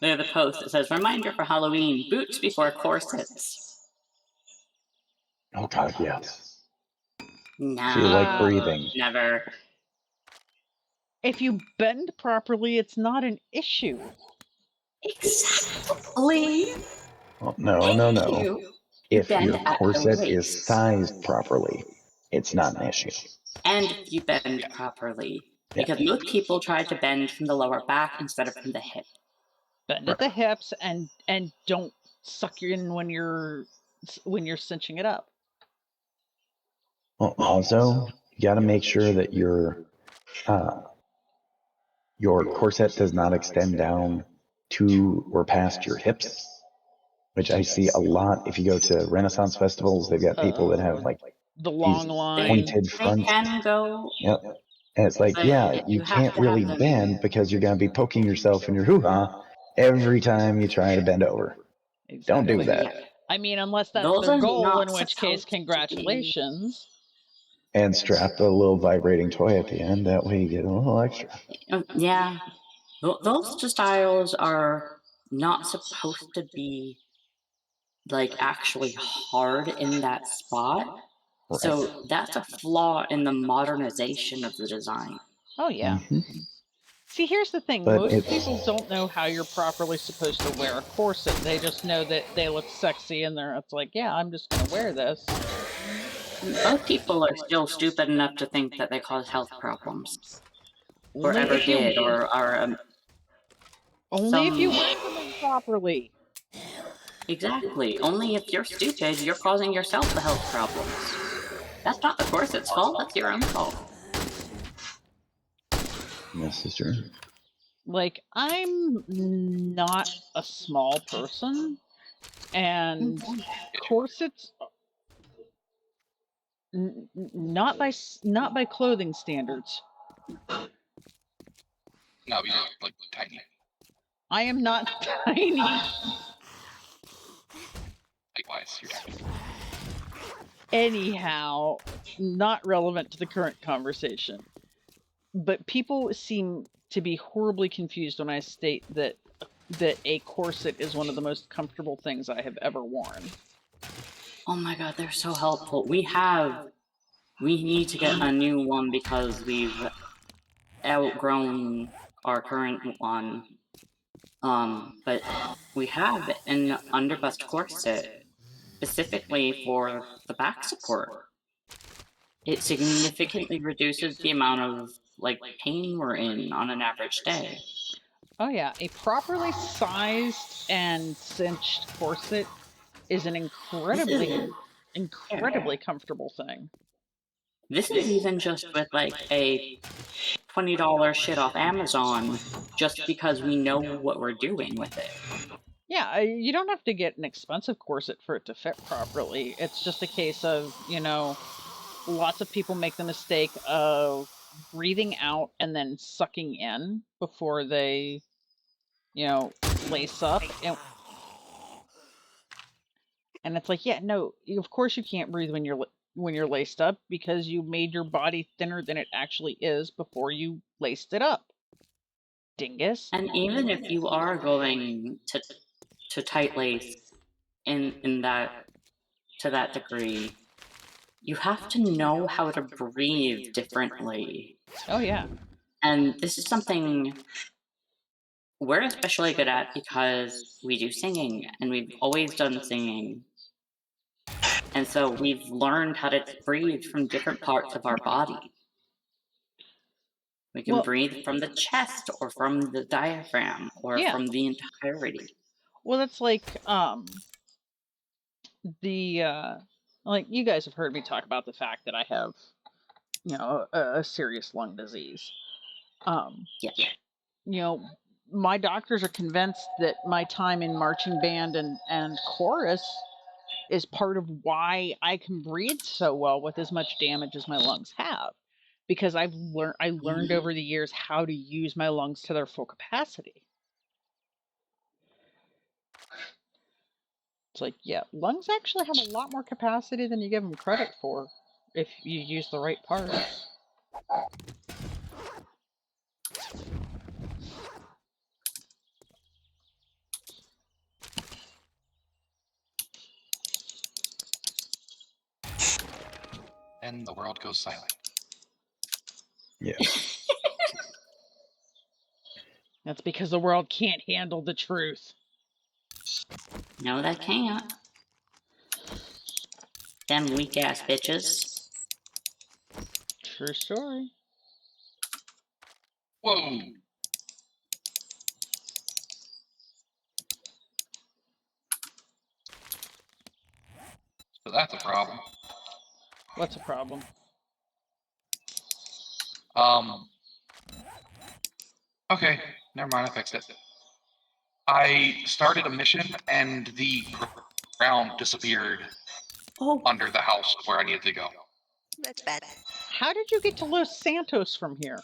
There's the post that says, reminder for Halloween, boots before corsets. Oh God, yes. No. Feel like breathing. Never. If you bend properly, it's not an issue. Exactly. Well, no. You If bend your at the corset is waist. sized properly, it's not an issue. And if you bend properly. Because most people try to bend from the lower back instead of from the hip. Bend at the hips and don't suck you in when you're cinching it up. Well, also, you got to make sure that your corset does not extend down to or past your hips, which I see a lot. If you go to Renaissance festivals, they've got people that have like the long these line. pointed They fronts. can go. Yep. And it's like, But yeah, you you have can't to really have them- bend because you're going to be poking yourself in your hoo-ha every time you try to bend over. Don't do that. Yeah. I mean, unless that's Those their are goal, not in which case, supposed to be- congratulations. And strap a little vibrating toy at the end. That way you get a little extra. Yeah. Those styles are not supposed to be like actually hard in that spot. Right. So that's a flaw in the modernization of the design. Oh yeah. Mhm. See, here's the thing. But Most it's- people don't know how you're properly supposed to wear a corset. They just know that they look sexy and it's like, yeah, I'm just going to wear this. Most people are still stupid enough to think that they cause health problems. Or Only ever if you- did, or are Only if you some- wear them properly. Exactly. Only if you're stupid, you're causing yourself the health problems. That's not the corset's fault, that's your own fault. This is true. Like, I'm not a small person, and corsets, not by clothing standards. No, you're like tiny. I am not tiny. Likewise, you're tiny. Anyhow, not relevant to the current conversation. But people seem to be horribly confused when I state that a corset is one of the most comfortable things I have ever worn. Oh my god, they're so helpful. We need to get a new one because we've outgrown our current one. But we have an underbust corset specifically for the back support. It significantly reduces the amount of pain we're in on an average day. Oh yeah, a properly sized and cinched corset is an incredibly comfortable thing. This is even just with a $20 shit off Amazon, just because we know what we're doing with it. Yeah, you don't have to get an expensive corset for it to fit properly. It's just a case of, lots of people make the mistake of breathing out and then sucking in before they, lace up. And it's like, yeah, no, of course you can't breathe when you're laced up because you made your body thinner than it actually is before you laced it up. Dingus. And even if you are going to tight lace in that to that degree, you have to know how to breathe differently. Oh yeah. And this is something we're especially good at because we do singing and we've always done singing. And so we've learned how to breathe from different parts of our body. We can Well- breathe from the chest or from the diaphragm or Yeah. from the entirety. Well, that's like like you guys have heard me talk about the fact that I have, you know, a serious lung disease. Yeah. You know, my doctors are convinced that my time in marching band and chorus is part of why I can breathe so well with as much damage as my lungs have, because I learned over the years how to use my lungs to their full capacity. It's like, yeah, lungs actually have a lot more capacity than you give them credit for if you use the right parts. And the world goes silent. Yeah. That's because the world can't handle the truth. No, they can't. Them weak ass bitches. True story. Whoa! So that's a problem. What's a problem? Okay, never mind, I fixed it. I started a mission and the ground disappeared Oh, under the house where I needed to go. That's bad. How did you get to Los Santos from here?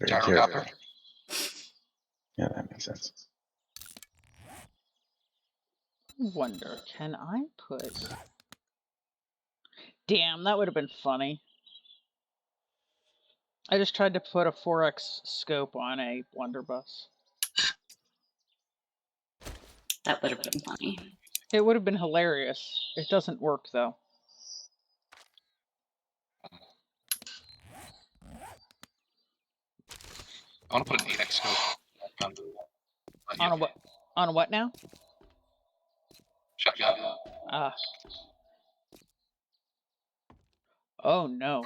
Very Gyrocopter. curious. Yeah, that makes sense. Wonder, can I put... Damn, that would have been funny. I just tried to put a 4X scope on a blunderbuss. that would have been funny. It would have been hilarious. It doesn't work, though. I want to put an 8x scope On a what? On a what now? Shotgun. Ah. Oh no.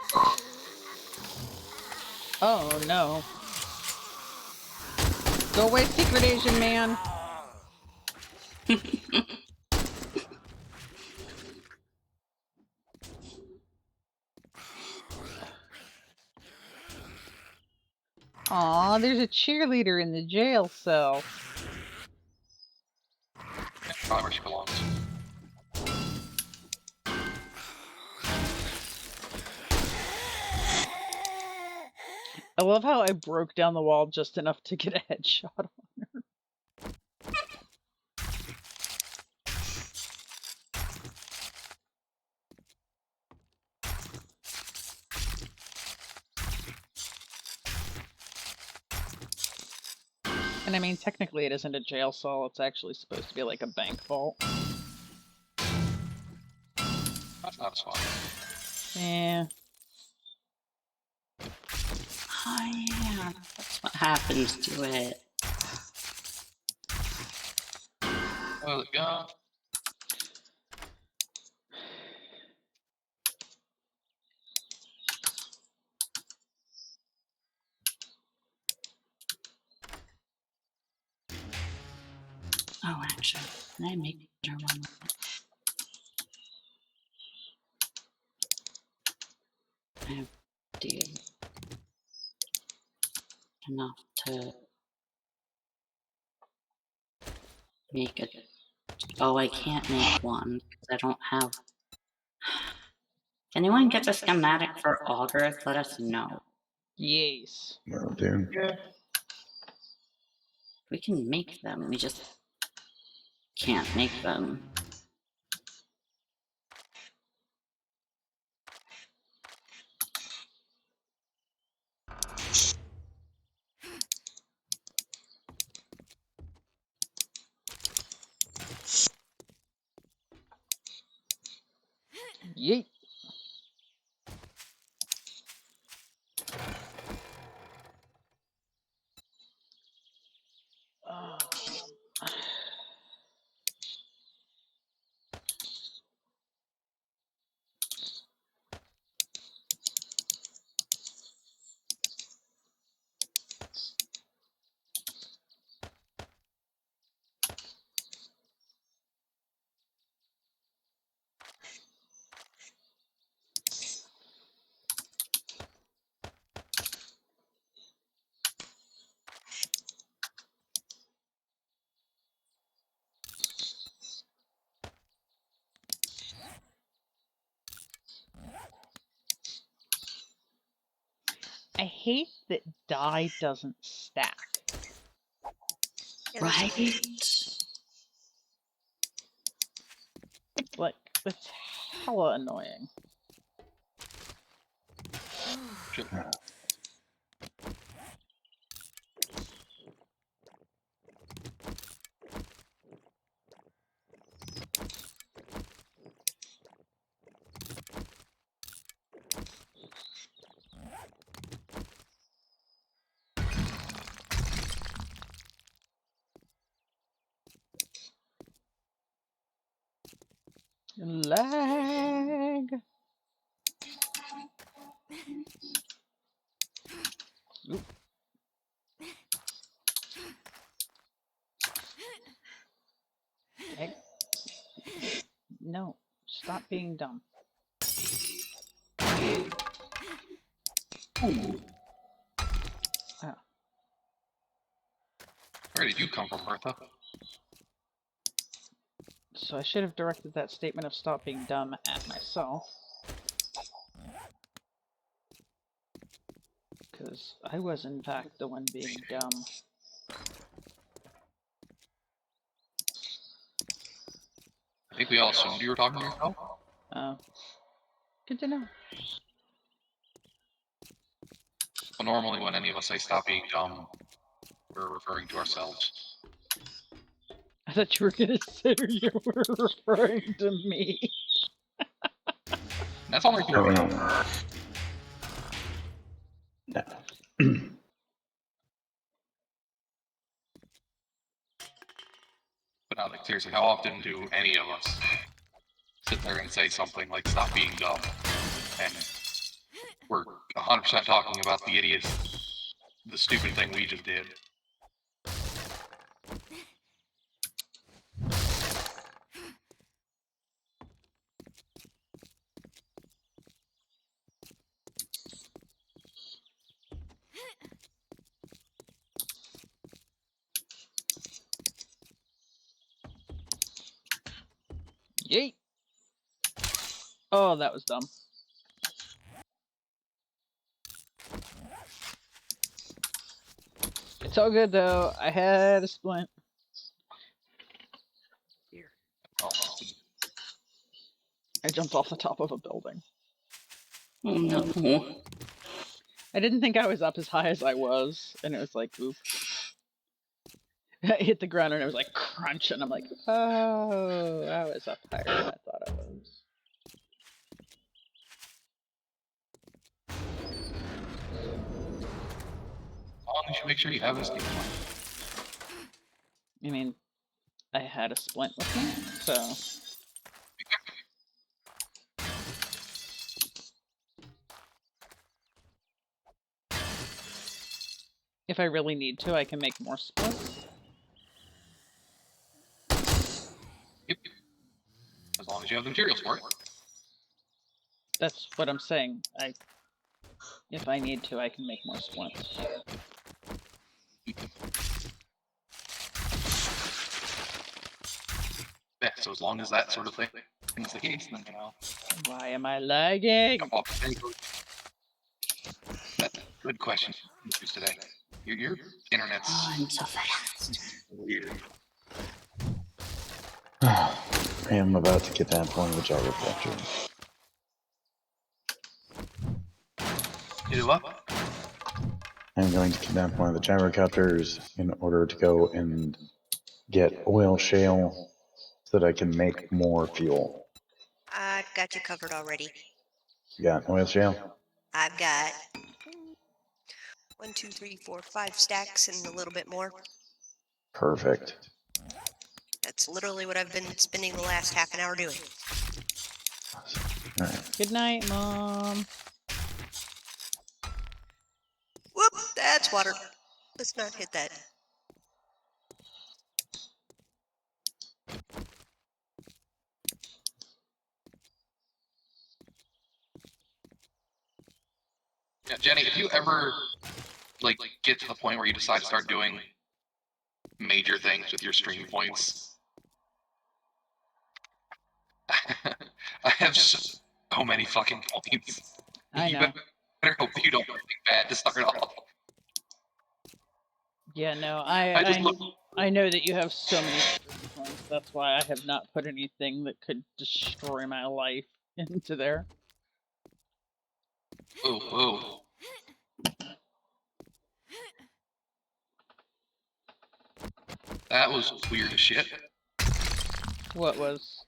Oh no. Go away, secret Asian man. Aw, there's a cheerleader in the jail cell. Probably where she belongs. I love how I broke down the wall just enough to get a headshot on her. And I mean, technically it isn't a jail cell, it's actually supposed to be like a bank vault. That's not as fun. Yeah. Oh yeah, that's what happens to it. Toilet gun. Oh, actually, can I make another one? I have to enough to make it. Oh, I can't make one because I don't have. If anyone gets a schematic for augers, let us know. Yes. Will do. We can make them, we just can't make them. Yeet. I hate that dye doesn't stack. Yeah, that's Right? annoying. Like, that's hella annoying. Lag. Oop. Egg. No, stop being dumb. Oh, Where did you come from, Bertha? so I should have directed that statement of stop being dumb at myself. Because I was, in fact, the one being dumb. I think we all assumed you were talking to yourself. Oh. Good to know. But normally when any of us say stop being dumb, we're referring to ourselves. I thought you were gonna say you were referring to me. That's all like you're No. But now, like, seriously, how often do any of us sit there and say something like stop being dumb? And we're 100% talking about the idiot, the stupid thing we just did. Yeet. Oh, that was dumb. It's all good though. I had a splint. Oh, I jumped off the top of a building. Oh no. I didn't think I was up as high as I was, and it was like, oof. I hit the ground and it was like crunch, and I'm like, oh, I was up higher than I thought I was. you should make sure you have this. I mean, I had a splint with me, so. If I really need to, I can make more splints. Yep. As long as you have the materials for it. That's what I'm saying. If I need to, I can make more splints. Yeah, so as long as that sort of thing is the case, then, Why am I lagging? That's a good question today. Your internet's I'm so fast. weird. I am about to get that point of the gyrocopter. You do what? I'm going to kidnap one of the gyrocopters in order to go and get oil shale so that I can make more fuel. I've got you covered already. You got oil shale? I've got 1, 2, 3, 4, 5 stacks and a little bit more. Perfect. That's literally what I've been spending the last half an hour doing. All right. Good night, Mom. Whoop! That's water. Let's not hit that. Yeah, Jenny, if you ever like get to the point where you decide to start doing major things with your stream points, I have so many fucking points. I You know. better hope that you don't do anything bad to start off. Yeah, no, I just look. I know that you have so many stream points. That's why I have not put anything that could destroy my life into there. Ooh, ooh. That was weird as shit. What was?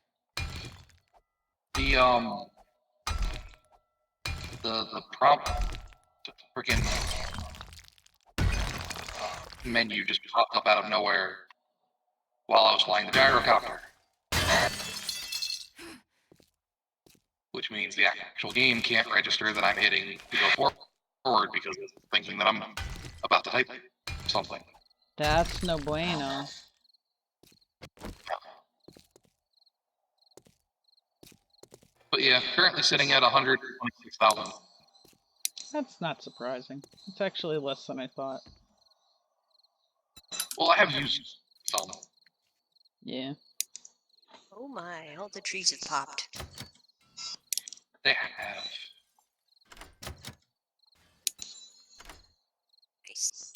The the prompt freaking menu just popped up out of nowhere while I was flying the gyrocopter. Which means the actual game can't register that I'm hitting to go forward because it's thinking that I'm about to type something. That's no bueno. But yeah, currently sitting at 126,000. That's not surprising. It's actually less than I thought. Well, I have used some. Yeah. Oh my, all the trees have popped. They have. Nice.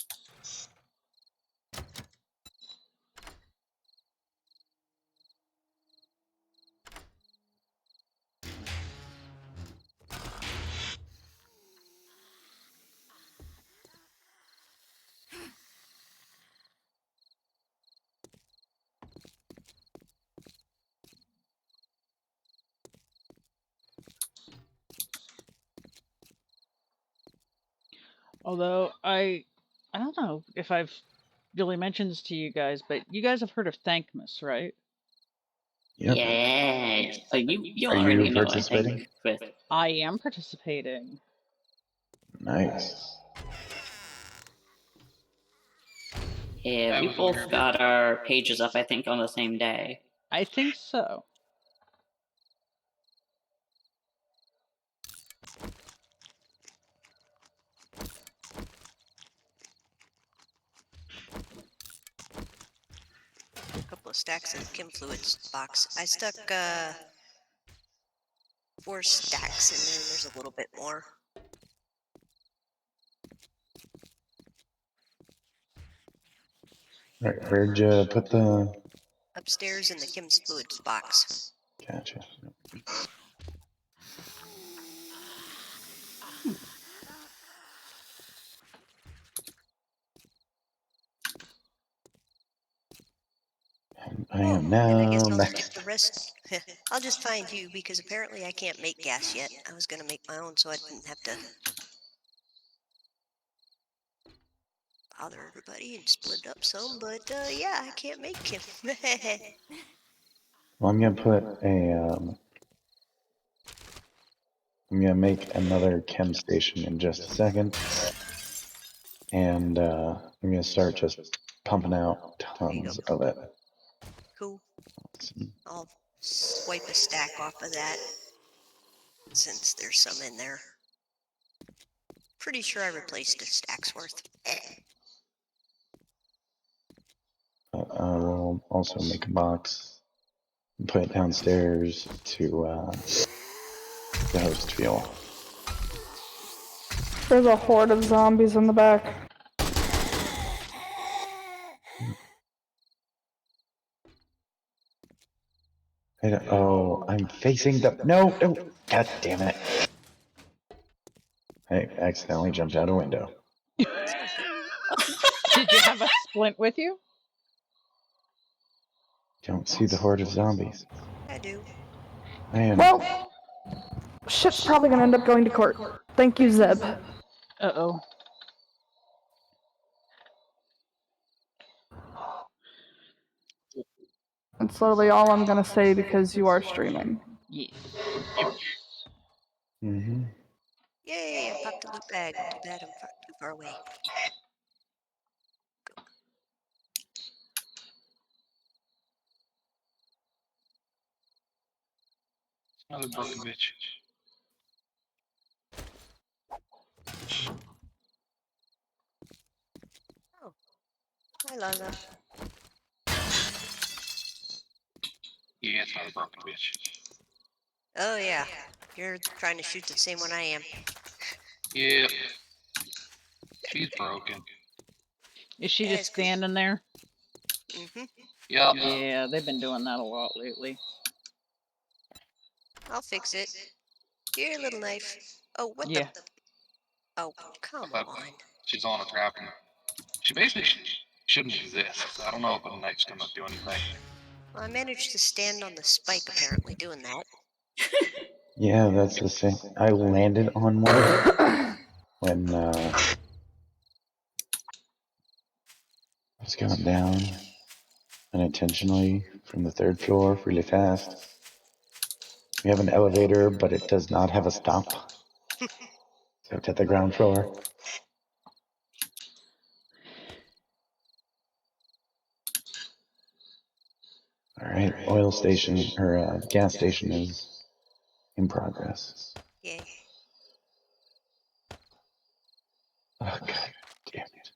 Although I don't know if I've really mentioned this to you guys, but you guys have heard of Thankmas, right? Yep. Yeah. You Are already you know, I participating? think. With I am participating. Nice. yeah, we both got our pages up, I think, on the same day. I think so. A couple of stacks in the chem fluids box. I stuck 4 stacks in there. There's a little bit more. Right, where'd you put the? Upstairs in the chem fluids box. Gotcha. I am And I guess now I'll stick next. the rest. I'll just find you because apparently I can't make gas yet. I was going to make my own so I didn't have to bother everybody and split it up some. But yeah, I can't make him. Well, I'm gonna put a. I'm gonna make another chem station in just a second, and I'm gonna start just pumping out tons of it. Cool. I'll swipe a stack off of that since there's some in there. Pretty sure I replaced a stack's worth. I will also make a box and put it downstairs to the host fuel. There's a horde of zombies in the back. Oh, I'm facing the. No, no. God damn it. I accidentally jumped out a window. That's not good. Did you have a splint with you? Don't see the horde of zombies. I do. Man. Well, shit's probably gonna end up going to court. Thank you, Zeb. Uh-oh. That's literally all I'm gonna say because you are streaming. Yes. Mm-hmm. Yay, I popped a loot bag. Too bad I'm too far away. Another broken bitch. Oh, hi, Lala. Yeah, it's not a broken bitch. Oh, yeah. You're trying to shoot the same one I am. Yeah. She's broken. Is she Yeah, just it's cool. standing there? Mm-hmm. Yep. Yeah, they've been doing that a lot lately. I'll fix it. Here, little knife. Oh, what Yeah. the? Oh, come But on. she's on a trap and she basically shouldn't exist. I don't know if a knife's gonna do anything. Well, I managed to stand on the spike, apparently, doing that. Yeah, that's the same. I landed on one when I was going down unintentionally from the 3rd floor really fast. We have an elevator, but it does not have a stop. So it's at the ground floor. Alright, oil station, or gas station is in progress. Yay. Oh, god damn it.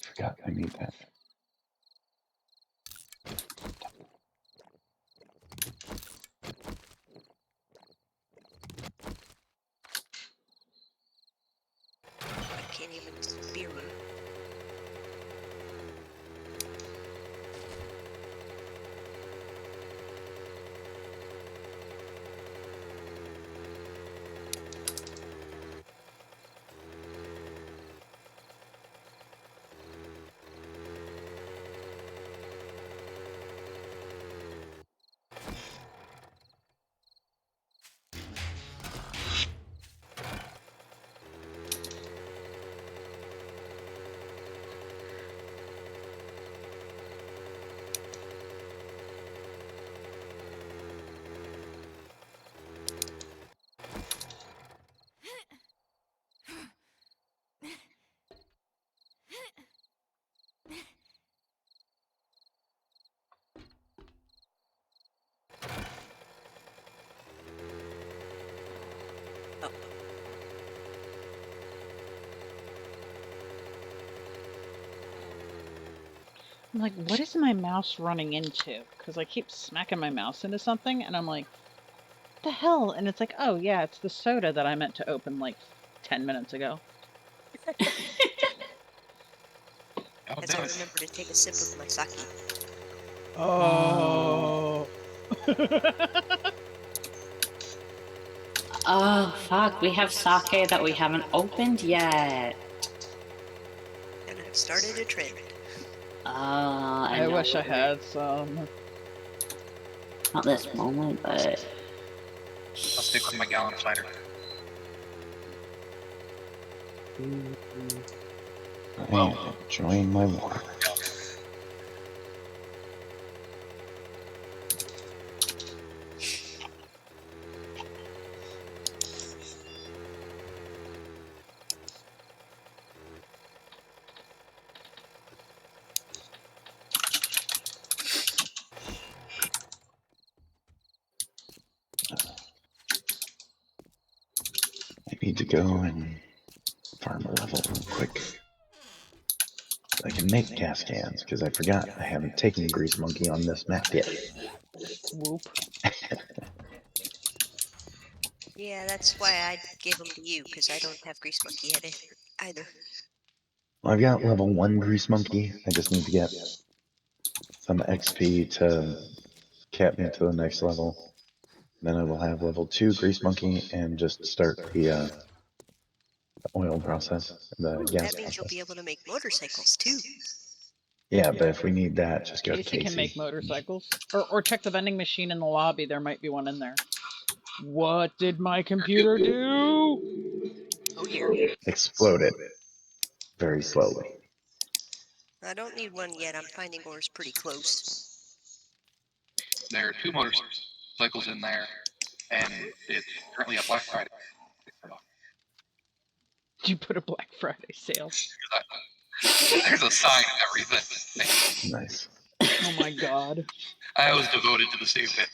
Forgot I need that. I can't even spear you. Oh. I'm like, what is my mouse running into? Because I keep smacking my mouse into something, and I'm like, what the hell? And it's like, oh, yeah, it's the soda that I meant to open like 10 minutes ago. As I remember to take a sip of my sake. Oh. Oh, fuck. We have sake that we haven't opened yet. And I've started a trend. I know wish I we're- had some. Not this moment, but... I'll stick with my gallon cider. I am enjoying my water. I need to go and farm a level real quick. So I can make gas cans, because I forgot I haven't taken Grease Monkey on this map yet. Whoop. Yeah, that's why I gave them to you, because I don't have Grease Monkey yet either. Well, I've got level 1 Grease Monkey. I just need to get some XP to cap me to the next level. Then I will have level 2 Grease Monkey and just start the oil process, the gas That means you'll process. be able to make motorcycles, too. Yeah, but if we need that, just go to Casey can make Casey. motorcycles. Or check the vending machine in the lobby. There might be one in there. What did my computer do? Oh dear. Exploded very slowly. I don't need one yet. I'm finding ores pretty close. There are 2 motorcycles in there, and it's currently a Black Friday. Did you put a Black Friday sale? There's a sign and everything. Nice. Oh my god. I was devoted to the save bit.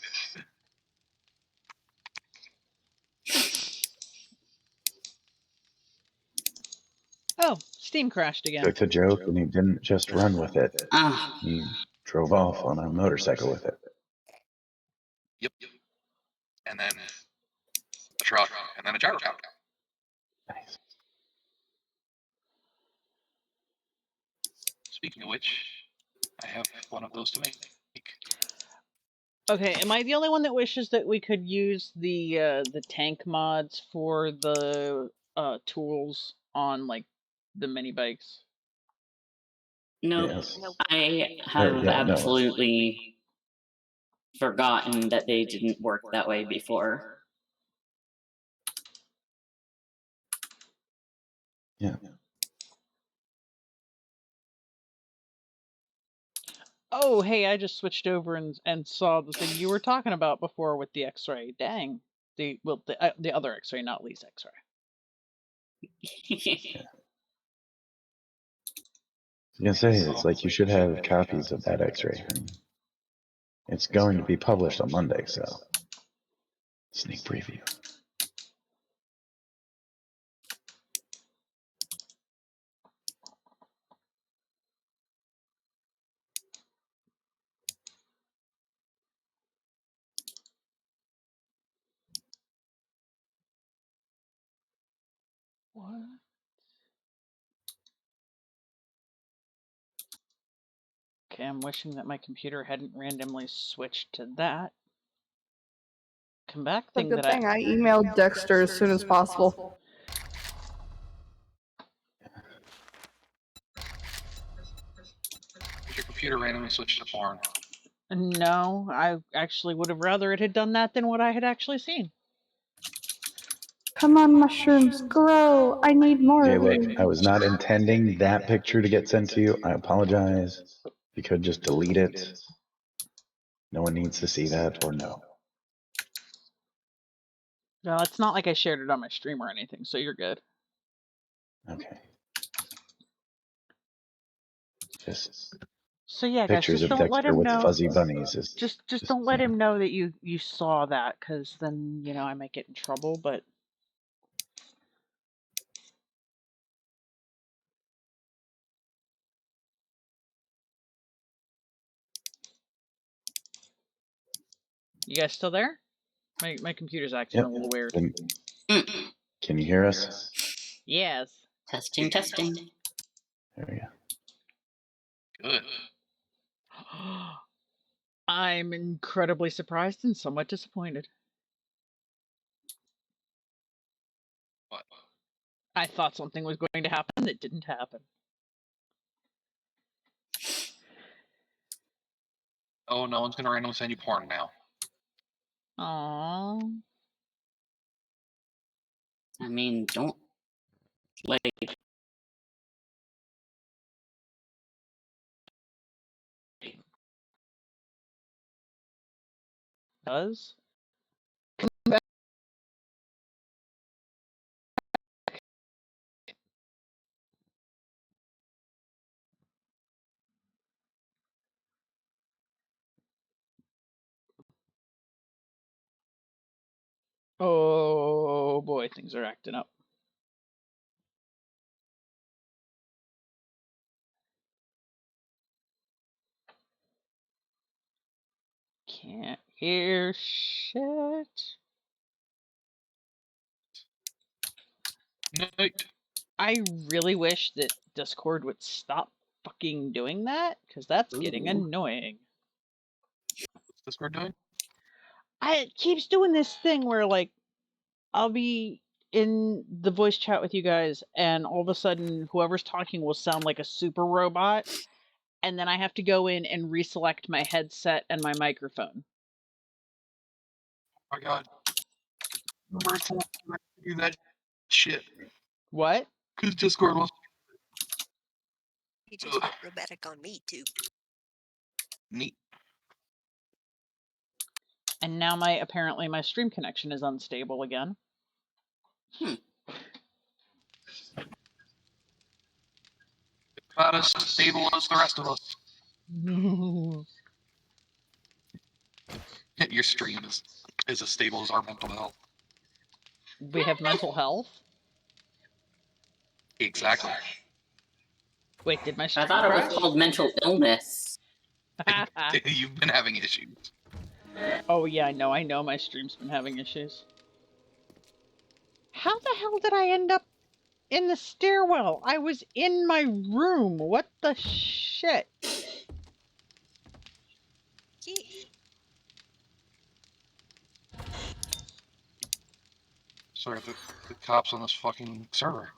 Oh, Steam crashed again. Took the joke and he didn't just run with it. Ah, He drove off on a motorcycle with it. Yep. And then a truck, and then a gyro tower. Nice. Speaking of which, I have one of those to make. Okay, am I the only one that wishes that we could use the tank mods for the tools on like the mini bikes? no, Yes. Nope. I have yeah, no. absolutely forgotten that they didn't work that way before. Yeah. Oh, hey, I just switched over and saw the thing you were talking about before with the X-ray. Dang. The other X-ray, not Lee's X-ray. I was gonna say, it's like you should have copies of that X-ray. I mean, it's going to be published on Monday, so sneak preview. What? Okay, I'm wishing that my computer hadn't randomly switched to that. Come back The thing good that thing I emailed Dexter as soon as possible. Your computer randomly switched to porn. No, I actually would have rather it had done that than what I had actually seen. Come on, mushrooms, grow. I need more Okay, of look, you. I was not intending that picture to get sent to you. I apologize. You could just delete it. No one needs to see that or know. No, it's not like I shared it on my stream or anything, so you're good. Okay. Just So yeah, guys, pictures just of don't let Dexter him with know. fuzzy bunnies is Just don't let yeah. him know that you saw that, because then I might get in trouble. But you guys still there? My computer's acting Yep. a little weird. Can you hear us? Yes. Testing, testing. There we go. Good. I'm incredibly surprised and somewhat disappointed. What? I thought something was going to happen that didn't happen. Oh, no one's gonna randomly send you porn now. Aww. I mean, don't like. Does? Oh boy, things are acting up. Can't hear shit. Night. I really wish that Discord would stop fucking doing that, because that's getting Ooh. annoying. What's Discord doing? It keeps doing this thing where, like, I'll be in the voice chat with you guys, and all of a sudden, whoever's talking will sound like a super robot, and then I have to go in and reselect my headset and my microphone. Oh my god. do that shit. What? Because Discord wants He just went robotic on me too. neat. And now apparently my stream connection is unstable again. Not as stable as the rest of us. Your stream is as stable as our mental health. We have mental health? Exactly. Wait, did my stream I thought it was crash? called mental illness. You've been having issues. Oh yeah, I know my stream's been having issues. How the hell did I end up in the stairwell? I was in my room. What the shit? Gee, Sorry, the cops on this fucking server.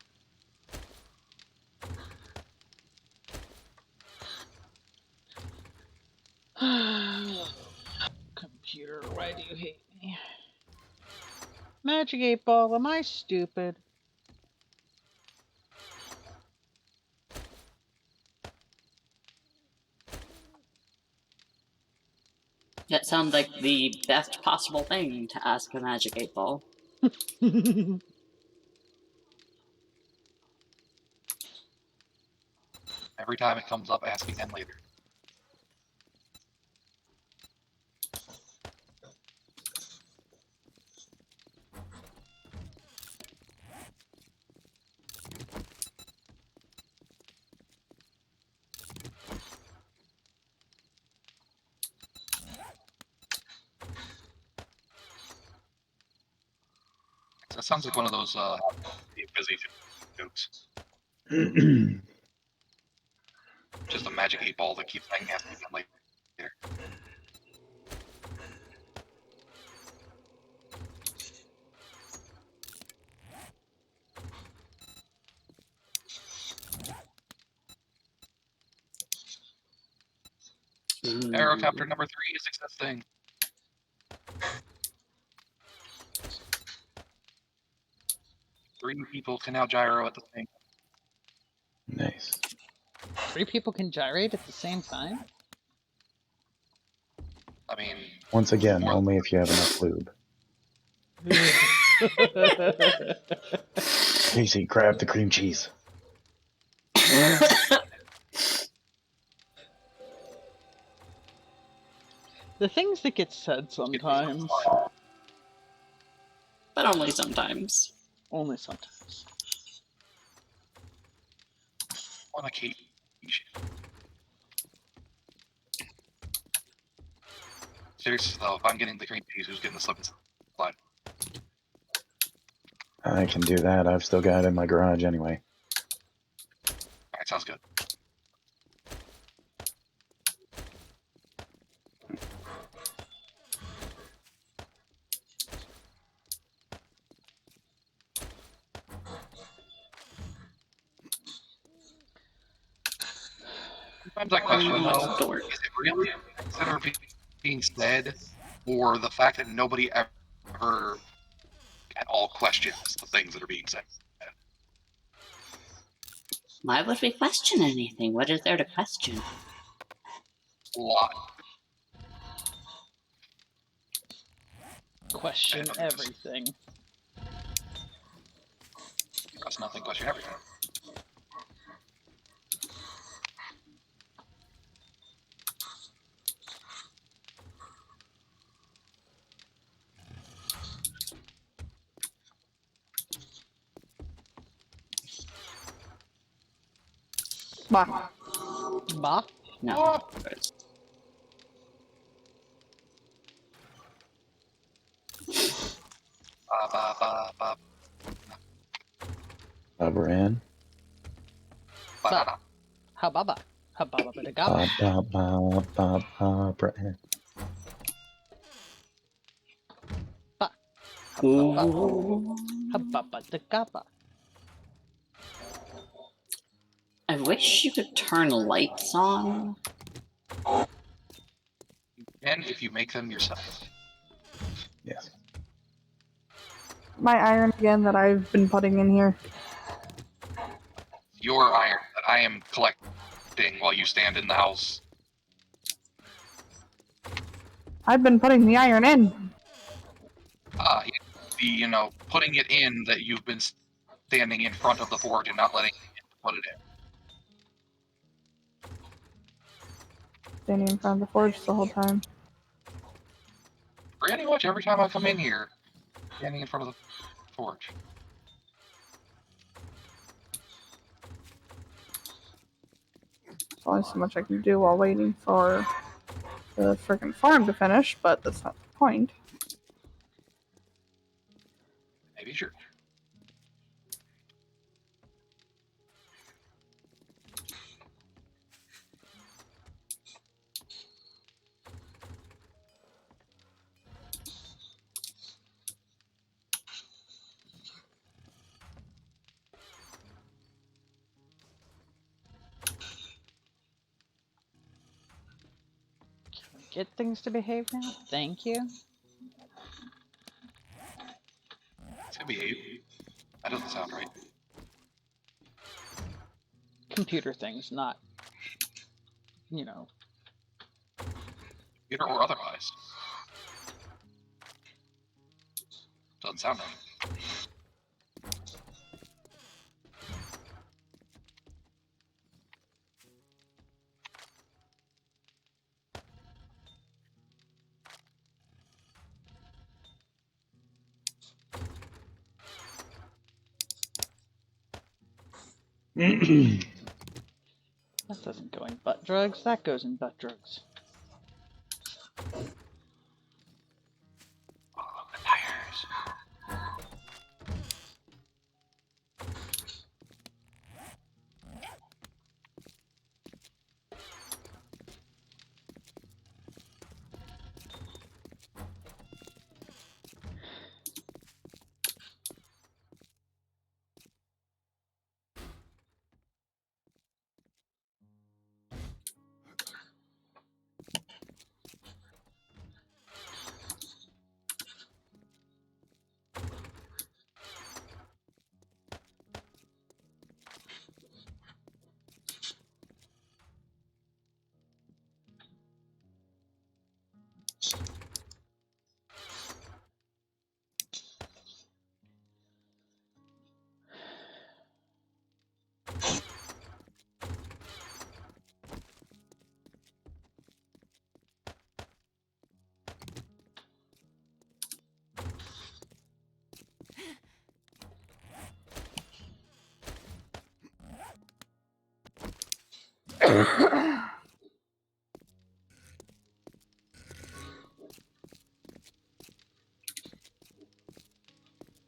Computer, why do you hate me? Magic 8 Ball, am I stupid? That sounds like the best possible thing to ask a Magic 8 Ball. Every time it comes up, ask again later. That sounds like one of those busy jokes. Just a magic 8 ball that keeps saying ask again later. Aerocopter number 3 is existing. Three people can now gyro at the same time. Nice. 3 people can gyrate at the same time? I mean, Once again, only if you have enough lube. Casey, grab the cream cheese. The things that get said sometimes. But only sometimes. Only sometimes. on occasion. Seriously though, if I'm getting the cream cheese, who's getting the slip and slide? I can do that. I've still got it in my garage anyway. Alright, sounds good. Sometimes I question though, is it really that are being said, or the fact that nobody ever at all questions the things that are being said? Why would we question anything? What is there to question? A lot. Question everything. That's nothing, question everything. Bah. Bah? No. Ran. Bah. Hababa. Hababa bada Ba gaba. ba ba ba ba Ran. Bah. Ooh. Hababa da gaba. I wish you could turn lights on. And if you make them yourself. Yes. my iron again that I've been putting in here. Your iron that I am collecting while you stand in the house. I've been putting the iron in. Putting it in that you've been standing in front of the forge and not letting it put it in. Standing in front of the forge the whole time. Pretty much every time I come in here, standing in front of the forge. There's only so much I can do while waiting for the friggin' farm to finish, but that's not the point. Maybe sure. Get things to behave now? Thank you. It's gonna behave. That doesn't sound right. Computer things, not, you know. Either or otherwise. Doesn't sound right. That doesn't go in butt drugs, that goes in butt drugs. Oh, the tires.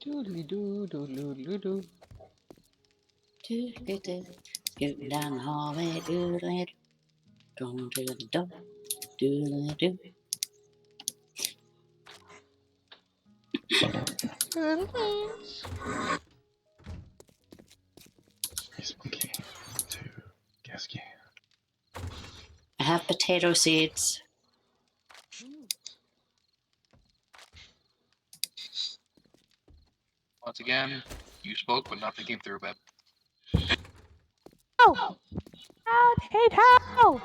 Doodly doo, doodly doo doo. Scooting down the hallway, doodly doo. Going to the door, doodly doo. Monkey. 2. Gas can. I have potato seeds. Once again, you spoke, but nothing came through, Beb. Oh! Potato!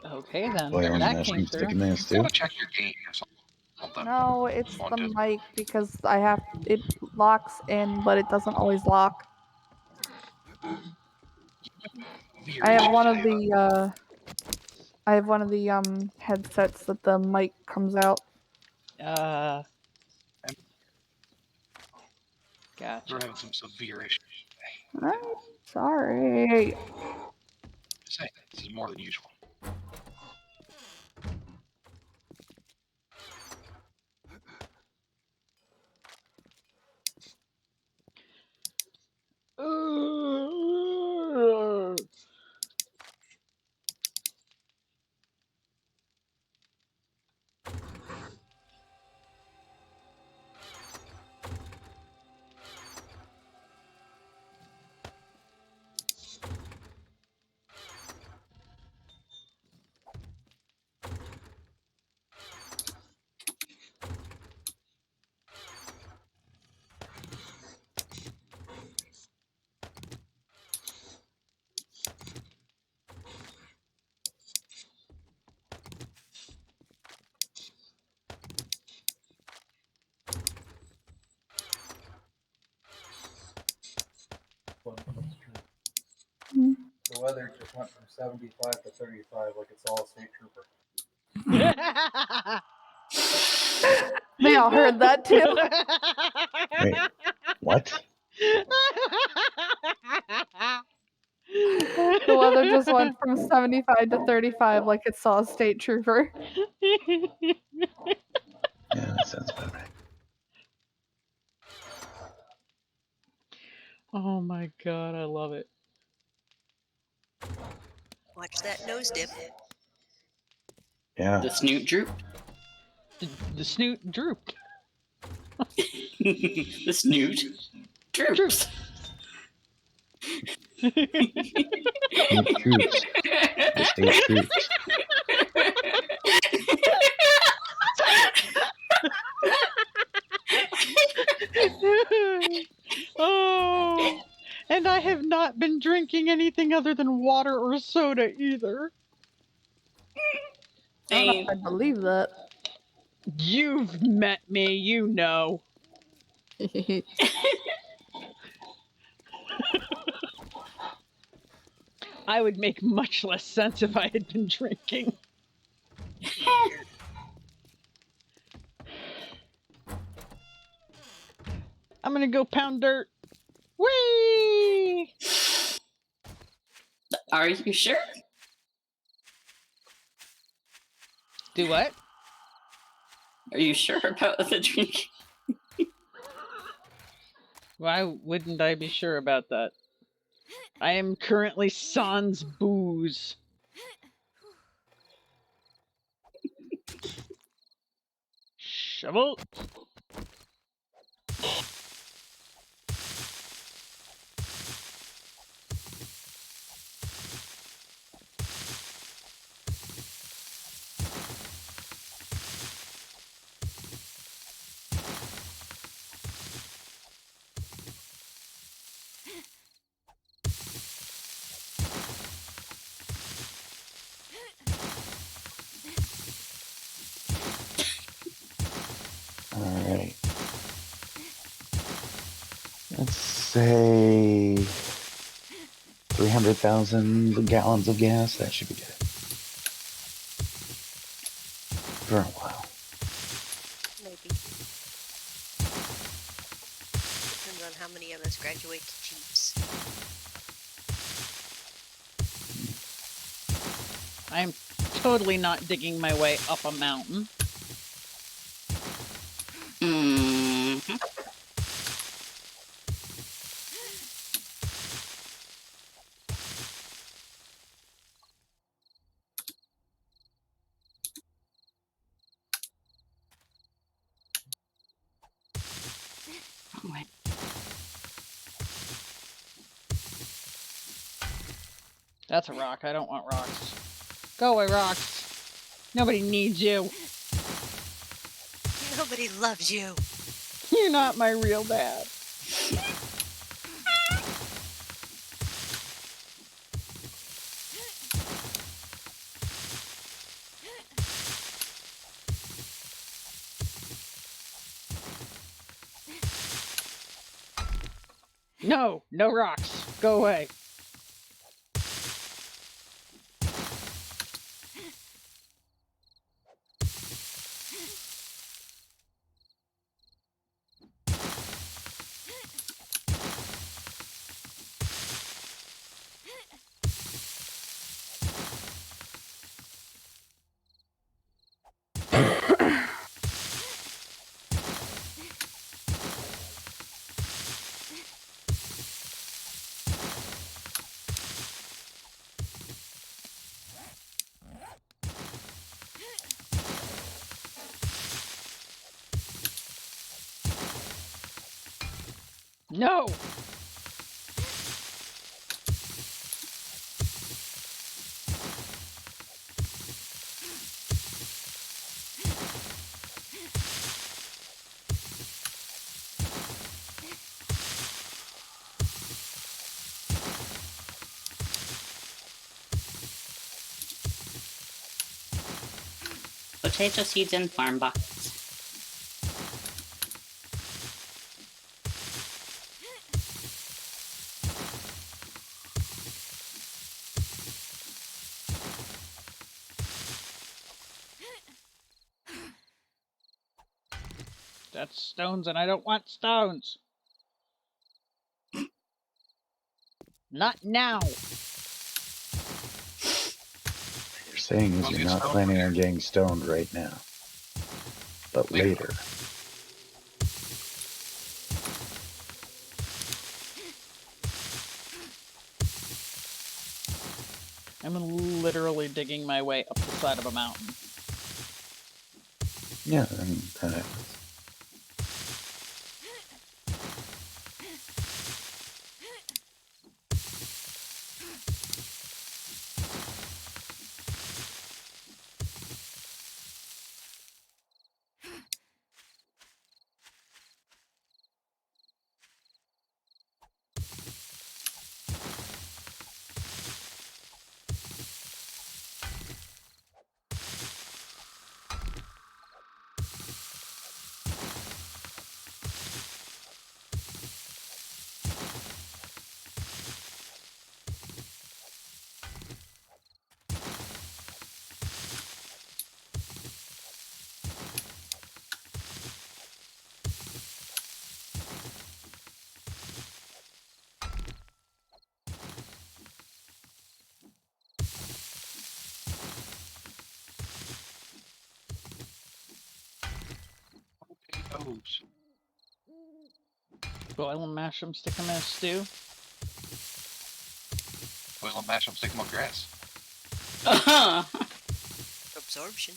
Okay then, Boy, I'm that mashing came through. sticking this You too. gotta check your game or something. No, it's the Haunted. mic because it locks in, but it doesn't always lock. I have one of the headsets that the mic comes out. Gotcha. We're having some severe issues. I'm sorry. Just saying, this is more than usual. weather just went from 75 to 35 like it's all a state trooper. They all heard that too. Wait, what? The weather just went from 75 to 35 like it saw a state trooper. Yeah, that sounds about right. Oh my god, I love it. Watch that nose dip. Yeah. The snoot droop. The snoot drooped. The snoot droops. Snoot troops. The state troops. Oh, and I have not been drinking anything other than water or soda either. Same. I believe that. You've met me, you know. I would make much less sense if I had been drinking. I'm gonna go pound dirt. Whee! Are you sure? Do what? Are you sure about the drink? Why wouldn't I be sure about that? I am currently sans booze. Shovel. Alright. Let's say 300,000 gallons of gas. That should be good. For a while. Maybe. Depends on how many of us graduate to Chiefs. I'm totally not digging my way up a mountain. Mm-hmm. Wait. That's a rock. I don't want rocks. Go away, rocks. Nobody needs you. Nobody loves you. You're not my real dad. No, no rocks. Go away. No! Potato seeds in farm box. That's stones, and I don't want stones. Not now. What you're saying is Well, you're get not stoned planning later. on getting stoned right now, but later. I'm literally digging my way up the side of a mountain. Yeah, and that happens. Potatoes. Boil them, mash them, stick them in a stew. Boil them, mash them, stick them on grass. Absorption.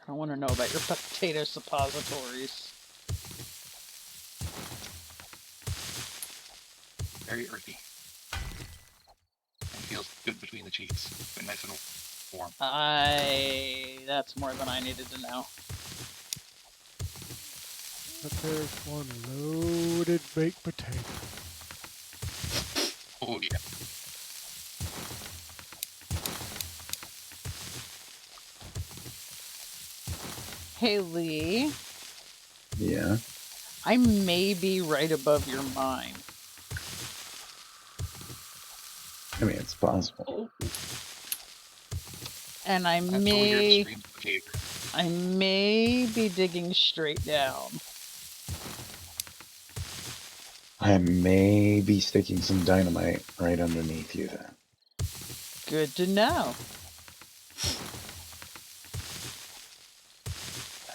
I don't want to know about your potato suppositories. Very earthy. And feels good between the cheeks. Been nice and warm. That's more than I needed to know. But there's one loaded baked potato. Oh yeah. Hey, Lee. Yeah. I may be right above your mine. I mean, it's possible. And I That's what weird may streams of behavior. I may be digging straight down. I may be sticking some dynamite right underneath you then. Good to know.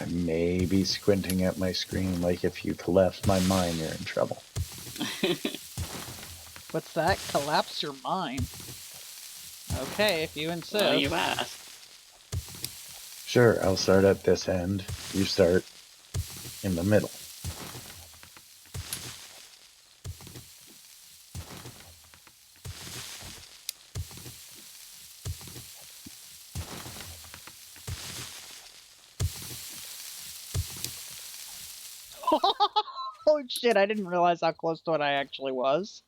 I may be squinting at my screen like if you collapse my mine, you're in trouble. What's that? Collapse your mine. Okay, if you insist. Well, you asked. Sure, I'll start at this end. You start in the middle. Oh shit, I didn't realize how close to it I actually was.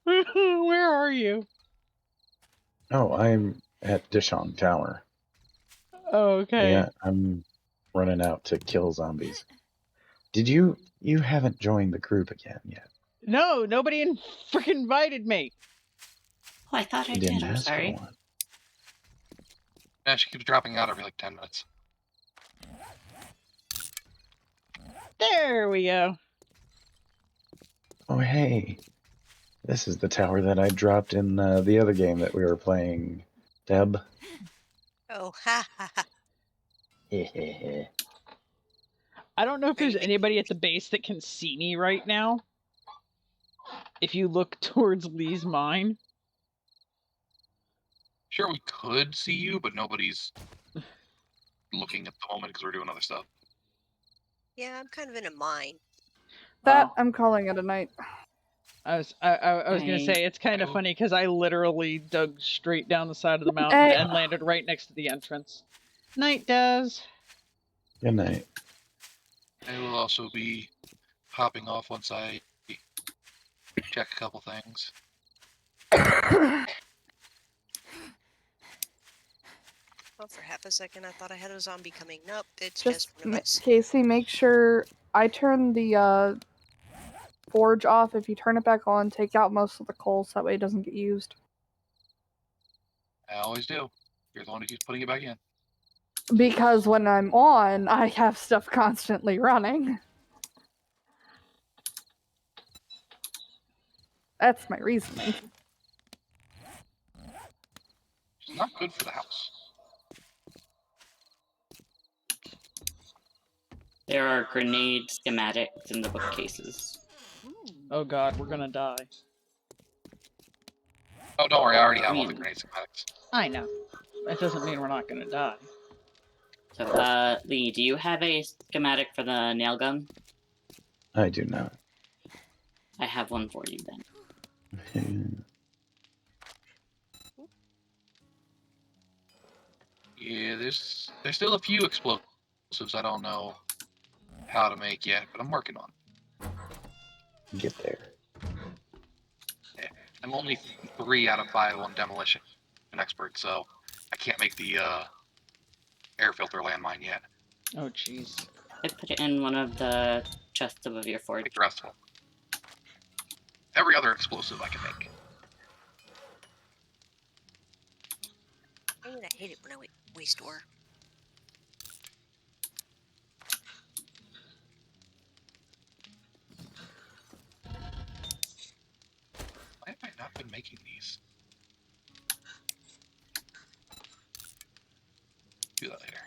Where are you? Oh, I'm at Dishong Tower. Oh, okay. Yeah, I'm running out to kill zombies. Did you haven't joined the group again yet? No, nobody freaking invited me. Oh, I thought I You did. didn't I'm ask for sorry. one. Yeah, she keeps dropping out every like 10 minutes. There we go. Oh, hey. This is the tower that I dropped in the other game that we were playing, Deb. Oh, ha ha ha. I don't know if Are you there's making anybody at the base that can see me right now. If you look towards Lee's mine. Sure, we could see you, but nobody's looking at the moment because we're doing other stuff. Yeah, I'm kind of in a mine. That Oh. I'm calling it a night. I was gonna say it's kind of funny because I literally dug straight down the side of the mountain Hey. and landed right next to the entrance. Night does. Good night. I will also be hopping off once I check a couple things. Oh, for half a second, I thought I had a zombie coming. Nope, it's Just just ruins. Casey, make sure I turn the forge off. If you turn it back on, take out most of the coal so that way it doesn't get used. I always do. You're the one who keeps putting it back in. Because when I'm on, I have stuff constantly running. That's my reasoning. It's not good for the house. There are grenade schematics in the bookcases. Oh god, we're gonna die. Oh, don't worry. I already have all the grenade schematics. I know. That doesn't mean we're not gonna die. So, Lee, do you have a schematic for the nail gun? I do not. I have one for you then. Yeah, there's still a few explosives I don't know how to make yet, but I'm working on it. Get there. Yeah, I'm only 3 out of 5 on demolition, an expert, so I can't make the air filter landmine yet. Oh jeez. I put it in one of the chests above your forge. Make the rest of them. Every other explosive I can make. I hate it when I waste ore. Why have I not been making these? Do that later.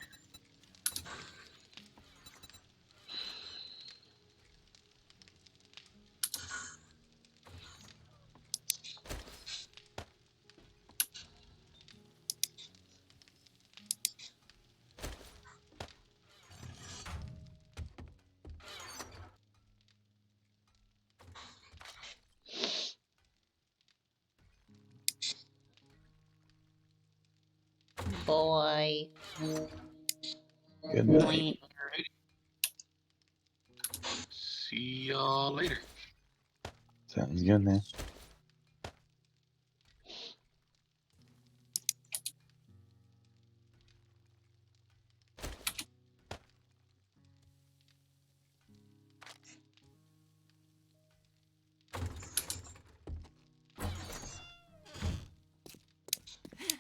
Boy. Good night. See y'all later. Sounds good, man.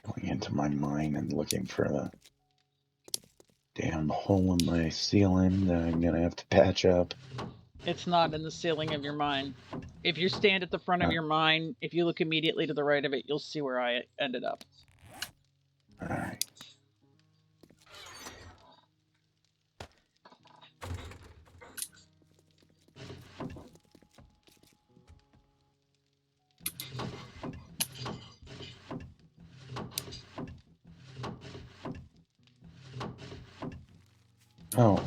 Going into my mine and looking for a damn hole in my ceiling that I'm gonna have to patch up. It's not in the ceiling of your mine. If you stand at the front of your mine, if you look immediately to the right of it, you'll see where I ended up. Alright. Oh.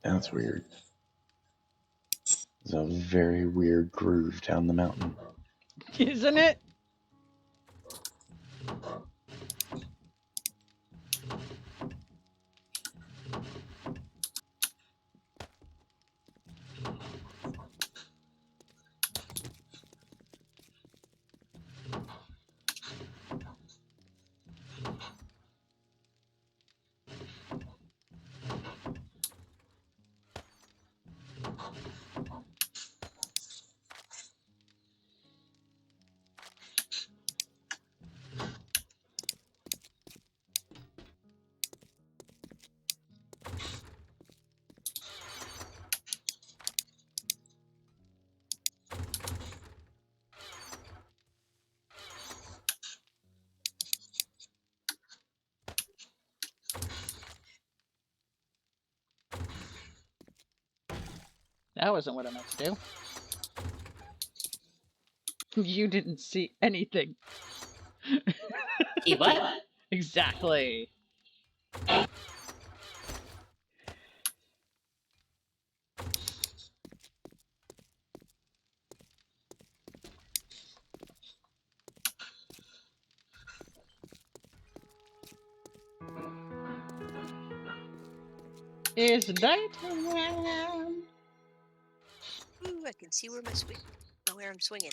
That's weird. There's a very weird groove down the mountain. Isn't it? That wasn't what I meant to do. You didn't see anything. See what? Exactly. It's nighttime. Ooh, I can see where I'm swinging.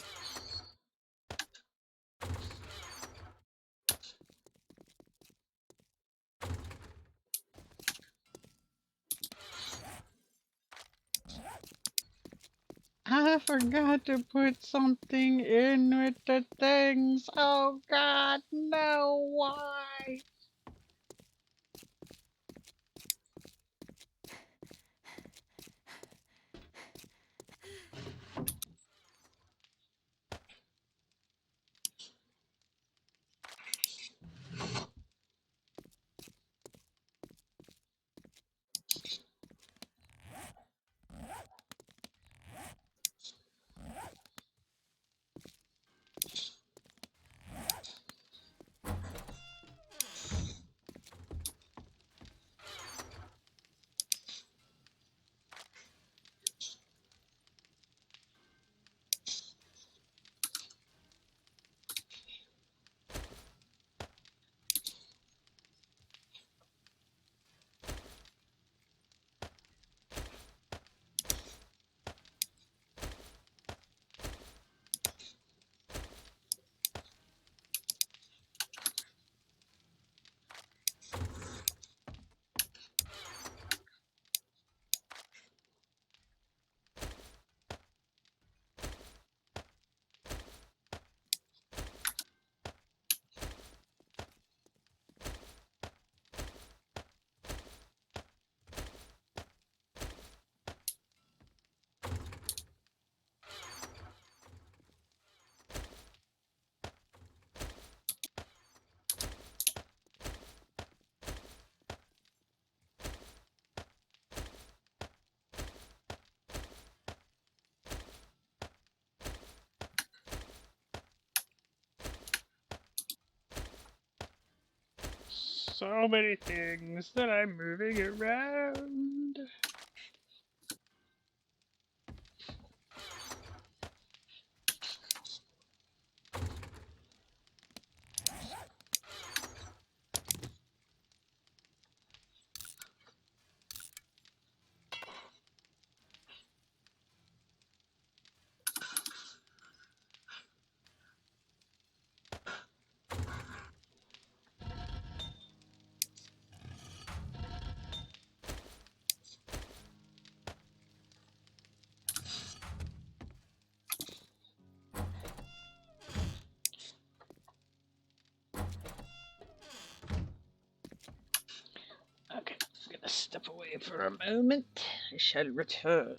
I forgot to put something in with the things. Oh God, no, why? So many things that I'm moving around. Okay, I'm gonna step away for a moment. I shall return.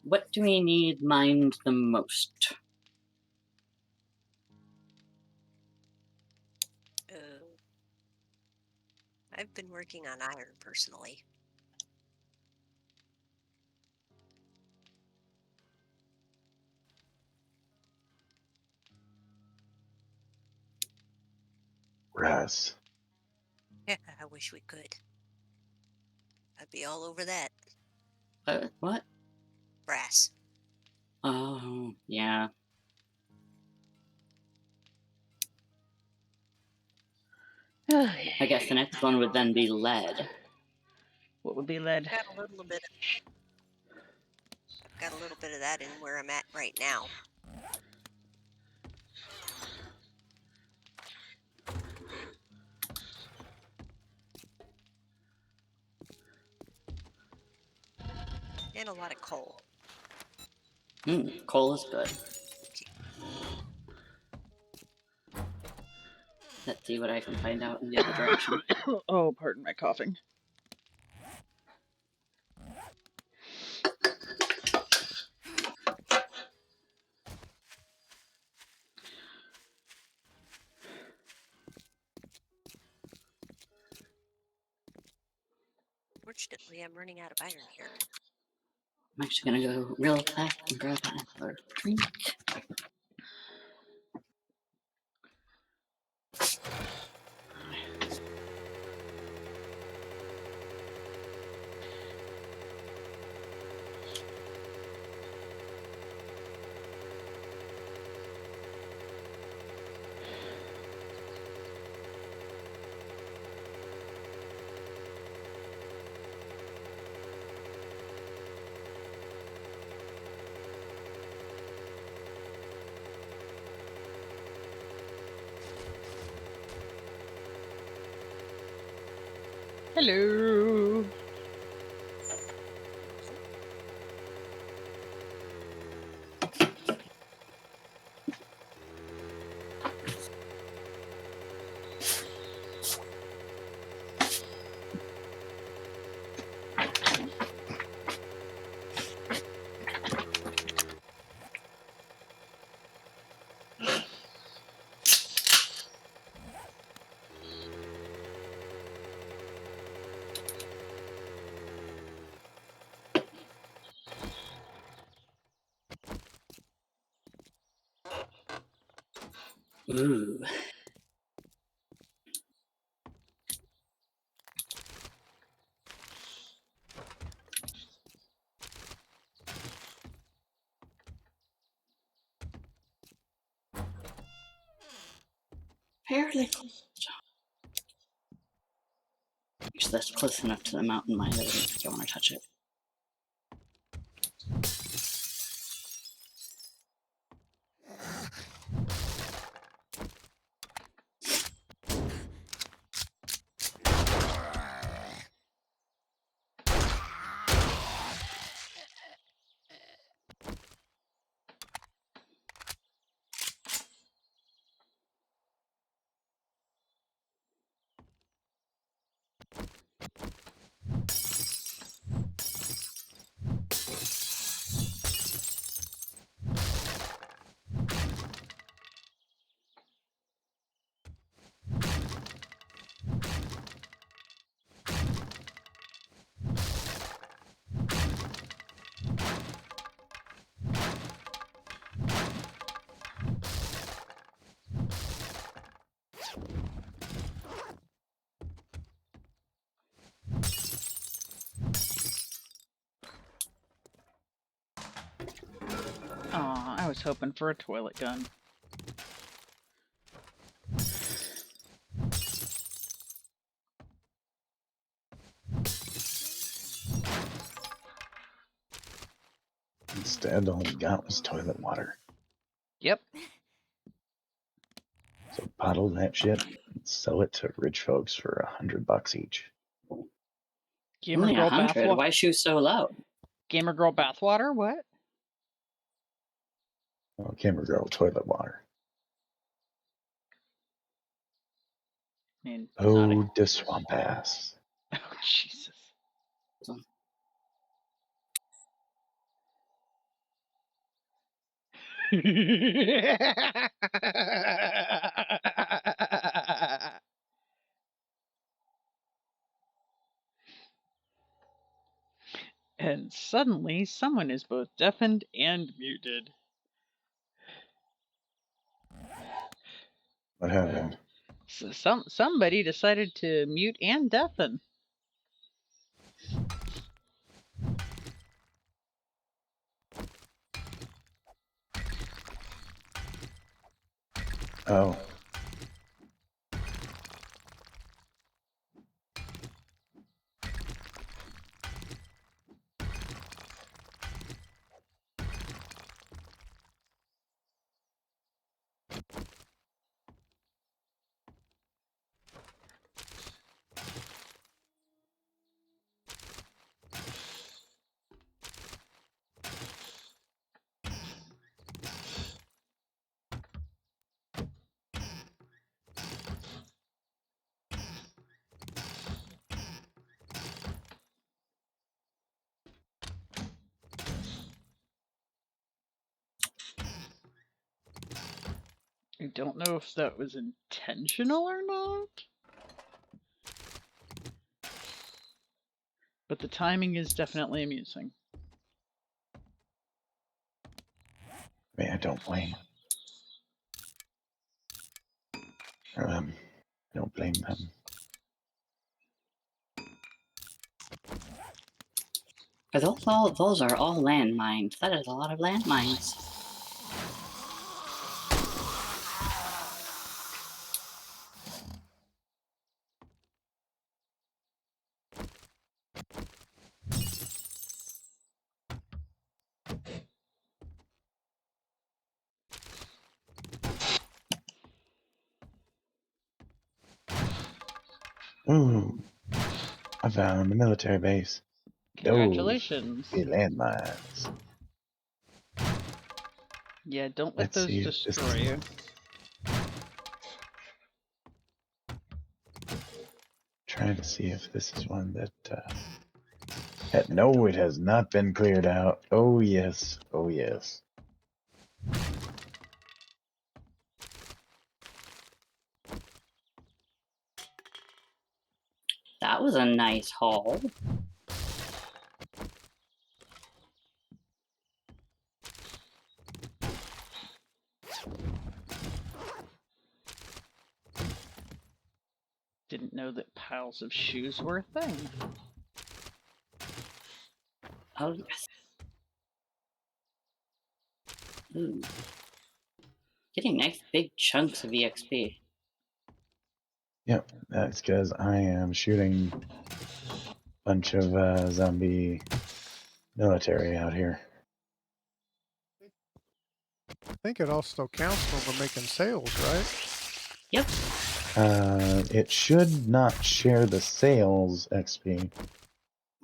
What do we need mined the most? I've been working on iron personally. brass. Yeah, I wish we could. I'd be all over that. What? Brass. Oh, yeah. I guess the next one would then be lead. What would be lead? I've got a little bit of that in where I'm at right now. And a lot of coal. Coal is good. Let's see what I can find out in the other direction. Oh, pardon my coughing. Fortunately, I'm running out of iron here. I'm actually gonna go real fast and grab another drink. Hello. Ooh. Fairly close. Actually, that's close enough to the mountain mine that I don't want to touch it. Aw, I was hoping for a toilet gun. Instead, all we got was toilet water. Yep. So bottle that shit and sell it to rich folks for $100 each. Gamer Only girl 100? bathwater. Why shoot so low? Gamer girl bathwater? What? Well, Gamer Girl toilet water. I mean, Oh, the swamp ass. Oh, Jesus. And suddenly, someone is both deafened and muted. What happened? So somebody decided to mute and deafen. Oh. I don't know if that was intentional or not. But the timing is definitely amusing. Man, I don't blame. I don't blame them. Are those are all landmines. That is a lot of landmines. Ooh, I found a military base. Congratulations. Those be landmines. Yeah, don't let Let's those see if this destroy you. Trying to see if this is one that no, it has not been cleared out. Oh yes, oh yes. That was a nice haul. Didn't know that piles of shoes were a thing. Oh yes. Ooh. Getting nice big chunks of EXP. Yep, that's because I am shooting a bunch of zombie military out here. I think it also counts when we're making sales, right? Yep. It should not share the sales XP.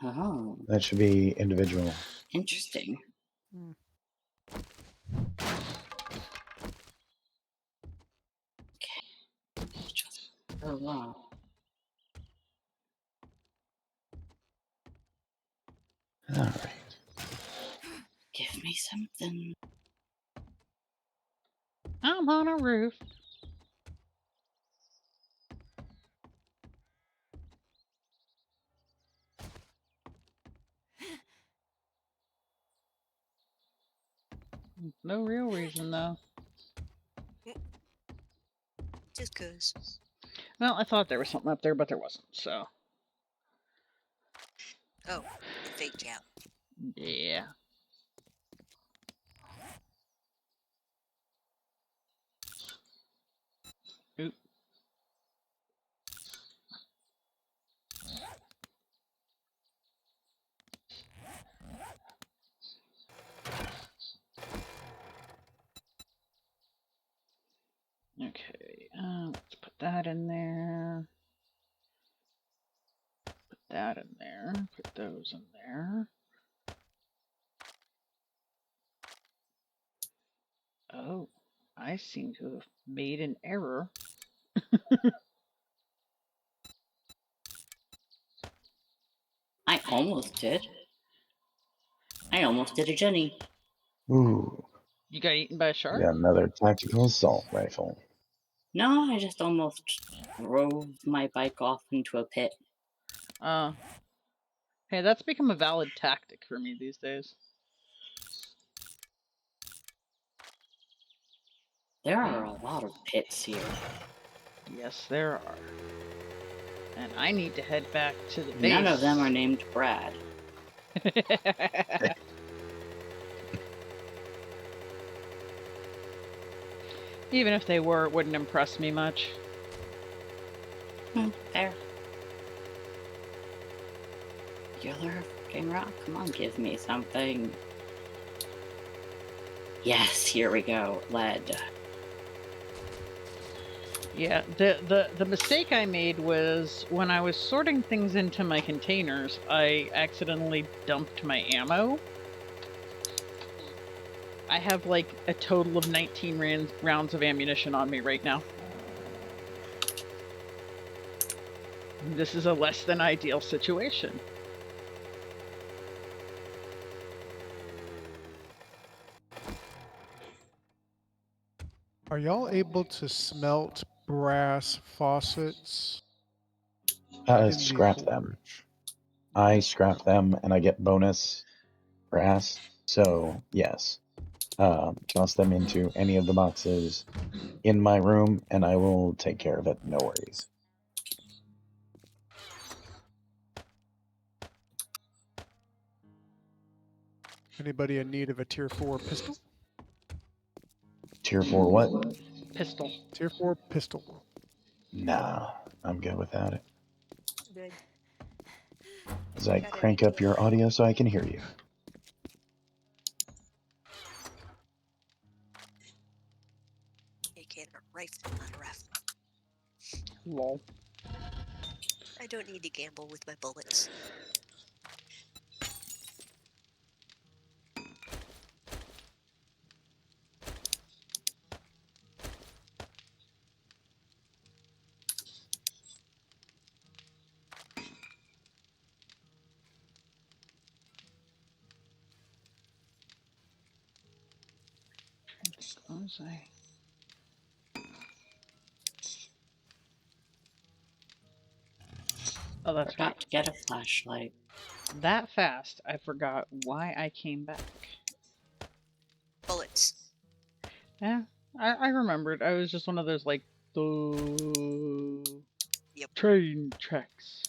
Oh, That should be individual. interesting. Hmm. Oh wow. All right. Give me something. I'm on a roof. No real reason, though. Just 'cause. Well, I thought there was something up there, but there wasn't, so. Oh, it faked out. Yeah. Oop. Okay, let's put that in there. Put that in there. Put those in there. Oh, I seem to have made an error. I almost did. I almost did a Jenny. Ooh, You got eaten by a shark? got another tactical assault rifle. No, I just almost drove my bike off into a pit. Hey, that's become a valid tactic for me these days. There are a lot of pits here. Yes, there are. And I need to head back to the base. None of them are named Brad. Even if they were, it wouldn't impress me much. Fair. Regular fucking rock. Come on, give me something. Yes, here we go. Lead. Yeah, the mistake I made was when I was sorting things into my containers, I accidentally dumped my ammo. I have like a total of 19 rounds of ammunition on me right now. This is a less than ideal situation. Are y'all able to smelt brass faucets? in the Scrap them. forge? I scrap them and I get bonus brass. So yes, toss them into any of the boxes in my room, and I will take care of it. No worries. Anybody in need of a tier 4 pistol? Tier 4 what? Pistol. Tier 4 pistol. Nah, I'm good without it. Good. As I Got crank anything? up your audio so I can hear you. AK and a rifle, not a rifle. Lol. I don't need to gamble with my bullets. What was I? Oh, that's Forgot right. to get a flashlight. That fast, I forgot why I came back. Bullets. Yeah, I remembered. I was just one of those like the Yep. train tracks.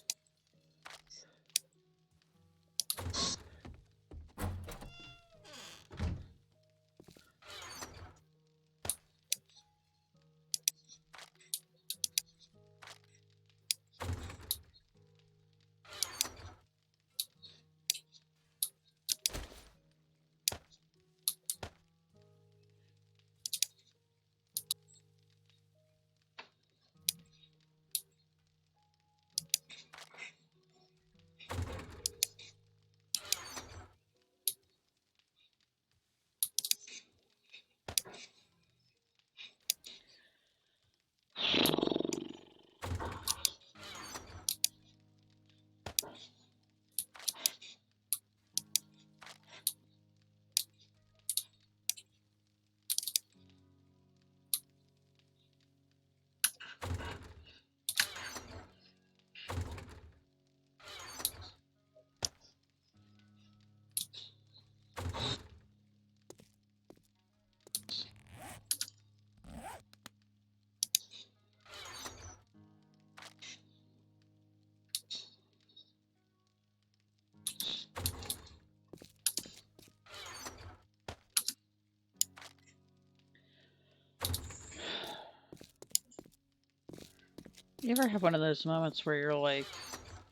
You ever have one of those moments where you're like,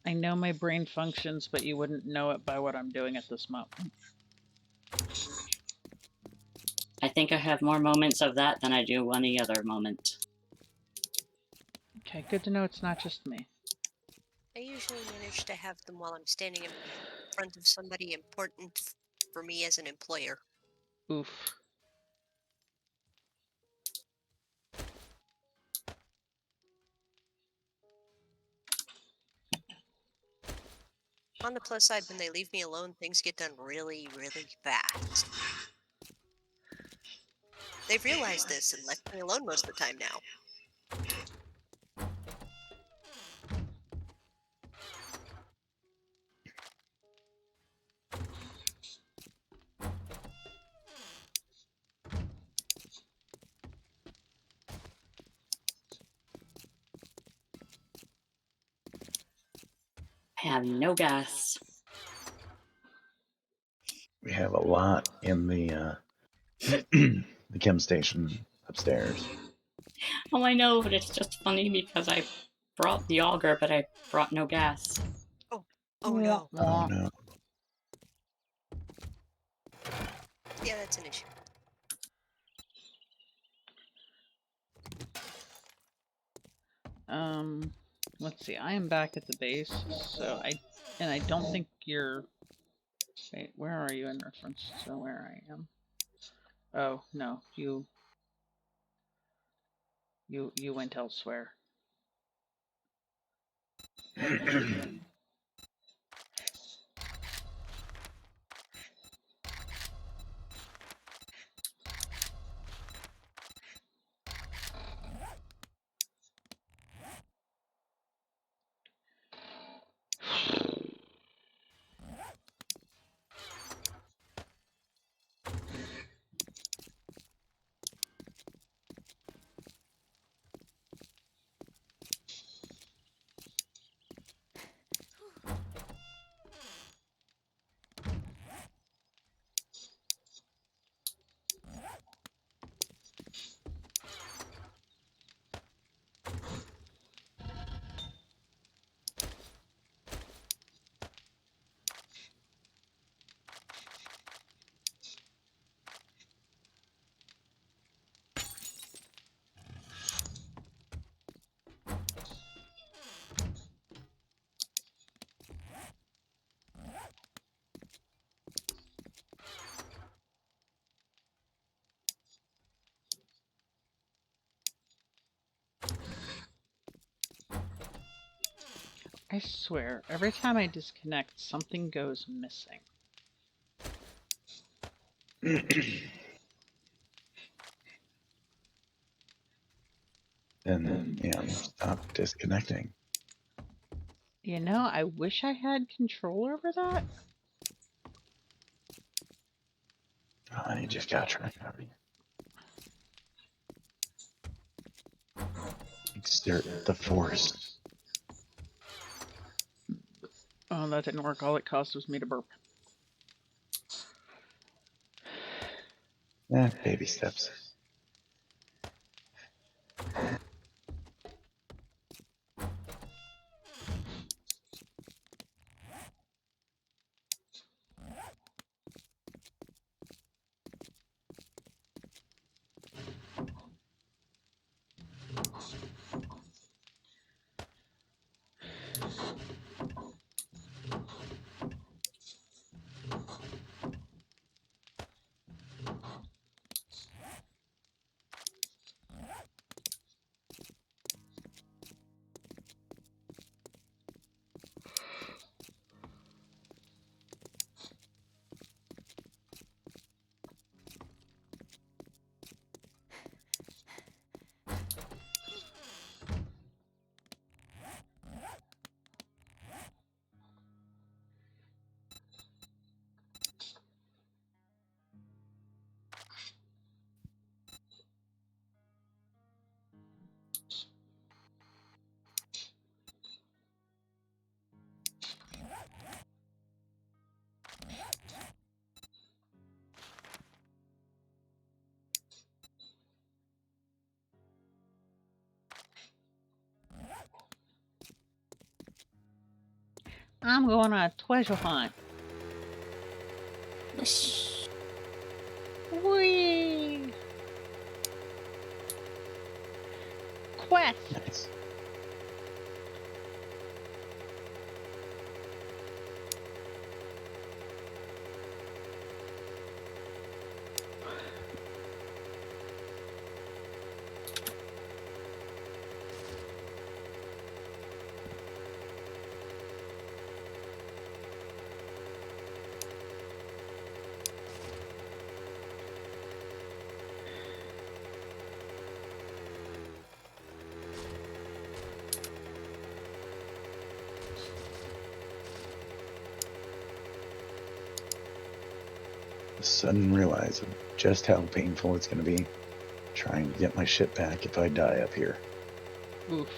I know my brain functions, but you wouldn't know it by what I'm doing at this moment? I think I have more moments of that than I do any other moment. Okay, good to know it's not just me. I usually manage to have them while I'm standing in front of somebody important for me as an employer. Oof. On the plus side, when they leave me alone, things get done really, really fast. They've realized this and left me alone most of the time now. I have no gas. We have a lot in the the chem station upstairs. Oh, I know, but it's just funny because I brought the auger, but I brought no gas. Oh Wah, no. Oh wah. no. Yeah, that's an issue. Let's see. I am back at the base, so I don't think you're. Wait, where are you in reference to where I am? Oh no, you went elsewhere. I swear, every time I disconnect, something goes missing. Then yeah, stop disconnecting. You know, I wish I had control over that. I just got try. Exert the force. Oh, that didn't work. All it caused was me to burp. Baby steps. I'm going on a treasure hunt. Whee! Quest. Nice. Sudden realize of just how painful it's going to be trying to get my shit back if I die up here. Oof.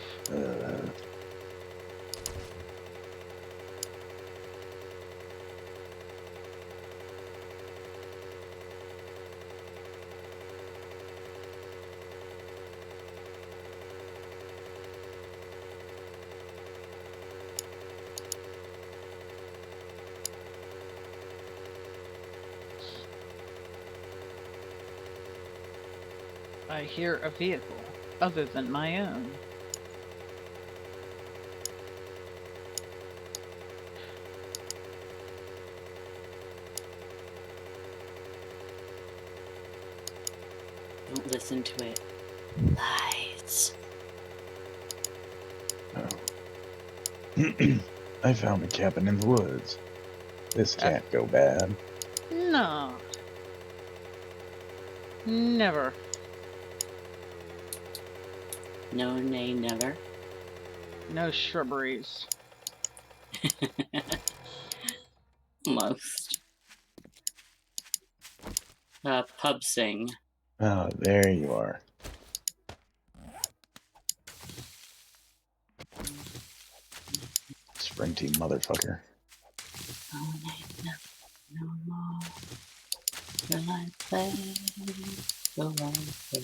I hear a vehicle other than my own. Don't listen to it. Lies. Oh. I found a cabin in the woods. This can't go bad. No. Never. No, nay, never. No shrubberies. Most. Pub sing. Oh, there you are. Spring team motherfucker. No, nay, no more. Will I play? Will I play?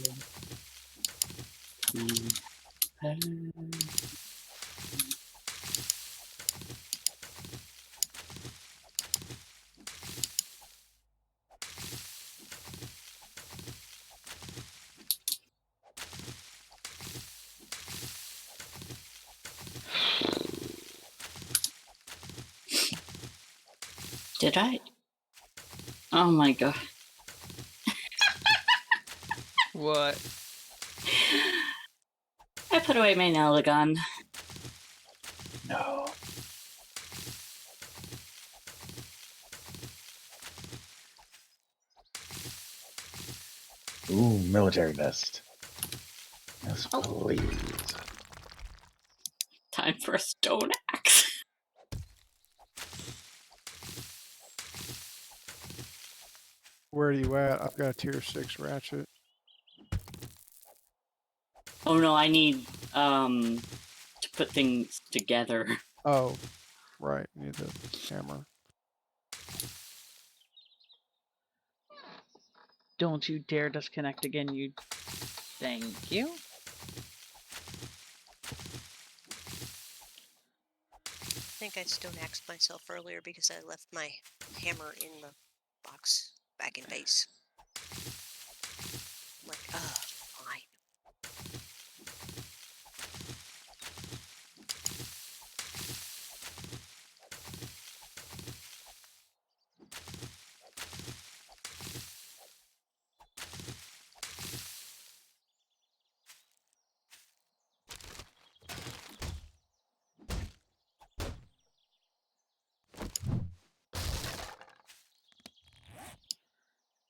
Did I? Oh my god. What? I put away my nail gun. No. Ooh, military vest. Yes, please. Time for a stone axe. Where are you at? I've got a tier 6 ratchet. Oh no, I need to put things together. Oh, right. Need the hammer. Don't you dare disconnect again, you... Thank you. I think I stone axed myself earlier because I left my hammer in the box back in base. I'm like, fine.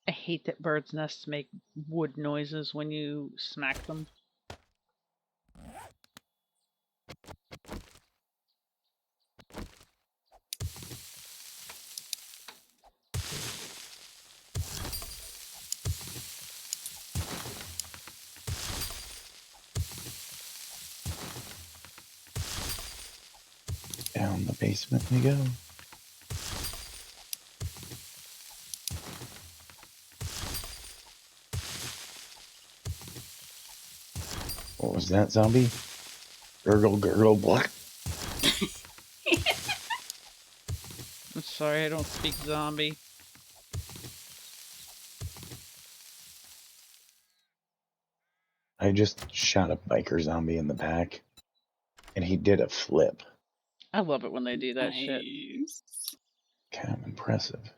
I hate that birds' nests make wood noises when you smack them. Down the basement we go. What was that, zombie? Gurgle, gurgle, black. I'm sorry, I don't speak zombie. I just shot a biker zombie in the back, and he did a flip. I love it when they do that shit. Kind of impressive.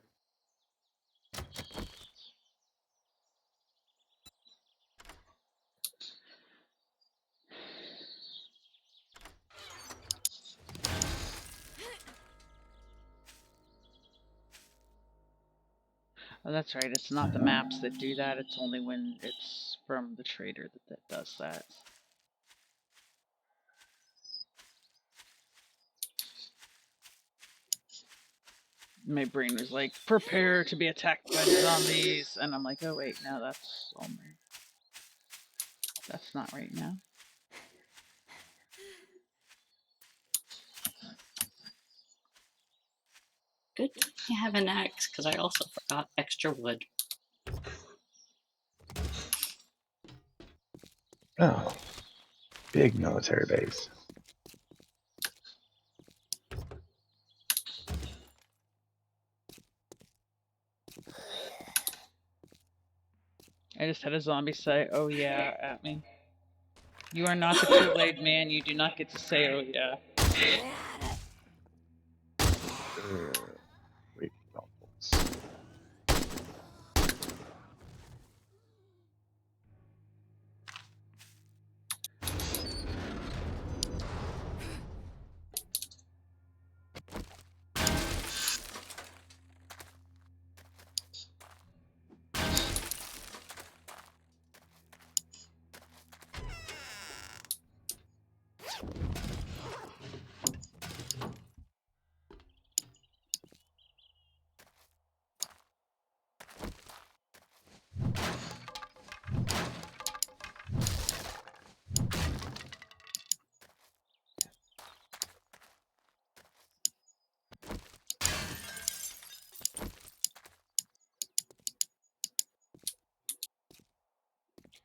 Oh, that's right, it's not the maps that do that, it's only when it's from the trader that does that. My brain was like, prepare to be attacked by zombies, and I'm like, oh wait, no, that's only... That's not right now. Good thing I have an axe, because I also forgot extra wood. Oh, big military base. I just had a zombie say, "Oh yeah," at me. You are not the Kool-Aid man. You do not get to say, "Oh yeah." Wait, novels.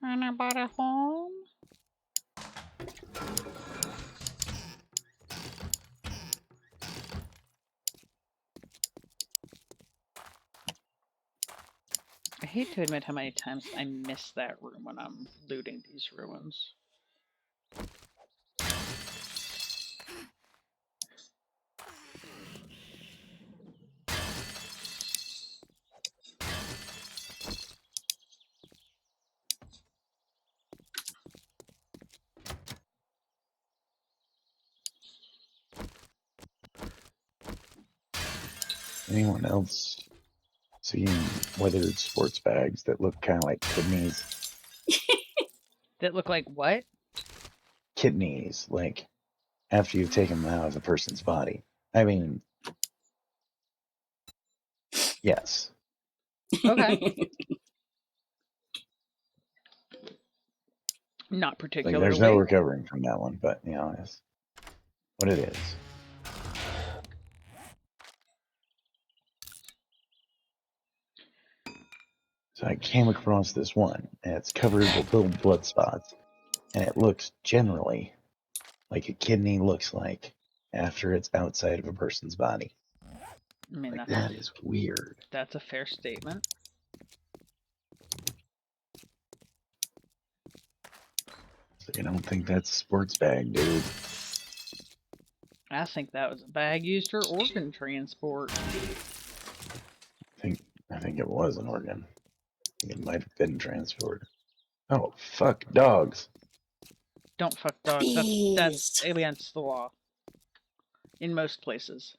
Anybody home? I hate to admit how many times I miss that room when I'm looting these ruins. Anyone else seen weathered sports bags that look kind of like kidneys? That look like what? Kidneys, like after you've taken them out of a person's body. I mean, yes. Okay. Not Like, particularly. there's no recovering from that one, but you know, it's what it is. So I came across this one, and it's covered with little blood spots, and it looks generally like a kidney looks like after it's outside of a person's body. I mean, Like, that is weird. That's a fair statement. So you don't think that's a sports bag, dude? I think that was a bag used for organ transport. I think it was an organ. It might have been transported. Oh, fuck dogs. Don't fuck dogs. That's against the law. In most places.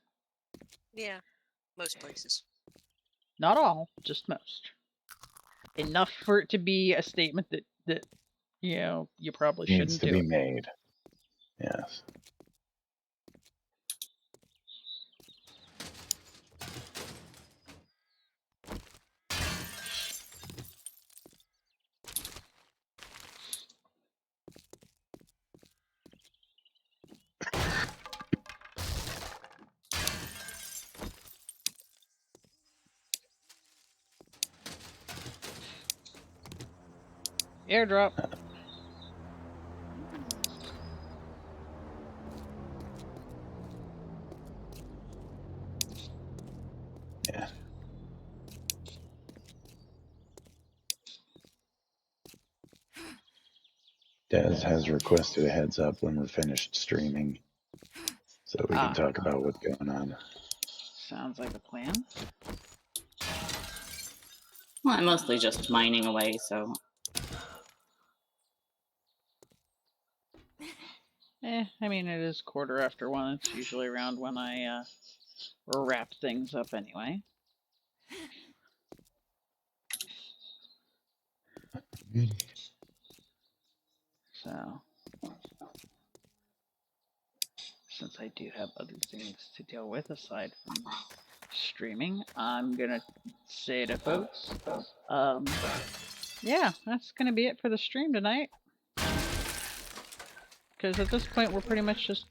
Yeah, most places. Not all, just most. Enough for it to be a statement that you know, you probably Needs shouldn't to do be it. made. Yes. Airdrop. Yeah. Dez has requested a heads up when we're finished streaming, so we can talk about what's going on. Sounds like a plan. Well, I'm mostly just mining away, so. I mean, it is 1:15. It's usually around when I wrap things up anyway. So, since I do have other things to deal with aside from streaming, I'm gonna say to folks, yeah, that's gonna be it for the stream tonight. Because at this point, we're pretty much just